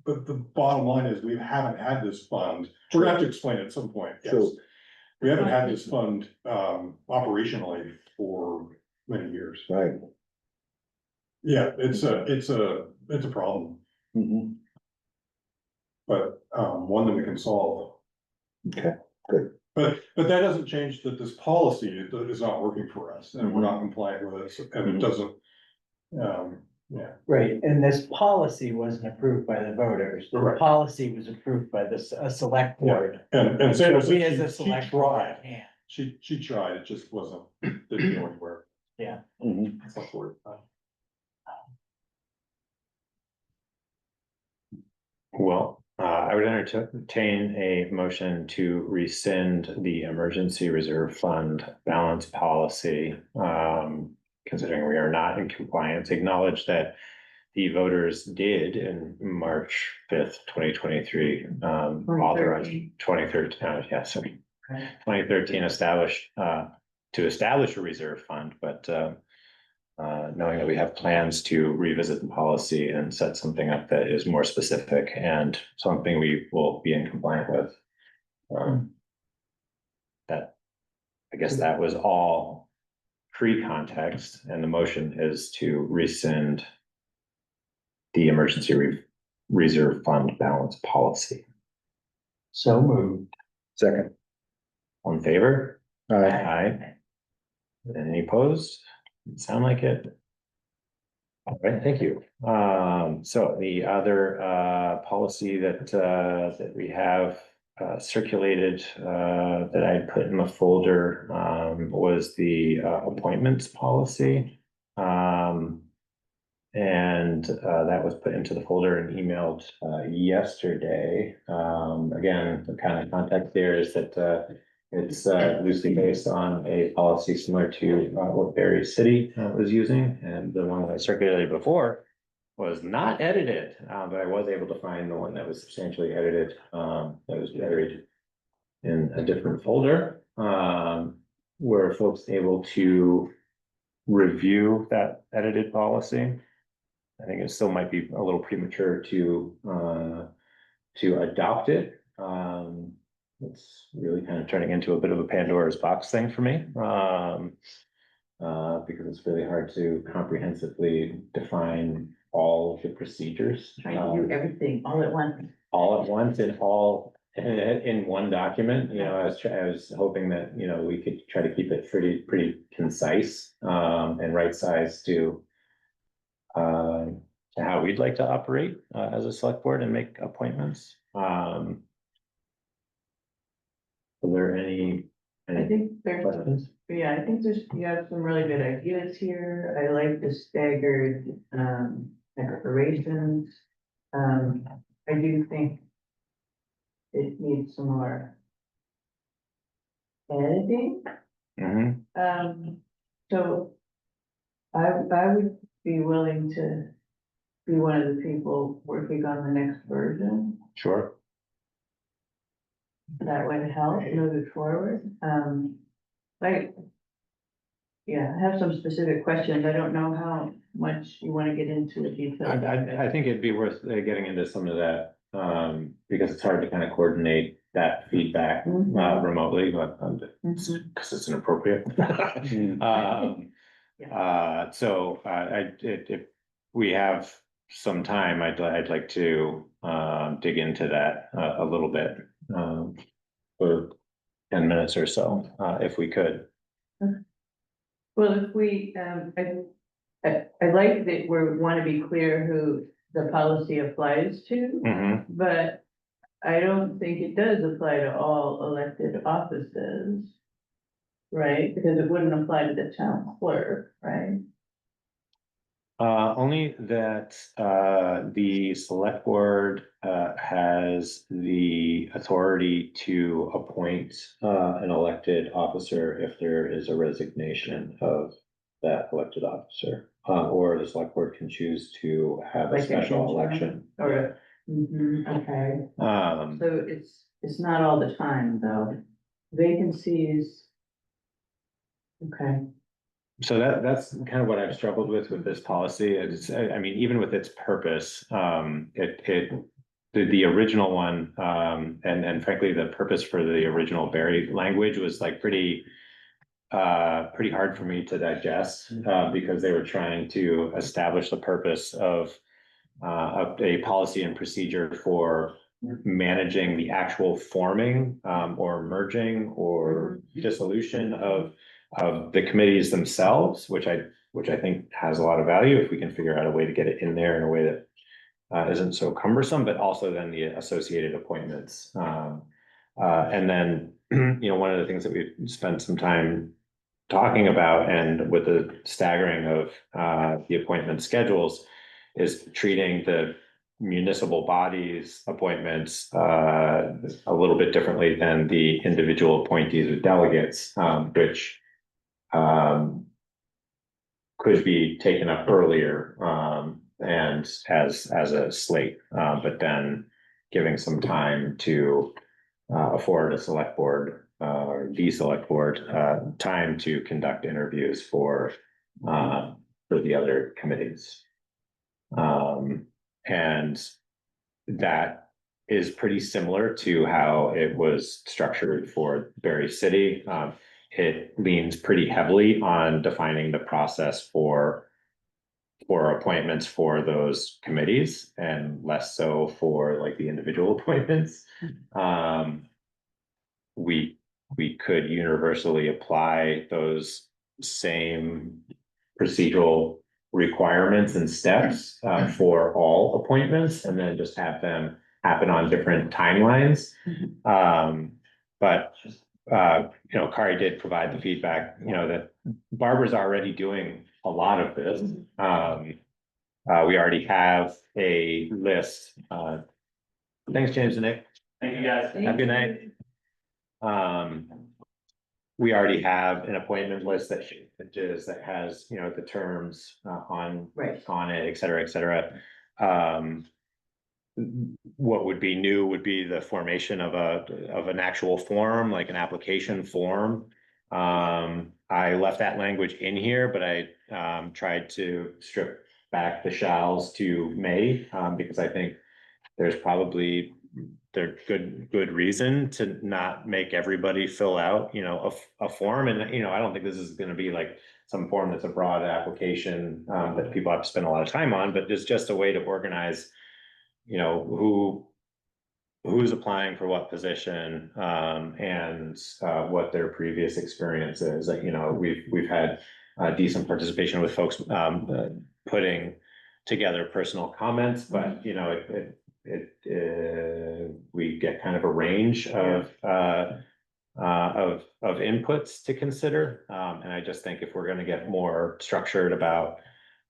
the bottom line is we haven't had this fund. We're gonna have to explain it at some point, yes. True. We haven't had this fund operationally for many years. Right. Yeah, it's a problem, Mhm. but one that we can solve. Okay, good. But that doesn't change that this policy is not working for us, and we're not compliant with it, and it doesn't. Yeah, Right, and this policy wasn't approved by the voters. The Correct. policy was approved by select board. and So Sandra we as a said she select board tried, can't. she tried, it just wasn't, didn't go anywhere. Yeah. Mhm. Select board. Well, I would entertain a motion to rescind the emergency reserve fund balance policy. Considering we are not in compliance, acknowledge that the voters did in March 5th, 2023, authorize 2013, yes, sorry. 2013 established to establish a reserve fund, but knowing that we have plans to revisit the policy and set something up that is more specific and something we will be in compliant with. That, I guess that was all pre-context, and the motion is to rescind the emergency reserve fund balance policy. So moved. Second. All in favor? Aye. Aye. Any opposed? Doesn't sound like it. All right, thank you. So the other policy that we have circulated that I put in the folder was the appointments policy. And that was put into the folder and emailed yesterday. Again, the kind of context there is that it's loosely based on a policy similar to what Berry City was using, and the one that I circulated before was not edited, but I was able to find the one that was substantially edited, that was buried in a different folder, were folks able to review that edited policy. I think it still might be a little premature to adopt it. It's really kind of turning into a bit of a Pandora's box thing for me. Because it's really hard to comprehensively define all of the procedures. Trying to do everything all at once. All at once and all in one document, you know, I was hoping that, you know, we could try to keep it pretty concise, and right size to how we'd like to operate, as a select board and make appointments. Are there any I think there's, questions? yeah, I think you have some really good ideas here. I like the staggered, expirations. I do think it needs some more editing. Mhm. So I would be willing to be one of the people working on the next version. Sure. That would help move it forward. Like, yeah, I have some specific questions. I don't know how much you want to get into the details. I think it'd be worth getting into some of that, because it's hard to kind of coordinate that feedback remotely, but because it's inappropriate. So if we have some time, I'd like to dig into that a little bit for 10 minutes or so, if we could. Well, if we, I like that we want to be clear who the policy applies to, but I don't think it does apply to all elected offices, right? Because it wouldn't apply to the town clerk, right? Only that the select board has the authority to appoint an elected officer if there is a resignation of that elected officer. Or the select board can choose to have a Like special an election. Or, okay, so it's not all the time, though. Vacancies. Okay. So that's kind of what I've struggled with this policy. It's, I mean, even with its purpose, the original one, and frankly, the purpose for the original Berry language was like pretty hard for me to digest, because they were trying to establish the purpose of a policy and procedure for managing the actual forming, or merging or dissolution of the committees themselves, which I think has a lot of value if we can figure out a way to get it in there in a way that isn't so cumbersome, but also then the associated appointments. And then, you know, one of the things that we've spent some time talking about, and with the staggering of the appointment schedules, is treating the municipal bodies appointments a little bit differently than the individual appointees or delegates, which could be taken up earlier, and as a slate, but then giving some time to afford a select board the select board, time to conduct interviews for the other committees. And that is pretty similar to how it was structured for Berry City. It leans pretty heavily on defining the process for appointments for those committees and less so for like the individual appointments. We could universally apply those same procedural requirements and steps for all appointments and then just have them happen on different timelines. But Kari did provide the feedback, that Barbara's already doing a lot of this. We already have a list. Thanks, James and Nick. Thank you, guys. Have a good night. We already have an appointment list that has, the terms on it, et cetera, et cetera. What would be new would be the formation of an actual form, like an application form. I left that language in here, but I tried to strip back the shalls to may, because I think there's good reason to not make everybody fill out, a form. And, I don't think this is gonna be like some form that's a broad application that people have to spend a lot of time on, but it's just a way to organize, who's applying for what position, and what their previous experience is. Like, we've had decent participation with folks putting together personal comments, but we get kind of a range of inputs to consider. And I just think if we're going to get more structured about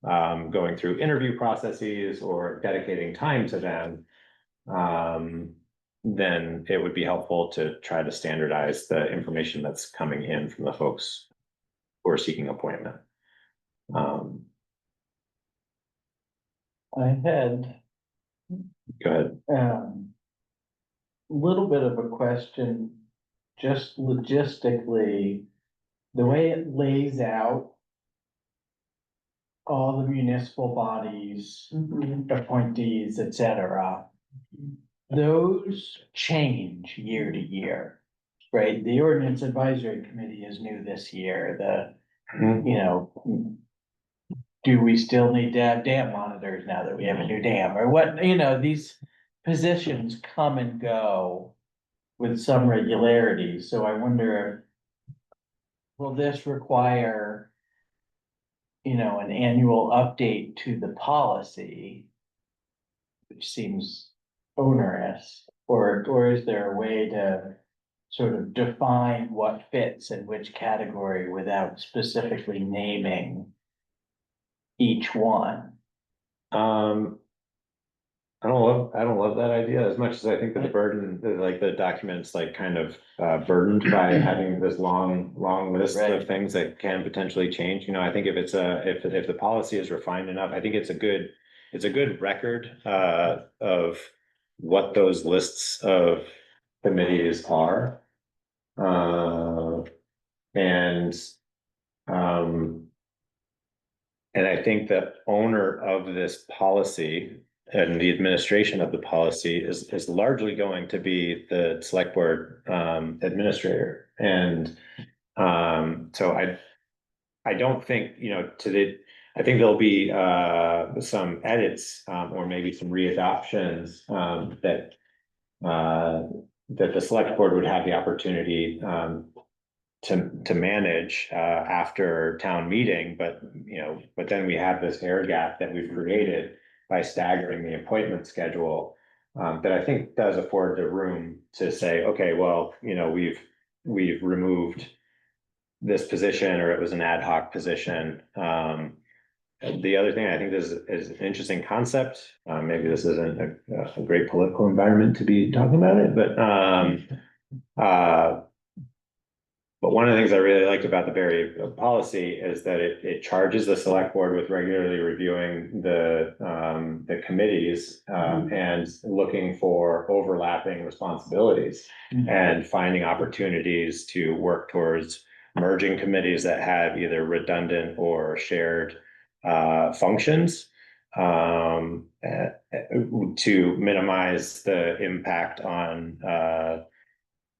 going through interview processes or dedicating time to them, then it would be helpful to try to standardize the information that's coming in from the folks who are seeking appointment. I had Go ahead. little bit of a question, just logistically, the way it lays out all the municipal bodies, appointees, et cetera, those change year to year, right? The ordinance advisory committee is new this year. Do we still need to have dam monitors now that we have a new dam, or what, these positions come and go with some regularity, so I wonder, will this require an annual update to the policy, which seems onerous, or is there a way to sort of define what fits in which category without specifically naming each one? I don't love that idea as much as I think that the burden, like the document's like kind of burdened by having this long list of things that can potentially change. I think if it's if the policy is refined enough, I think it's a good record of what those lists of committees are. And I think the owner of this policy and the administration of the policy is largely going to be the select board administrator. And so I don't think, I think there'll be some edits or maybe some readoptions that the select board would have the opportunity to manage after town meeting, but then we have this air gap that we've created by staggering the appointment schedule, that I think does afford the room to say, okay, well, we've removed this position, or it was an ad hoc position. The other thing I think is an interesting concept. Maybe this isn't a great political environment to be talking about it, but But one of the things I really liked about the Berry policy is that it charges the select board with regularly reviewing the committees, and looking for overlapping responsibilities and finding opportunities to work towards merging committees that have either redundant or shared functions, to minimize the impact on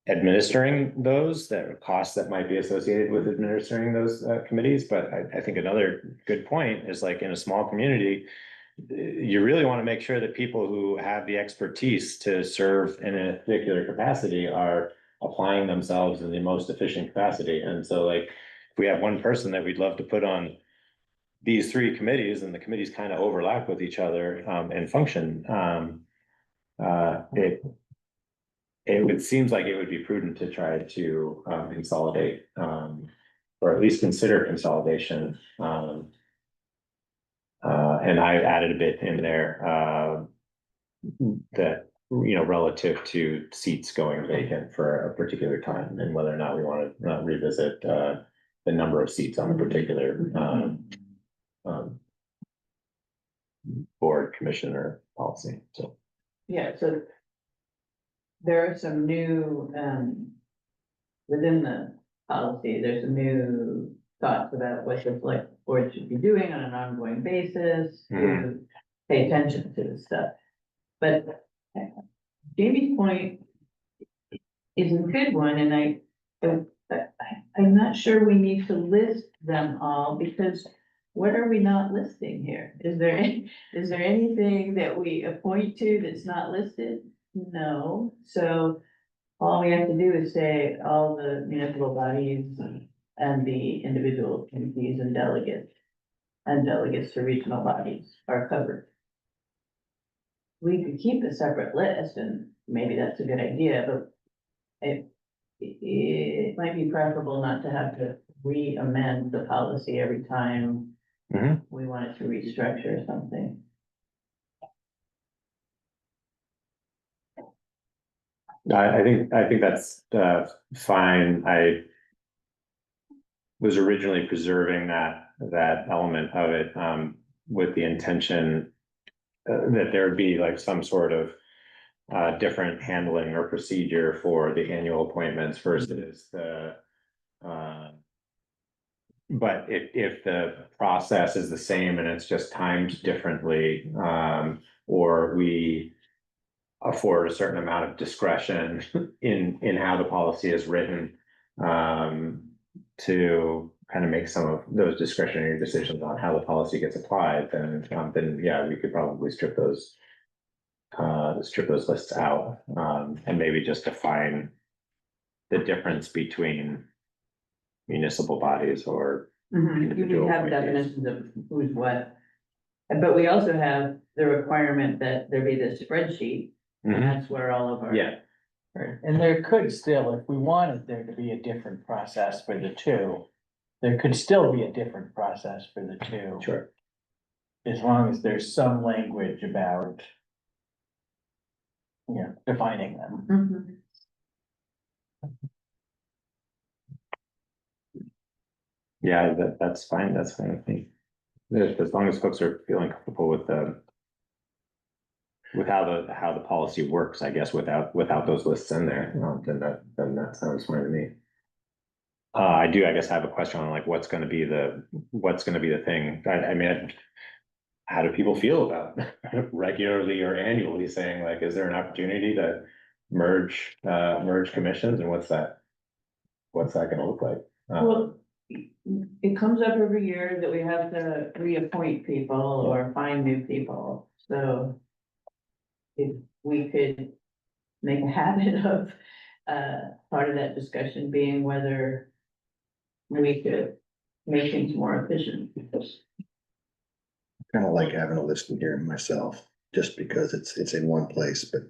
administering those, that costs that might be associated with administering those committees. But I think another good point is, like, in a small community, you really want to make sure that people who have the expertise to serve in a particular capacity are applying themselves in the most efficient capacity. And so, like, if we have one person that we'd love to put on these three committees, and the committees kind of overlap with each other and function, it seems like it would be prudent to try to consolidate, or at least consider consolidation. And I added a bit in there that, relative to seats going vacant for a particular time, and whether or not we want to revisit the number of seats on a particular board, commission, or policy. So Yeah, so there are some new, within the policy, there's some new thoughts about what the select board should be doing on an ongoing basis to pay attention to this stuff. But Jamie's point is a good one, and I'm not sure we need to list them all, because what are we not listing here? Is there anything that we appoint to that's not listed? No. So all we have to do is say all the municipal bodies and the individual committees and delegates to regional bodies are covered. We could keep a separate list, and maybe that's a good idea, but it might be preferable not to have to re-amend the policy every time we wanted to restructure something. I think that's fine. I was originally preserving that element of it with the intention that there would be like some sort of different handling or procedure for the annual appointments versus the but if the process is the same and it's just timed differently, or we afford a certain amount of discretion in how the policy is written, to kind of make some of those discretionary decisions on how the policy gets applied, then yeah, we could probably strip those lists out, and maybe just define the difference between municipal bodies or We individual have appointees. definitions of who's what, but we also have the requirement that there be this spreadsheet, and that's where all of our. Yeah. Right, and there could still, if we wanted there to be a different process for the two, there could still be a different process for the two. Sure. As long as there's some language about, defining them. Yeah, that's fine. That's fine with me. As long as folks are feeling comfortable with how the policy works, I guess, without those lists in there, then that sounds fine to me. I guess have a question on like what's gonna be the thing. I mean, how do people feel about regularly or annually saying, like, is there an opportunity to merge commissions, and what's that gonna look like? Well, it comes up every year that we have to reappoint people or find new people, so. If we could make a habit of, part of that discussion being whether we could make things more efficient. Kind of like having a list in here myself, just because it's in one place, but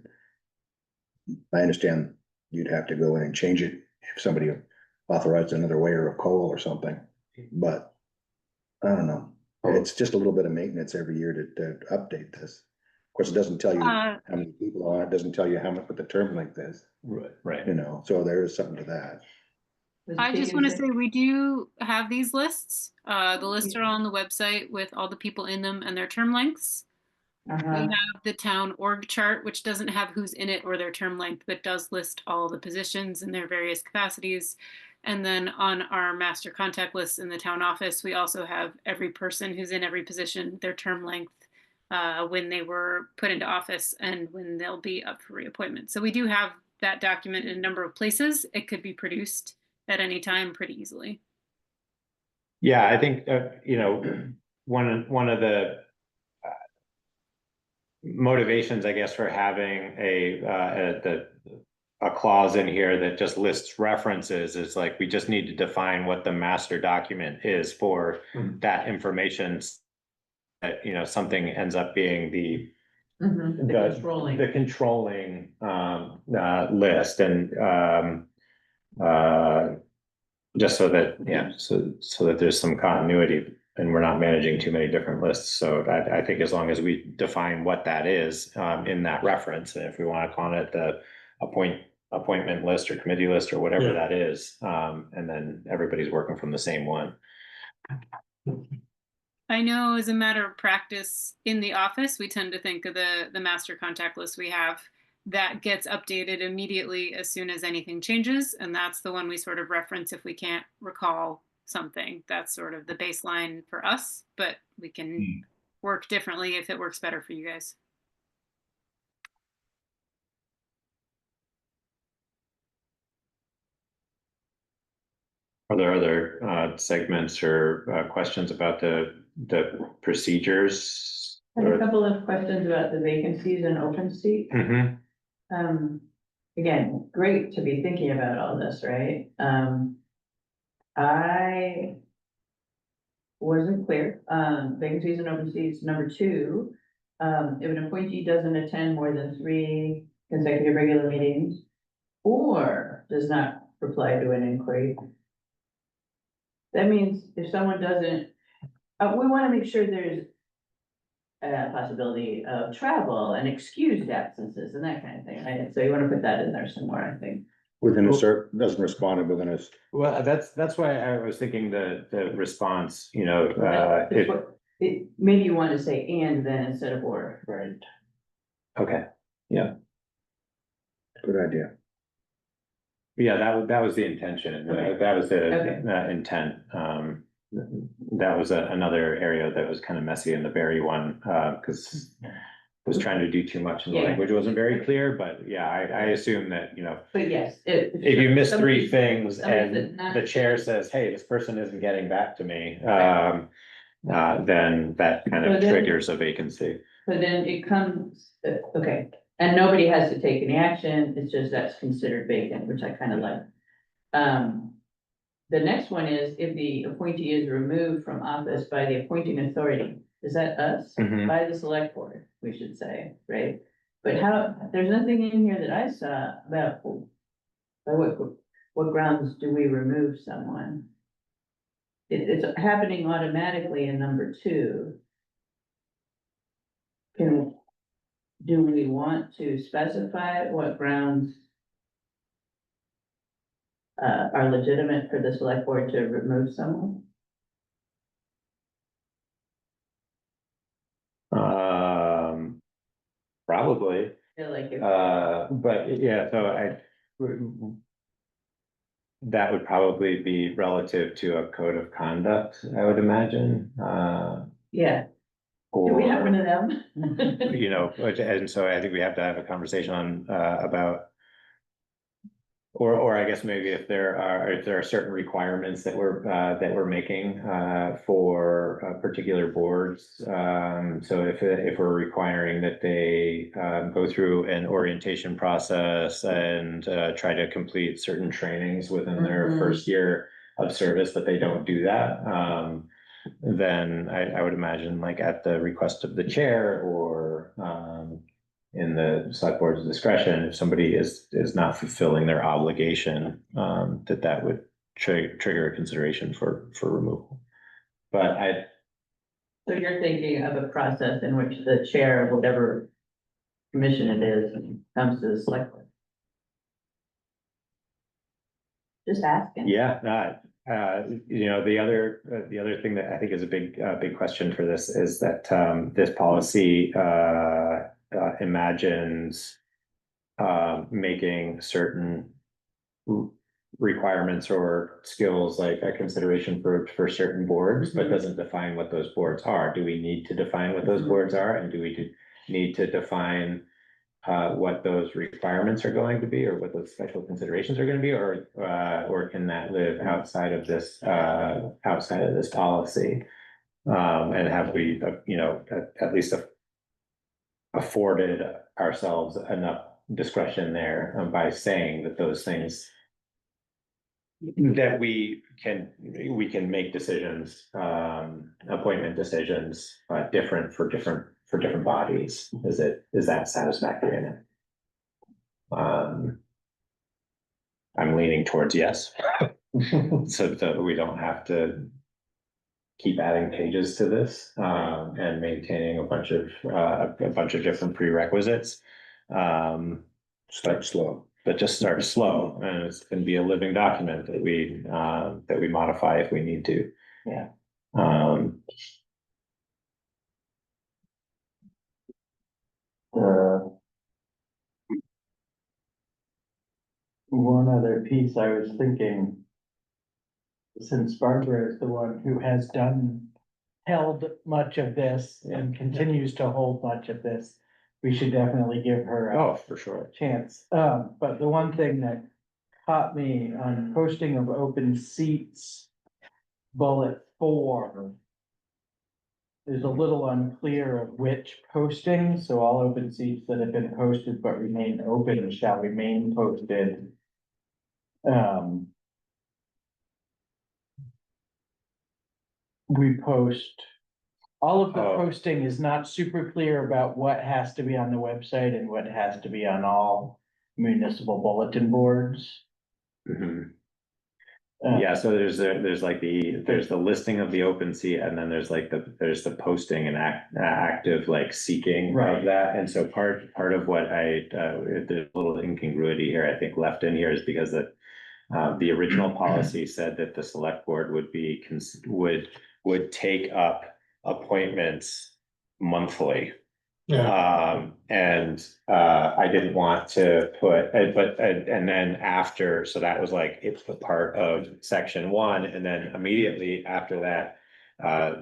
I understand you'd have to go in and change it if somebody authorized another layer of coal or something, but I don't know. It's just a little bit of maintenance every year to update this. Of course, it doesn't tell you how many people are on it, doesn't tell you how much, what the term length is, Right. so there is something to that. I just want to say we do have these lists. The lists are on the website with all the people in them and their term lengths. We have the town org chart, which doesn't have who's in it or their term length, but does list all the positions in their various capacities. And then on our master contact list in the town office, we also have every person who's in every position, their term length, when they were put into office and when they'll be up for reappointment. So we do have that document in a number of places. It could be produced at any time pretty easily. Yeah, I think, you know, one of the motivations, I guess, for having a clause in here that just lists references is like, we just need to define what the master document is for that information. That, you know, something ends up being the controlling list, and just so that, yeah, so that there's some continuity and we're not managing too many different lists. So I think as long as we define what that is in that reference, and if we want to call it the appointment list or committee list or whatever that is, and then everybody's working from the same one. I know as a matter of practice in the office, we tend to think of the master contact list we have that gets updated immediately as soon as anything changes. And that's the one we sort of reference if we can't recall something. That's sort of the baseline for us, but we can work differently if it works better for you guys. Are there other segments or questions about the procedures? I have a couple of questions about the vacancies and open seat. Again, great to be thinking about all this, right? I wasn't clear. Vacancies and open seats. Number two, if an appointee doesn't attend more than 3 consecutive regular meetings or does not reply to an inquiry, that means if someone doesn't, we want to make sure there's a possibility of travel and excused absences and that kind of thing, right? So you want to put that in there somewhere, I think. Within a certain, doesn't respond within a. Well, that's why I was thinking the response, you know, Maybe you want to say and then instead of or. Right. Okay, yeah. Good idea. Yeah, that was the intention. Okay. That was the Okay. intent. That was another area that was kind of messy in the Berry one, because I was trying to do too much and the language wasn't very clear, but yeah, I assume that, you know. But yes. If you miss 3 things and the chair says, hey, this person isn't getting back to me, then that kind of triggers a vacancy. So then it comes, okay, and nobody has to take any action, it's just that's considered vacant, which I kind of like. The next one is if the appointee is removed from office by the appointing authority, is that us? By the select board, we should say, right? But how, there's nothing in here that I saw about by what grounds do we remove someone? It's happening automatically in number 2. Do we want to specify what grounds are legitimate for the select board to remove someone? Probably. Feel like if But yeah, so that would probably be relative to a code of conduct, I would imagine. yeah. Do we have one of them? You know, and so I think we have to have a conversation on about. Or I guess maybe if there are certain requirements that we're making for particular boards. So if we're requiring that they go through an orientation process and try to complete certain trainings within their first year of service, that they don't do that, then I would imagine, like at the request of the chair or in the select board's discretion, if somebody is not fulfilling their obligation, that would trigger a consideration for removal. But So you're thinking of a process in which the chair of whatever commission it is comes to the select board. Just asking. Yeah, the other thing that I think is a big question for this is that, this policy, imagines, making certain requirements or skills like a consideration for certain boards, but doesn't define what those boards are. Do we need to define what those boards are? And do we need to define what those requirements are going to be, or what those special considerations are going to be, or can that live outside of this policy? And have we, at least afforded ourselves enough discretion there, by saying that those things that we can make decisions, appointment decisions, different for different bodies. Is that satisfactory in it? I'm leaning towards yes. So that we don't have to keep adding pages to this, and maintaining a bunch of different prerequisites. Start slow. But just start slow, and it's gonna be a living document that we modify if we need to. Yeah. One other piece I was thinking, since Barbara is the one who has held much of this and continues to hold much of this, we should definitely give her a Oh, for sure. chance. But the one thing that caught me on posting of open seats, bullet 4, is a little unclear of which posting, so all open seats that have been posted but remain open shall remain posted. We post, all of the Oh. posting is not super clear about what has to be on the website and what has to be on all municipal bulletin boards. Mhm. Yeah, so there's the listing of the open seat, and then there's the posting and active like seeking Right. of that. And so part of what there's a little incongruity here, I think, left in here is because the original policy said that the select board would take up appointments monthly. And I didn't want to put, and then after, so that was like, it's the part of section 1, and then immediately after that,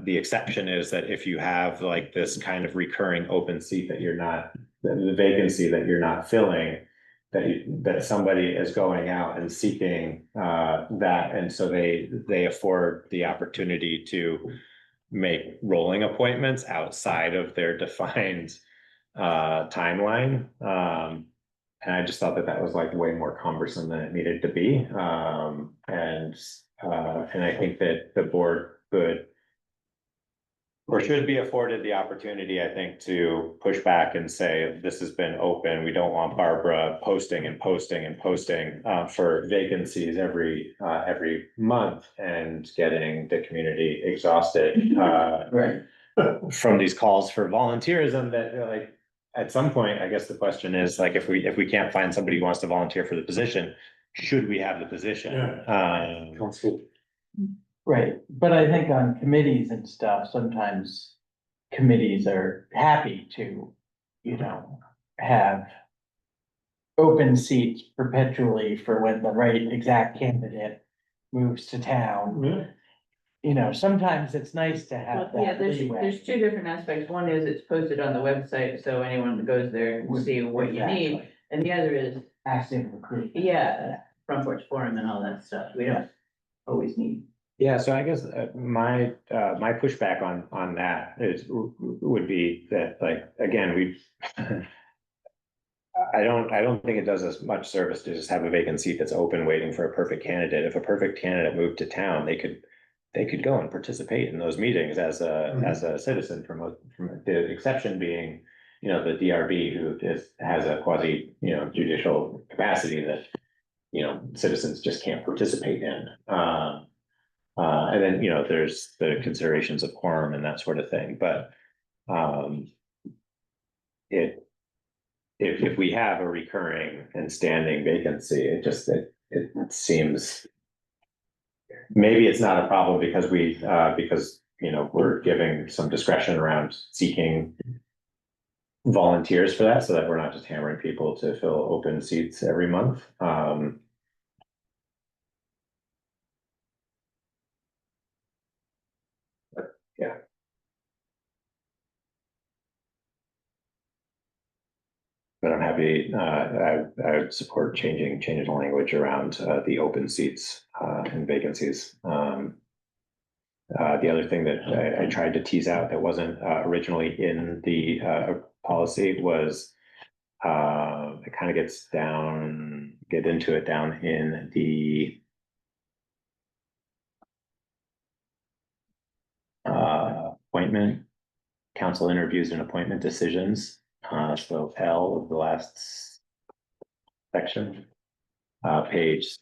the exception is that if you have like this kind of recurring open seat that the vacancy that you're not filling, that somebody is going out and seeking that, and so they afford the opportunity to make rolling appointments outside of their defined timeline. And I just thought that was like way more cumbersome than it needed to be. And I think that the board could or should be afforded the opportunity, I think, to push back and say, this has been open. We don't want Barbara posting for vacancies every month and getting the community exhausted Right. from these calls for volunteerism that like, at some point, I guess the question is like, if we can't find somebody who wants to volunteer for the position, should we have the position? Right, but I think on committees and stuff, sometimes committees are happy to, have open seats perpetually for when the right exact candidate moves to town. Sometimes it's nice to have Yeah, that there's leeway. 2 different aspects. One is it's posted on the website, so anyone that goes there can see what you need. Exactly. And the other is, Active recruitment. yeah, front porch forum and all that stuff. We don't always need. Yeah, so I guess my pushback on that would be that, like, again, I don't think it does as much service to just have a vacant seat that's open waiting for a perfect candidate. If a perfect candidate moved to town, they could go and participate in those meetings as a citizen, from the exception being, the DRB, who has a quasi, judicial capacity that, citizens just can't participate in. And then, there's the considerations of quorum and that sort of thing, but if we have a recurring and standing vacancy, it seems maybe it's not a problem because because, we're giving some discretion around seeking volunteers for that, so that we're not just hammering people to fill open seats every month. Yeah. But I'm happy, I would support changing the language around, the open seats, and vacancies. The other thing that I tried to tease out that wasn't, originally in the, policy was, it kind of get into it down in the appointment, council interviews and appointment decisions, so L of the last section, page.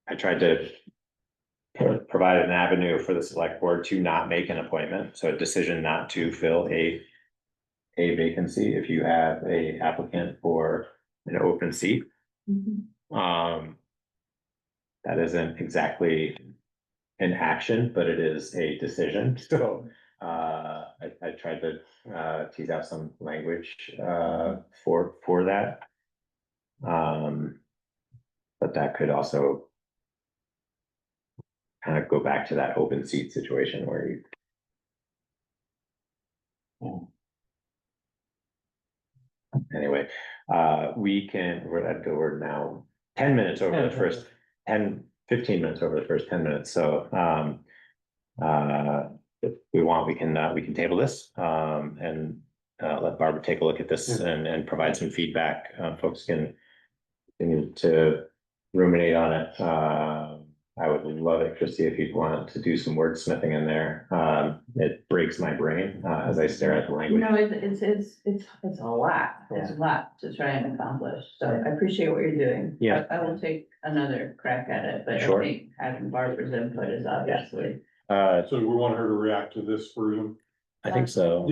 I tried to provide an avenue for the select board to not make an appointment, so a decision not to fill a vacancy if you have a applicant for an open seat. That isn't exactly an action, but it is a decision, so I tried to tease out some language for that. But that could also kind of go back to that open seat situation where you. Anyway, we're now 10 minutes over the first 15 minutes over the first 10 minutes, so if we want, we can table this and let Barbara take a look at this and provide some feedback. Folks can continue to ruminate on it. I would love it, Christie, if you'd want to do some wordsmithing in there. It breaks my brain as I stare at the language. No, it's a lot. It's a lot to try and accomplish. So I appreciate what you're doing. Yeah. I will take another crack at it, but I Sure. think having Barbara's input is obviously. So we want her to react to this version. I think so.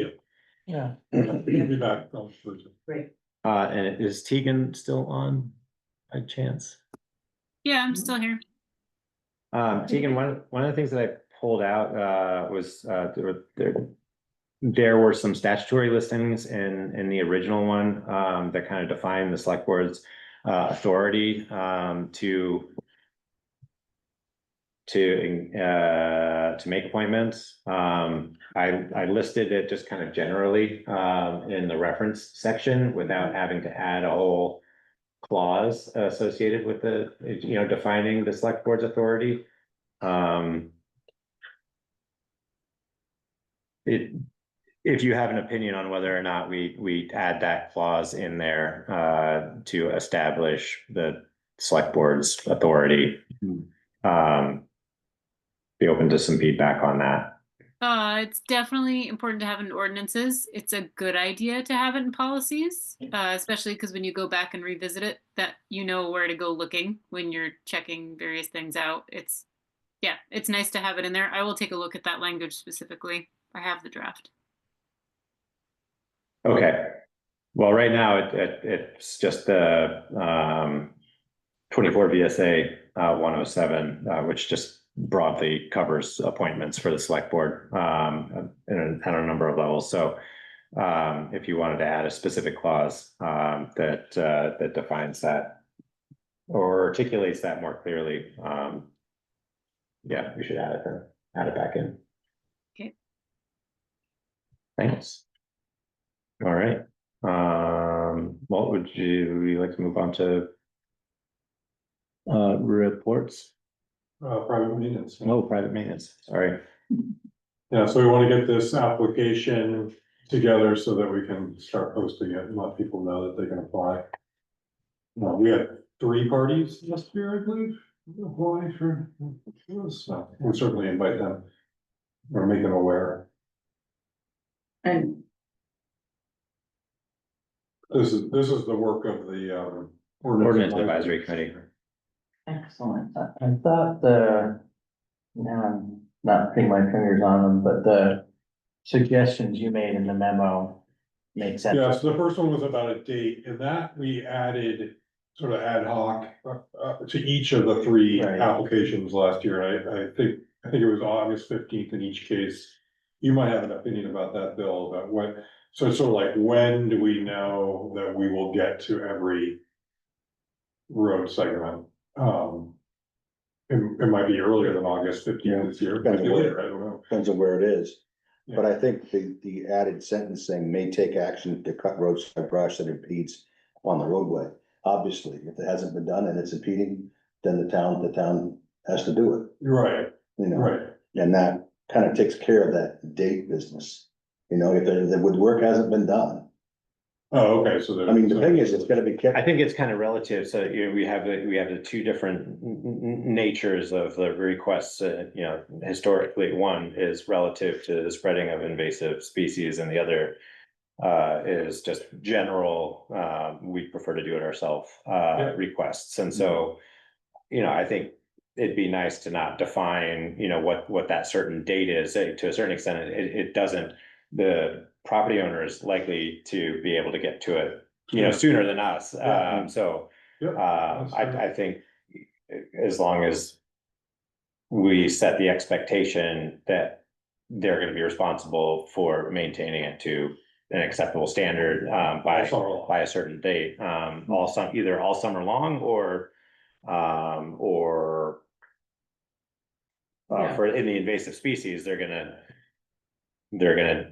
Yeah. Be back on Thursday. Great. And is Tegan still on by chance? Yeah, I'm still here. Tegan, one of the things that I pulled out was there were some statutory listings in the original one that kind of define the select board's authority to make appointments. I listed it just kind of generally in the reference section without having to add a whole clause associated with the, defining the select board's authority. If you have an opinion on whether or not we add that clause in there to establish the select board's authority, be open to some feedback on that. It's definitely important to have it in ordinances. It's a good idea to have it in policies, especially because when you go back and revisit it, that you know where to go looking when you're checking various things out. It's nice to have it in there. I will take a look at that language specifically. I have the draft. Okay. Well, right now it's just the 24 VSA 107, which just broadly covers appointments for the select board on a number of levels. So if you wanted to add a specific clause that defines that or articulates that more clearly, we should add it back in. Okay. Thanks. All right. What would you like to move on to? Reports. Private maintenance. Oh, private maintenance. Sorry. Yeah, so we want to get this application together so that we can start posting it and let people know that they can apply. We had 3 parties last year, I believe, apply for this. So we'll certainly invite them or make them aware. And This is the work of the Ordinance Advisory Committee. Excellent. I thought now I'm not putting my fingers on them, but the suggestions you made in the memo make sense. Yeah, so the first one was about a date, and that we added, sort of ad hoc, to each of the three Right. applications last year. I think it was August 15th in each case. You might have an opinion about that, Bill, about when, so it's sort of like, when do we know that we will get to every road segment? It might be earlier than August 15th this year, Depends might be on where- later, I don't know. Depends on where it is. But Yeah. I think the added sentencing may take action to cut roadside brush that impedes on the roadway. Obviously, if it hasn't been done and it's impeding, then the town has to do it, Right, you know? right. And that kind of takes care of that date business. You know, if the woodwork hasn't been done. Oh, okay, so. I mean, the thing is, it's gonna be kept. I think it's kind of relative, so, you know, we have the two different natures of the requests, you know, historically, one is relative to the spreading of invasive species, and the other is just general, we prefer to do it ourselves, requests, and so, you know, I think it'd be nice to not define, you know, what that certain date is, to a certain extent, it doesn't, the property owner is likely to be able to get to it, you know, Yeah. sooner than us, Yeah. so. Yep, that's fair. I think as long as we set the expectation that they're gonna be responsible for maintaining it to an acceptable standard, by a certain date, either all summer long or Yeah. for in the invasive species, they're gonna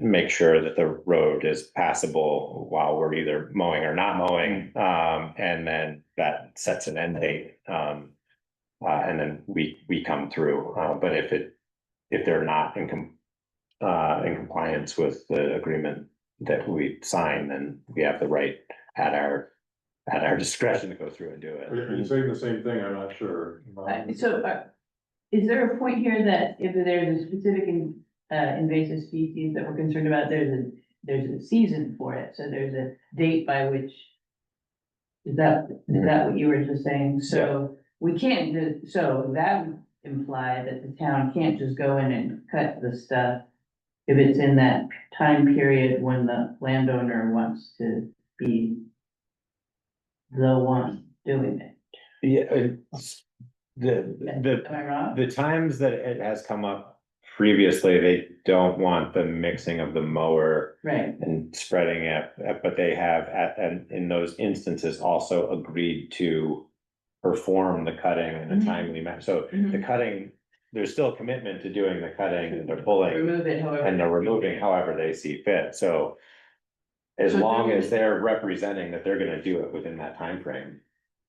make sure that the road is passable while we're either mowing or not mowing, and then that sets an end date. And then we come through, but if they're not in compliance with the agreement that we sign, then we have the right at our discretion to go through and do it. Are you saying the same thing? I'm not sure. Is there a point here that if there's a specific invasive species that we're concerned about, there's a season for it, so there's a date by which? Is that what you were just saying? So we can't so that would imply that the town can't just go in and cut the stuff if it's in that time period when the landowner wants to be the one doing it. Yeah, it's Am I wrong? the times that it has come up previously, they don't want the mixing of the mower Right, and spreading it, but they have and in those instances also agreed to perform the cutting in a Mhm. timely manner. So the Mhm. cutting, there's still commitment to doing the cutting and they're pulling remove it however. and they're removing however they see fit. So as So long then- as they're representing that they're gonna do it within that time frame.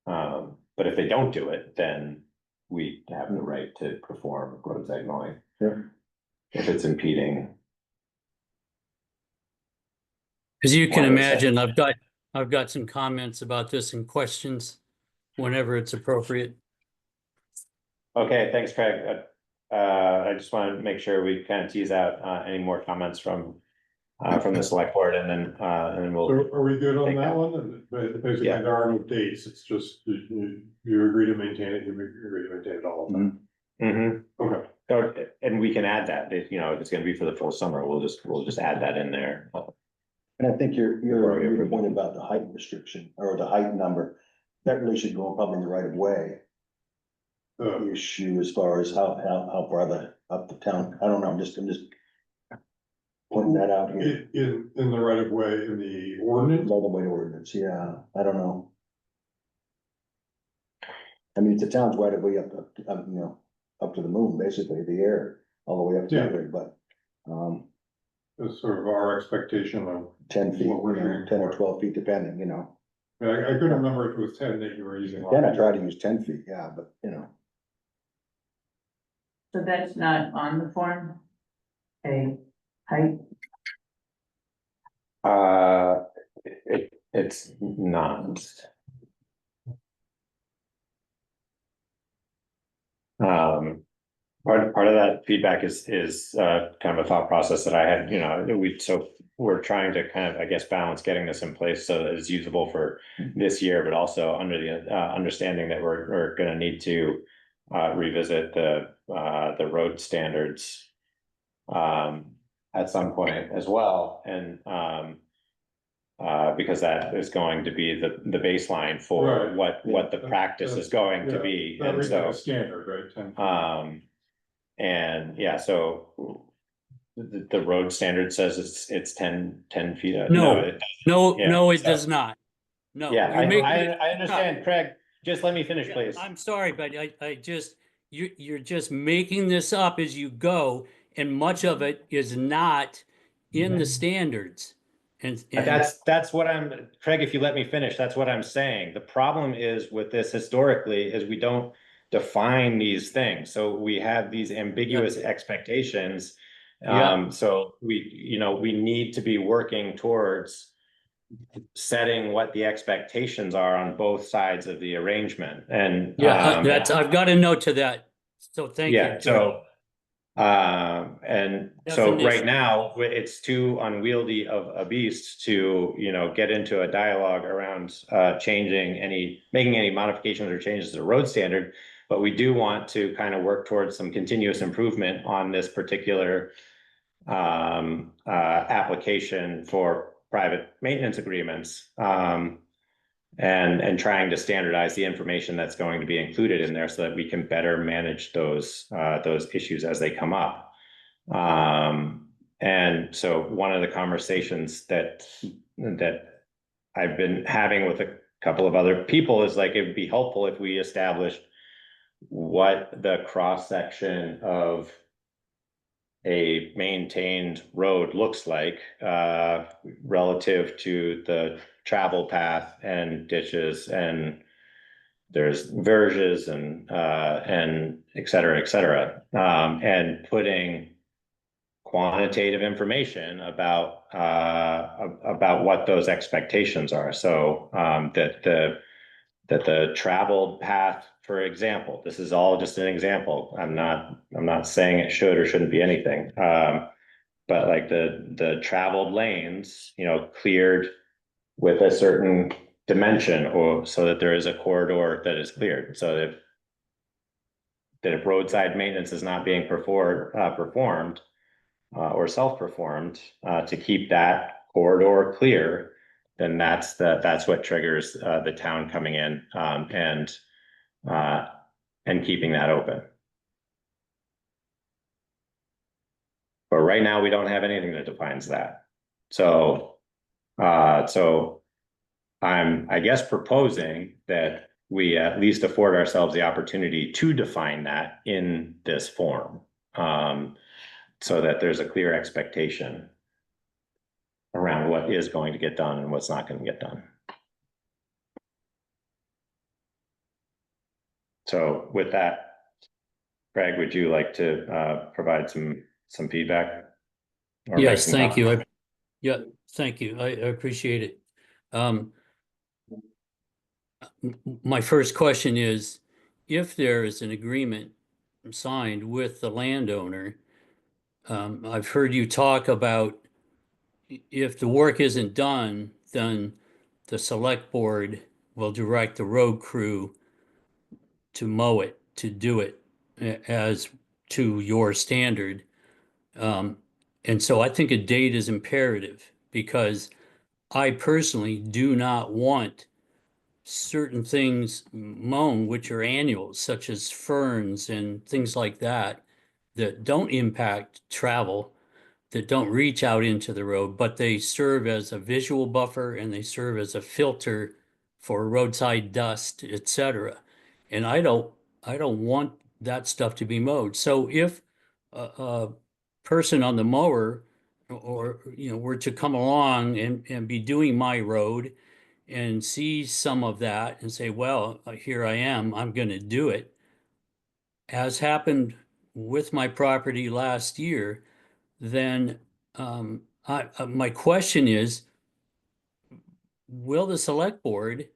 But if they don't do it, then we have the right to perform roadside mowing. Yeah. If it's impeding. As you can Why was that? imagine, I've got some comments about this and questions whenever it's appropriate. Okay, thanks, Craig. I just wanted to make sure we kind of tease out any more comments from the select board, and then we'll. So are we good on Take that that. one? Basically, Yeah. there are no dates, it's just you agree to maintain it, you agree to maintain it all the time. Mhm. Okay, And we can add that, if, you know, if it's gonna be for the full summer, we'll just add that in there. And I think your Before we approve. point about the height restriction or the height number, that really should go probably in the right of way. Issue as far as how far up the town, I don't know, I'm just pointing that out here. in the right of way, in the ordinance, Right of way ordinance, yeah, I don't know. I mean, it's the town's right of way up, you know, up to the moon, basically, the air, all the way up to Yeah. there, but, is sort of our expectation of, 10 feet, What we're you know, shooting 10 or for. 12 feet depending, you know. I couldn't remember if it was 10 that you were using. Then I try to use 10 feet, yeah, but, you know. So that's not on the form? A height, It's not. Part of that feedback is kind of a thought process that I had, you know, we're trying to kind of, I guess, balance getting this in place so that it's usable for this year, but also under the understanding that we're gonna need to revisit the road standards at some point as well, and Because that is going to be the baseline for Right. what the practice is going to Yeah, be, that and reads like so. a standard, right? 10 feet. And yeah, so the road standard says it's 10 feet. No, It no, yeah, no, it so- does not. No, Yeah, you're making it I up. understand, Craig, just let me finish, Yeah, please. I'm sorry, but I just, you're just making this up as you go, and much of it is not in the standards. And That's what Craig, if you let me finish, that's what I'm saying. The problem is with this historically is we don't define these things. So we have these ambiguous expectations. Yeah. So we need to be working towards setting what the expectations are on both sides of the arrangement. And Yeah, that's, I've got a note to that. So thank you. yeah, so and so right Definition. now, it's too unwieldy of a beast to, get into a dialogue around making any modifications or changes to the road standard. But we do want to kind of work towards some continuous improvement on this particular application for private maintenance agreements. And trying to standardize the information that's going to be included in there so that we can better manage those issues as they come up. And so one of the conversations that I've been having with a couple of other people is like, it would be helpful if we established what the cross section of a maintained road looks like relative to the travel path and ditches, and there's verges and et cetera, and putting quantitative information about what those expectations are. So that the traveled path, for example, this is all just an example. I'm not saying it should or shouldn't be anything. But like the traveled lanes, cleared with a certain dimension, or so that there is a corridor that is cleared. So if roadside maintenance is not being performed or self-performed to keep that corridor clear, then that's what triggers the town coming in and keeping that open. But right now, we don't have anything that defines that. So I'm, I guess, proposing that we at least afford ourselves the opportunity to define that in this form, so that there's a clear expectation around what is going to get done and what's not going to get done. So with that, Craig, would you like to provide some feedback? Yes, thank you. Yeah, thank you. I appreciate it. My first question is, if there is an agreement signed with the landowner, I've heard you talk about if the work isn't done, then the select board will direct the road crew to mow it, to do it as to your standard. And so I think a date is imperative, because I personally do not want certain things mown which are annuals, such as ferns and things like that, that don't impact travel, that don't reach out into the road, but they serve as a visual buffer and they serve as a filter for roadside dust, etc. And I don't want that stuff to be mowed. So if a person on the mower or were to come along and be doing my road and see some of that and say, well, here I am, I'm going to do it, as happened with my property last year, then my question is, will the select board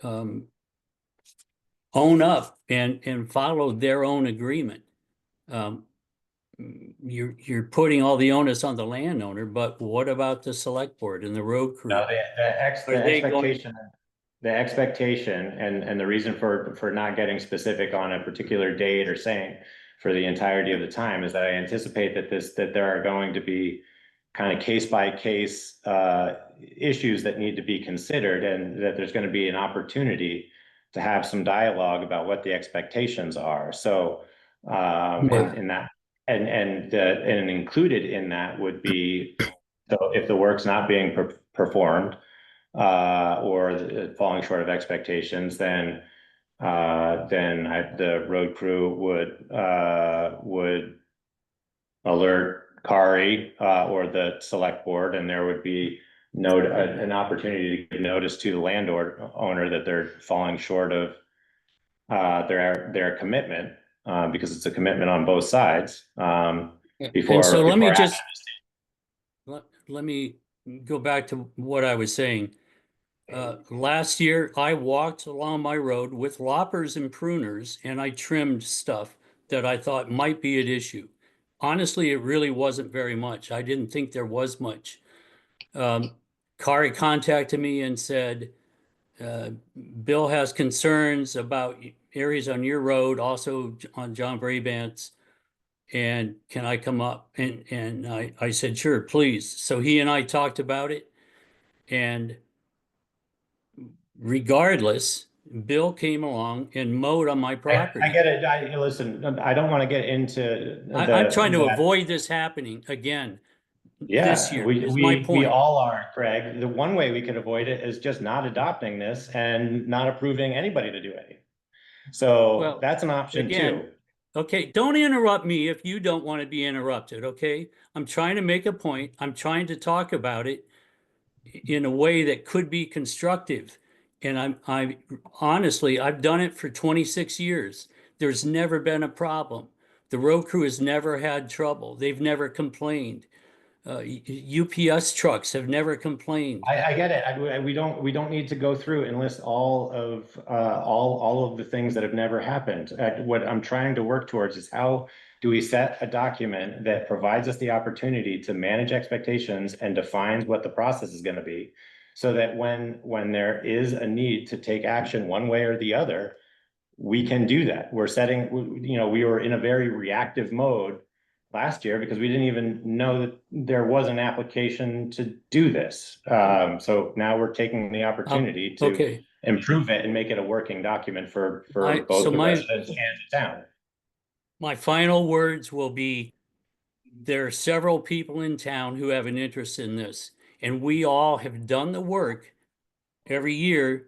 own up and follow their own agreement? You're putting all the onus on the landowner, but what about the select board and the road crew? No, the expectation and the reason for not getting specific on a particular date or saying for the entirety of the time is that I anticipate that there are going to be kind of case by case issues that need to be considered, and that there's gonna be an opportunity to have some dialogue about what the expectations are. So, in that, and included in that would be, so if the work's not being performed, or falling short of expectations, then the road crew would alert Kari, or the select board, and there would be an opportunity to give notice to the landowner that they're falling short of their commitment, because it's a commitment on both sides. Before, And so let me before just, let me go back to what I was saying. Last year, I walked along my road with loppers and pruners, and I trimmed stuff that I thought might be at issue. Honestly, it really wasn't very much. I didn't think there was much. Kari contacted me and said, Bill has concerns about areas on your road, also on John Brabant's. And can I come up? And I said, sure, please. So he and I talked about it. And regardless, Bill came along and mowed on my property. I get it. Listen, I don't want to get into I'm trying to avoid this happening again this year, is my we point. all are, Craig. The one way we could avoid it is just not adopting this and not approving anybody to do anything. So Well, that's an option again, too. Okay, don't interrupt me if you don't want to be interrupted, okay? I'm trying to make a point. I'm trying to talk about it in a way that could be constructive. And I honestly, I've done it for 26 years. There's never been a problem. The road crew has never had trouble. They've never complained. UPS trucks have never complained. I get it. We don't need to go through and list all of the things that have never happened. What I'm trying to work towards is, how do we set a document that provides us the opportunity to manage expectations and defines what the process is going to be, so that when there is a need to take action one way or the other, we can do that. We were in a very reactive mode last year because we didn't even know that there was an application to do this. So now we're taking the opportunity to Okay. improve it and make it a working document for both so the my- residents and the town. My final words will be, there are several people in town who have an interest in this, and we all have done the work every year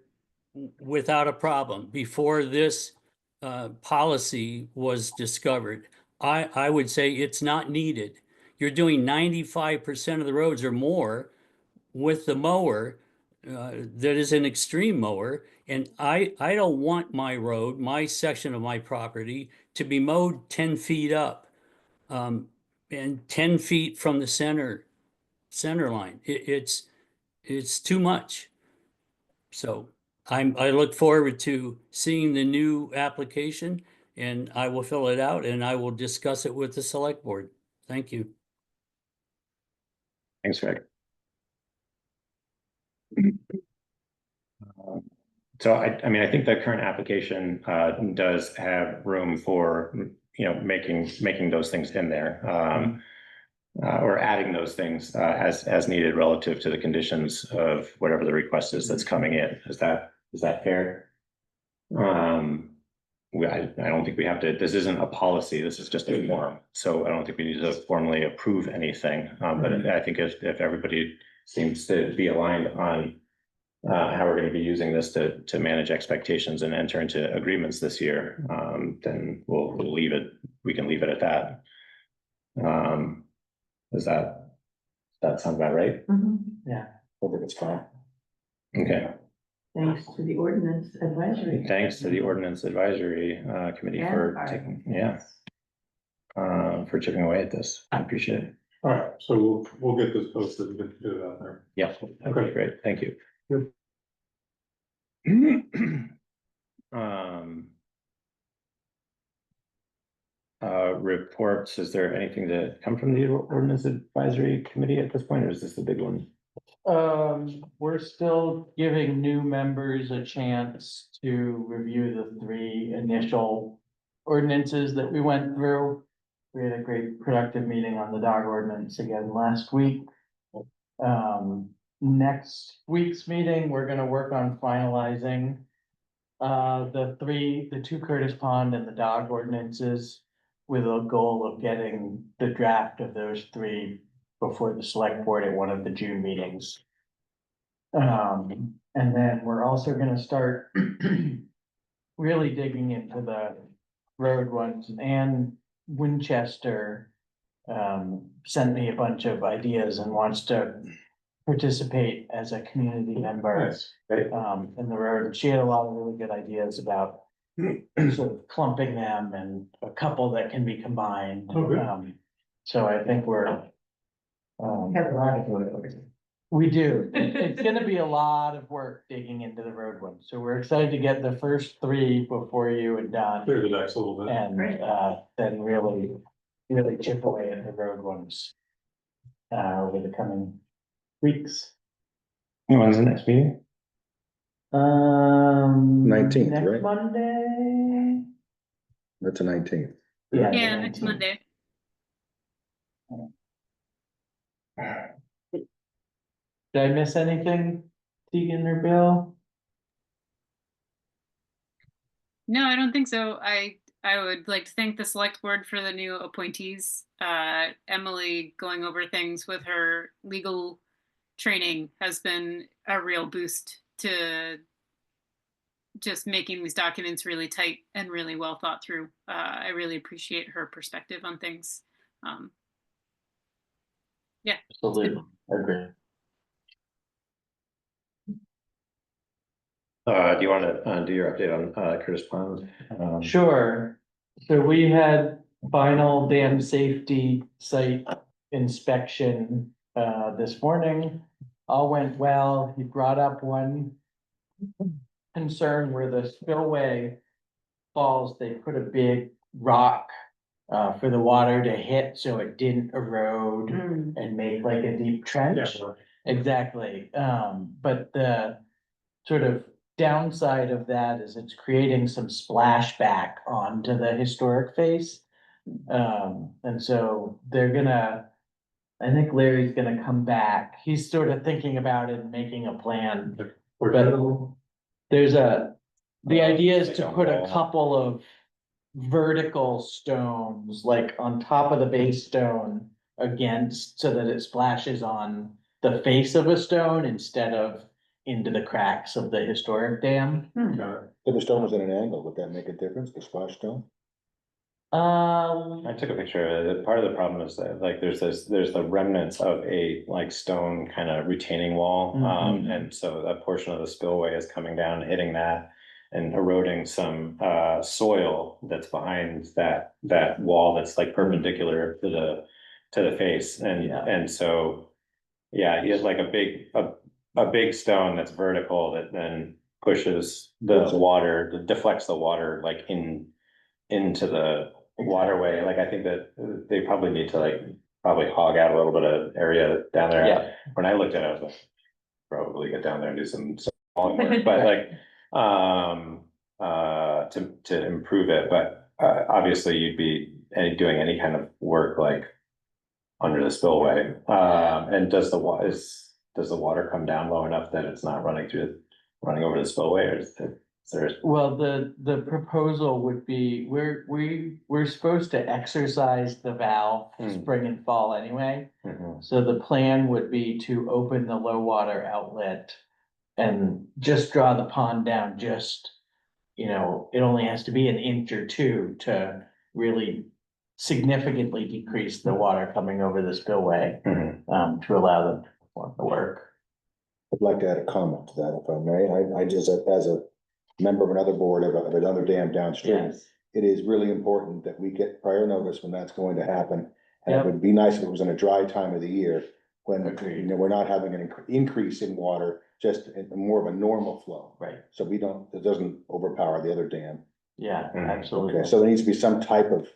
without a problem before this policy was discovered. I would say it's not needed. You're doing 95% of the roads or more with the mower. That is an extreme mower, and I don't want my road, my section of my property, to be mowed 10 feet up, and 10 feet from the center line. It's too much. So I look forward to seeing the new application, and I will fill it out and I will discuss it with the select board. Thank you. Thanks, Greg. So I mean, I think the current application does have room for, making those things in there. Or adding those things as needed relative to the conditions of whatever the request is that's coming in. Is that fair? I don't think we have to, this isn't a policy, this is just a form. So I don't think we need to formally approve anything. But I think if everybody seems to be aligned on how we're going to be using this to manage expectations and enter into agreements this year, then we'll leave it, we can leave it at that. Does that sound about right? Yeah. I think it's fine. Okay, Thanks to the ordinance advisory. thanks to the ordinance advisory committee for for chipping away at this. I appreciate it. All right, so we'll get this posted and get it out there. Yeah, okay, great, thank you. Reports, is there anything that come from the ordinance advisory committee at this point, or is this the big one? We're still giving new members a chance to review the 3 initial ordinances that we went through. We had a great productive meeting on the dog ordinance again last week. next week's meeting, we're gonna work on finalizing. The two Curtis Pond and the dog ordinances. With a goal of getting the draft of those three before the select board at one of the June meetings. And then we're also gonna start. Really digging into the road ones, and Winchester. Sent me a bunch of ideas and wants to participate as a community member. Nice. In the road, and she had a lot of really good ideas about sort of clumping them and a couple that can be combined. Oh, good. So I think we're. Have a lot of it. We do. It's gonna be a lot of work digging into the road ones, so we're excited to get the first three before you and Don. Clear the decks a little bit. And, then really chip away at the road ones. Over the coming weeks. When's the next meeting? 19th, next right? Monday. That's a 19th. Yeah. Yeah, next Monday. Did I miss anything, Tegan or Bill? No, I don't think so. I would like to thank the select board for the new appointees. Emily going over things with her legal training has been a real boost to just making these documents really tight and really well thought through. I really appreciate her perspective on things. Yeah. Absolutely, agree. Do you wanna, do your update on, Curtis Pond? Sure, so we had final dam safety site inspection, this morning. All went well. He brought up one concern where the spillway falls, they put a big rock for the water to hit, so it didn't erode and make like a deep trench. Exactly, but the sort of downside of that is it's creating some splashback onto the historic face. And so they're gonna, I think Larry's gonna come back. He's sort of thinking about it and making a plan. But there's the idea is to put a couple of vertical stones, like on top of the base stone against, so that it splashes on the face of a stone instead of into the cracks of the historic dam. If the stone was at an angle, would that make a difference, the splash stone? I took a picture of it. Part of the problem is that like there's the remnants of a like stone kind of retaining wall. And so a portion of the spillway is coming down, hitting that and eroding some soil that's behind that wall that's like perpendicular to the face. And so, yeah, you have like a big stone that's vertical that then pushes the water, deflects the water like into the waterway. Like I think that they probably need to like probably hog out a little bit of area down there. Yeah. When I looked at it, I was like, probably get down there and do some hauling work, but like to improve it. But obviously you'd be doing any kind of work like under the spillway. And does the water come down low enough that it's not running over the spillway, or is there? Well, the proposal would be, we're supposed to exercise the valve spring and fall anyway. So the plan would be to open the low water outlet and just draw the pond down, just, it only has to be an inch or two to really significantly decrease the water coming over the spillway, to allow them to perform the work. I'd like to add a comment to that, if I may. I just, as a member of another board of another dam downstream, Yes. it is really important that we get prior notice when that's going to happen. And Yep. it would be nice if it was in a dry time of the year, when, Agreed. we're not having an increase in water, just more of a normal flow. Right, So it doesn't overpower the other dam. yeah, Mhm. absolutely. Okay, so there needs to be some type of,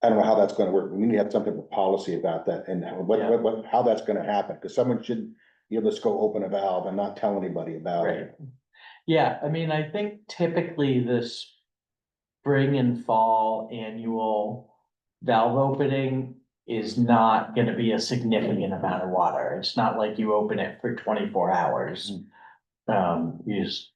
I don't know how that's gonna work. We need to have some type of policy about that and how that's gonna happen, because someone should be able to just go open a valve and not tell anybody about Right. it. Yeah, I mean, I think typically this spring and fall annual valve opening is not gonna be a significant amount of water. It's not like you open it for 24 hours. You just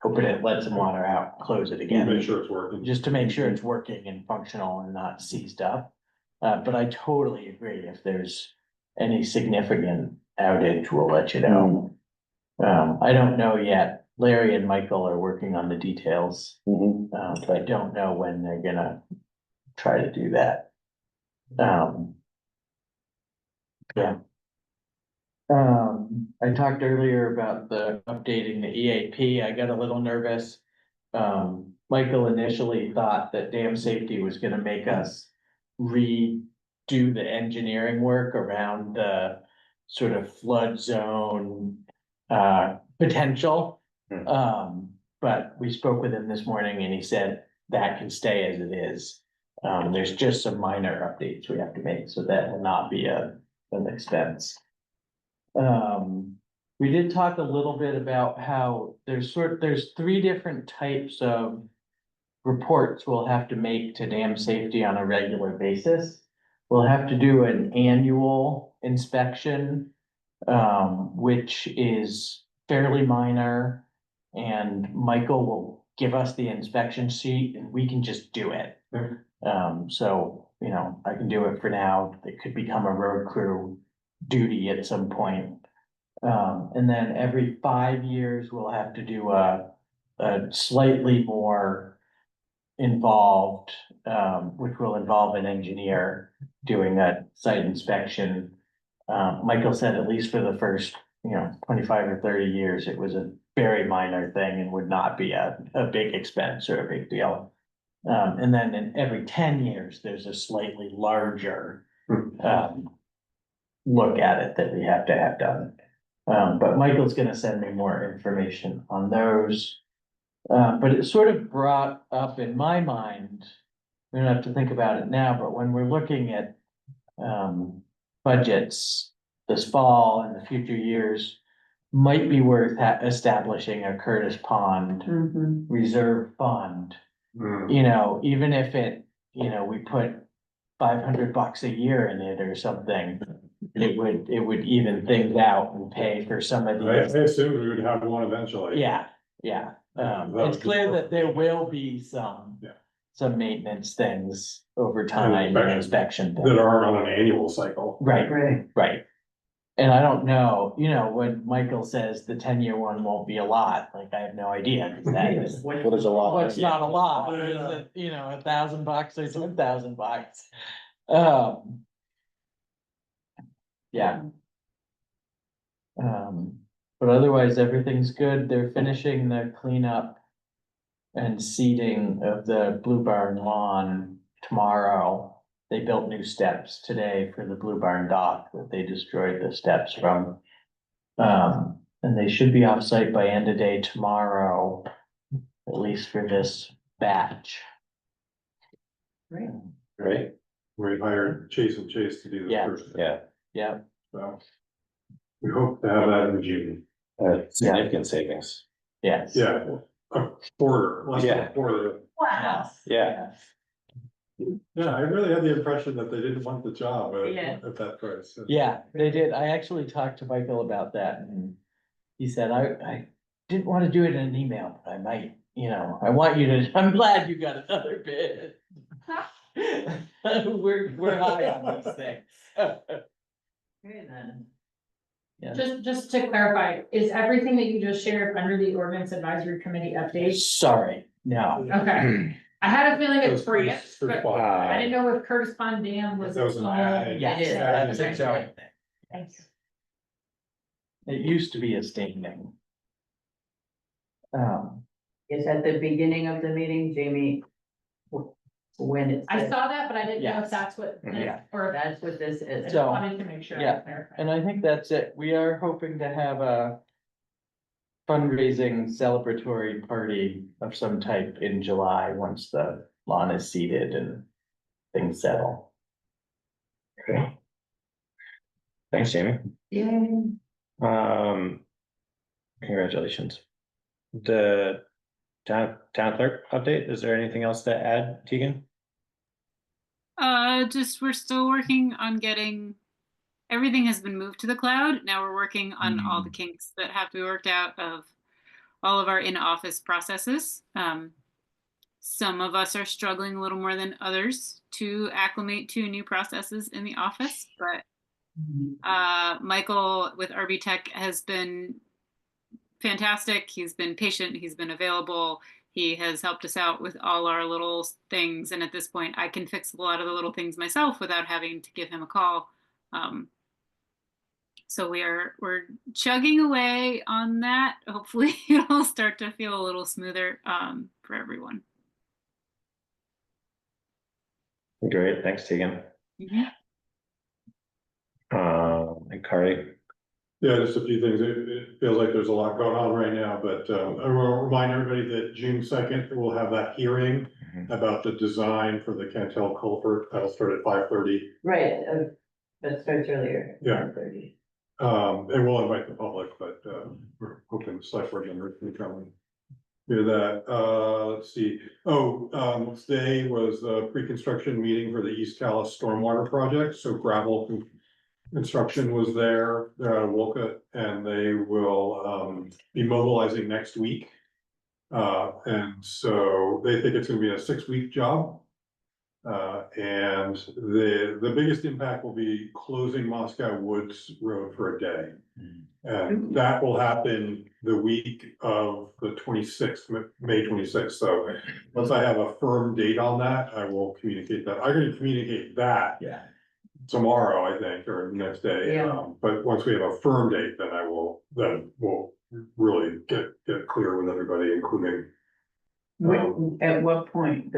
open it, let some water out, close it again. Make sure it's working. Just to make sure it's working and functional and not seized up. But I totally agree, if there's any significant outage, we'll let you know. I don't know yet. Larry and Michael are working on the details. But I don't know when they're gonna try to do that. Yeah. I talked earlier about the updating the EAP. I got a little nervous. Michael initially thought that dam safety was gonna make us redo the engineering work around the sort of flood zone potential. But we spoke with him this morning and he said that can stay as it is. There's just some minor updates we have to make, so that will not be an expense. We did talk a little bit about how there's three different types of reports we'll have to make to dam safety on a regular basis. We'll have to do an annual inspection, which is fairly minor. And Michael will give us the inspection sheet and we can just do it. So, you know, I can do it for now. It could become a road crew duty at some point. And then every 5 years, we'll have to do a slightly more involved, which will involve an engineer doing a site inspection. Michael said at least for the first, 25 or 30 years, it was a very minor thing and would not be a big expense or a big deal. And then in every 10 years, there's a slightly larger look at it that we have to have done. But Michael's gonna send me more information on those. But it sort of brought up in my mind, we don't have to think about it now, but when we're looking at budgets this fall and the future years, might be worth establishing a Curtis Pond reserve fund. Even if it, we put $500 a year in it or something, it would even things out and pay for some of I these. assumed we would have one eventually. Yeah. It's clear that there will be some maintenance things over time, and inspection things. That are on an annual cycle. Right. And I don't know, when Michael says the 10-year one won't be a lot, like, I have no idea. 'Cause that is, Well, there's a lot. what's not a lot, is it, $1,000 or $10,000. Yeah. But otherwise, everything's good. They're finishing the cleanup and seeding of the Blue Barn lawn tomorrow. They built new steps today for the Blue Barn dock that they destroyed the steps from. And they should be off site by end of day tomorrow, at least for this batch. Great. We hired Chase and Chase to do this Yeah. first. Yeah, So we hope to have that in June. Significant savings. yes. Yeah, a quarter, less than a quarter. Wow. Yeah. Yeah, I really had the impression that they didn't want the job Yeah. at that price. Yeah, they did. I actually talked to Michael about that and he said, I didn't want to do it in an email, but I might, I want you to, I'm glad you got another bid. We're high on these things. Okay, then. Yeah. Just to clarify, is everything that you just shared under the ordinance advisory committee updates? Sorry, no. Okay, I had a feeling it's brief, For but fun. I didn't know if Curtis Pond Dam was. That was an all- ag. Yes, It is. that's Okay. exactly. Thanks. It used to be a standing. Is at the beginning of the meeting, Jamie, when it I says, saw that, but I didn't know Yes. if that's what, Yeah. or if that's what this I is. just So, wanted to make sure. I yeah, clarified. and I think that's it. We are hoping to have a fundraising celebratory party of some type in July, once the lawn is seeded and things settle. Okay. Thanks, Jamie. Yay. Congratulations. The town clerk update, is there anything else to add, Tegan? Just we're still working on getting, everything has been moved to the cloud. Now we're working on all the kinks that have to be worked out of all of our in-office processes. Some of us are struggling a little more than others to acclimate to new processes in the office, but Michael with RB Tech has been fantastic. He's been patient. He's been available. He has helped us out with all our little things. And at this point, I can fix a lot of the little things myself without having to give him a call. So we're chugging away on that. Hopefully it'll start to feel a little smoother for everyone. Great, thanks, Tegan. And Kari? Yeah, just a few things. It feels like there's a lot going on right now, but I want to remind everybody that June 2nd, we'll have that hearing about the design for the Cantel culvert. That'll start at 5:30. Right, that starts earlier. Yeah. 5:30. And we'll invite the public, but we're hoping the select board members can come and hear that. Let's see. Today was the pre-construction meeting for the East Calais stormwater project. So gravel construction was there. They're out of Wolcott, and they will be mobilizing next week. And so they think it's going to be a 6-week job. And the biggest impact will be closing Moscow Woods Road for a day. And that will happen the week of the 26th, May 26th. So once I have a firm date on that, I will communicate that. I'm going to communicate that tomorrow, I think, or the next day. Yeah. But once we have a firm date, then we'll really get clear with everybody, including. At what point,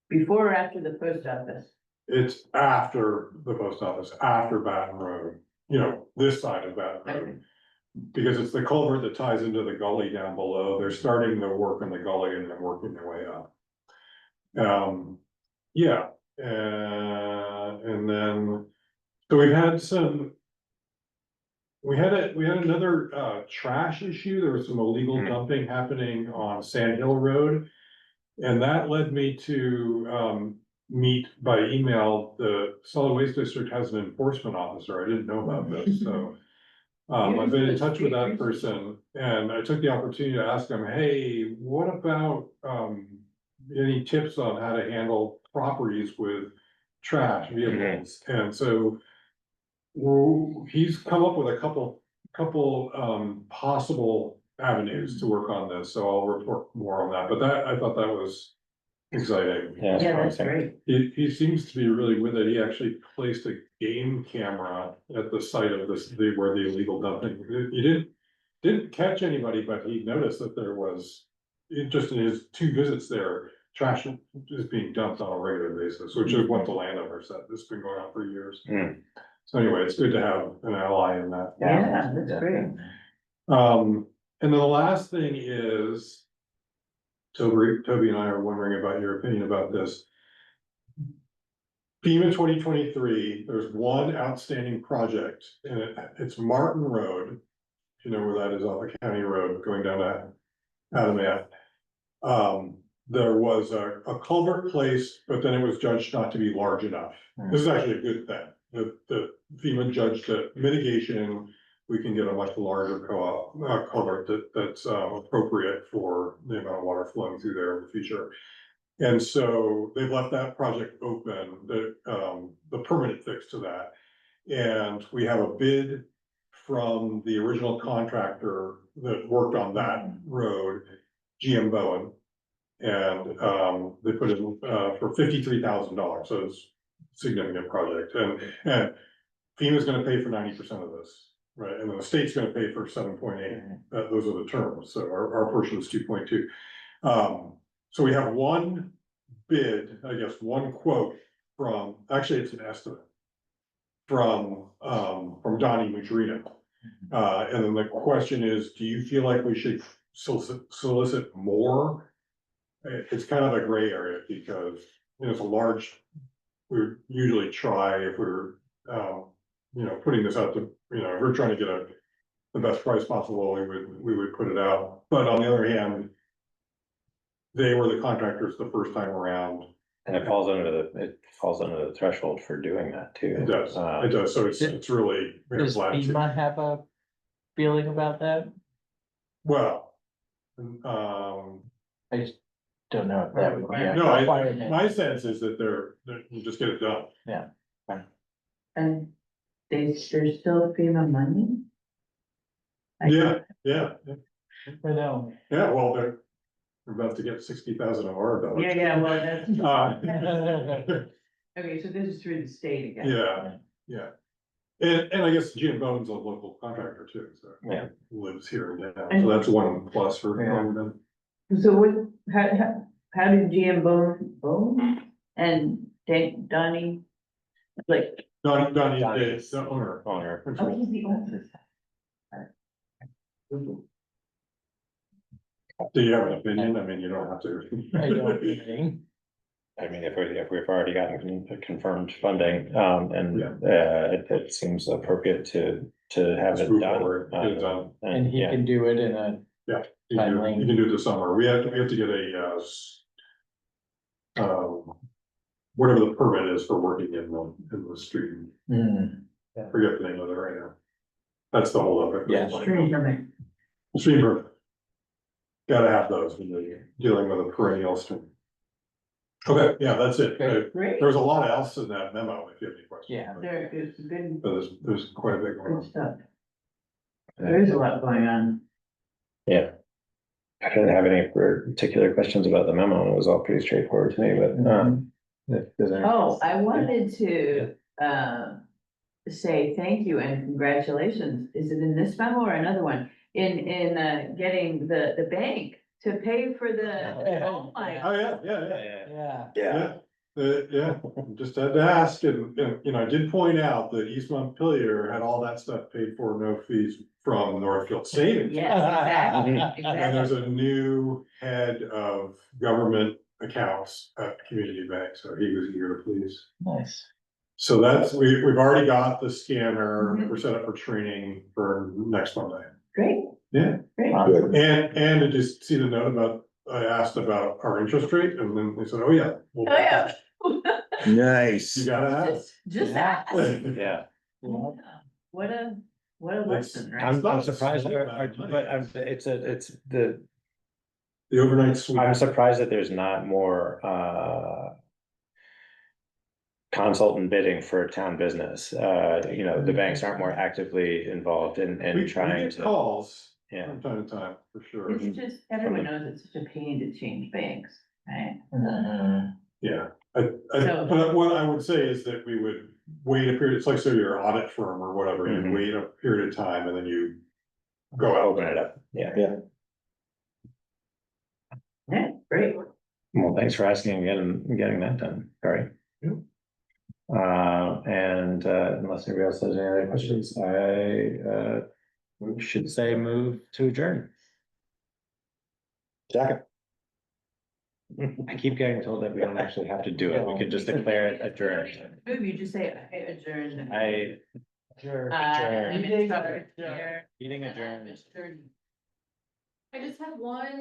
before or after the post office? It's after the post office, after Baton Road, this side of Baton Road. Because it's the culvert that ties into the gully down below. They're starting the work on the gully and then working their way up. And then, so we had another trash issue. There was some illegal dumping happening on Sand Hill Road. And that led me to meet by email. The solid waste district has an enforcement officer. I didn't know about this, so. I've been in touch with that person, and I took the opportunity to ask him, hey, what about any tips on how to handle properties with trash vehicles? And so he's come up with a couple possible avenues to work on this, so I'll report more on that. But I thought that was exciting. Yeah, That's great. He seems to be really with it. He actually placed a game camera at the site of where the illegal dumping. He didn't catch anybody, but he noticed that there was, just in his 2 visits there, trash is being dumped on a regular basis, which is what the landowner said. This has been going on for years. So anyway, it's good to have an ally in that. Yeah, that's great. And then the last thing is, Toby and I are wondering about your opinion about this. FEMA 2023, there's one outstanding project, and it's Martin Road. If you know where that is, off a county road going down to Adamant. There was a culvert placed, but then it was judged not to be large enough. This is actually a good thing. The FEMA judged that mitigation, we can get a much larger culvert that's appropriate for the amount of water flowing through there in the future. And so they've left that project open, the permanent fix to that. And we have a bid from the original contractor that worked on that road, GM Bowen. And they put in for $53,000, so it's a significant project. And FEMA's gonna pay for 90% of this. Right, and then the state's gonna pay for 7.8, those are the terms, so our portion is 2.2. So we have one bid, I guess, one quote from, actually, it's an estimate. From Donnie Madrina. And then the question is, do you feel like we should solicit more? It's kind of a gray area because it's a large, we usually try if we're putting this out to, if we're trying to get the best price possible, we would put it out. But on the other hand, they were the contractors the first time around. And it falls under the threshold for doing that too. It does, so it's really. we have Does latitude. FEMA have a feeling about that? Well, I just don't know if that would be a no, requirement. my sense is that you just get it done. And there's still FEMA money? Yeah. I know. Yeah, well, they're about to get 60,000 of our dollars. Yeah, well, that's, Uh, okay, so this is through the state again. Yeah. And I guess Jim Bowen's a local contractor too, so. Yeah. Lives here in town, so that's one plus for them. So what, how did GM Bone and Donnie, like, Donnie is the owner. Owner. oh, he's the owner. Do you have an opinion? I mean, you don't have to. I don't think. I mean, if we've already gotten confirmed funding, and, Yeah. it seems appropriate to have Let's it move done. forward, get it done. And he yeah. can do it in a, You can do it this summer. We have to get whatever the permit is for working in the street. Forget the name of it right now. That's the whole of it. Yeah. Stream permit. Stream permit. Gotta have those when you're dealing with a perennial stream. Okay, yeah, that's it. Great. There's a lot else in that memo if you have any questions. yeah. There is good, There's quite a big good one. stuff. There is a lot going on. Yeah. I didn't have any particular questions about the memo, it was all pretty straightforward to me, but, if there's any. Oh, I wanted to, say thank you and congratulations. Is it in this memo or another one? In getting the bank to pay for the, oh my. Oh, yeah. Yeah. Yeah, just had to ask, and, I did point out that East Montpelier had all that stuff paid for, no fees from Northfield Savings. Yes, exactly, And exactly. there's a new head of government accounts at Community Bank, so he was eager to please. Nice. So we've already got the scanner, we're set up for training for next Monday. Great, Yeah, great. and to just see the note about, I asked about our interest rate, and then they said, oh, yeah. Oh, yeah. Nice. You gotta ask. Just that. Yeah. What a lesson, right? I'm surprised, but it's the overnight sweep. I'm surprised that there's not more, consultant bidding for town business, the banks aren't more actively involved in We trying get to. calls Yeah. from time to time, for sure. It's just, everyone knows it's such a pain to change banks, right? Yeah, So- but what I would say is that we would wait a period, it's like, so your audit firm or whatever, you Mhm. wait a period of time and then you go out. Open it up, yeah. Yeah, great. Well, thanks for asking and getting that done, Barry. Yeah. And unless anybody else has any other questions, I should say move to adjourn. Second. I keep getting told that we don't actually have to do it, we could just declare it adjourned. Move, you just say adjourned. I, I'm in trouble here. meeting adjourned. I just have one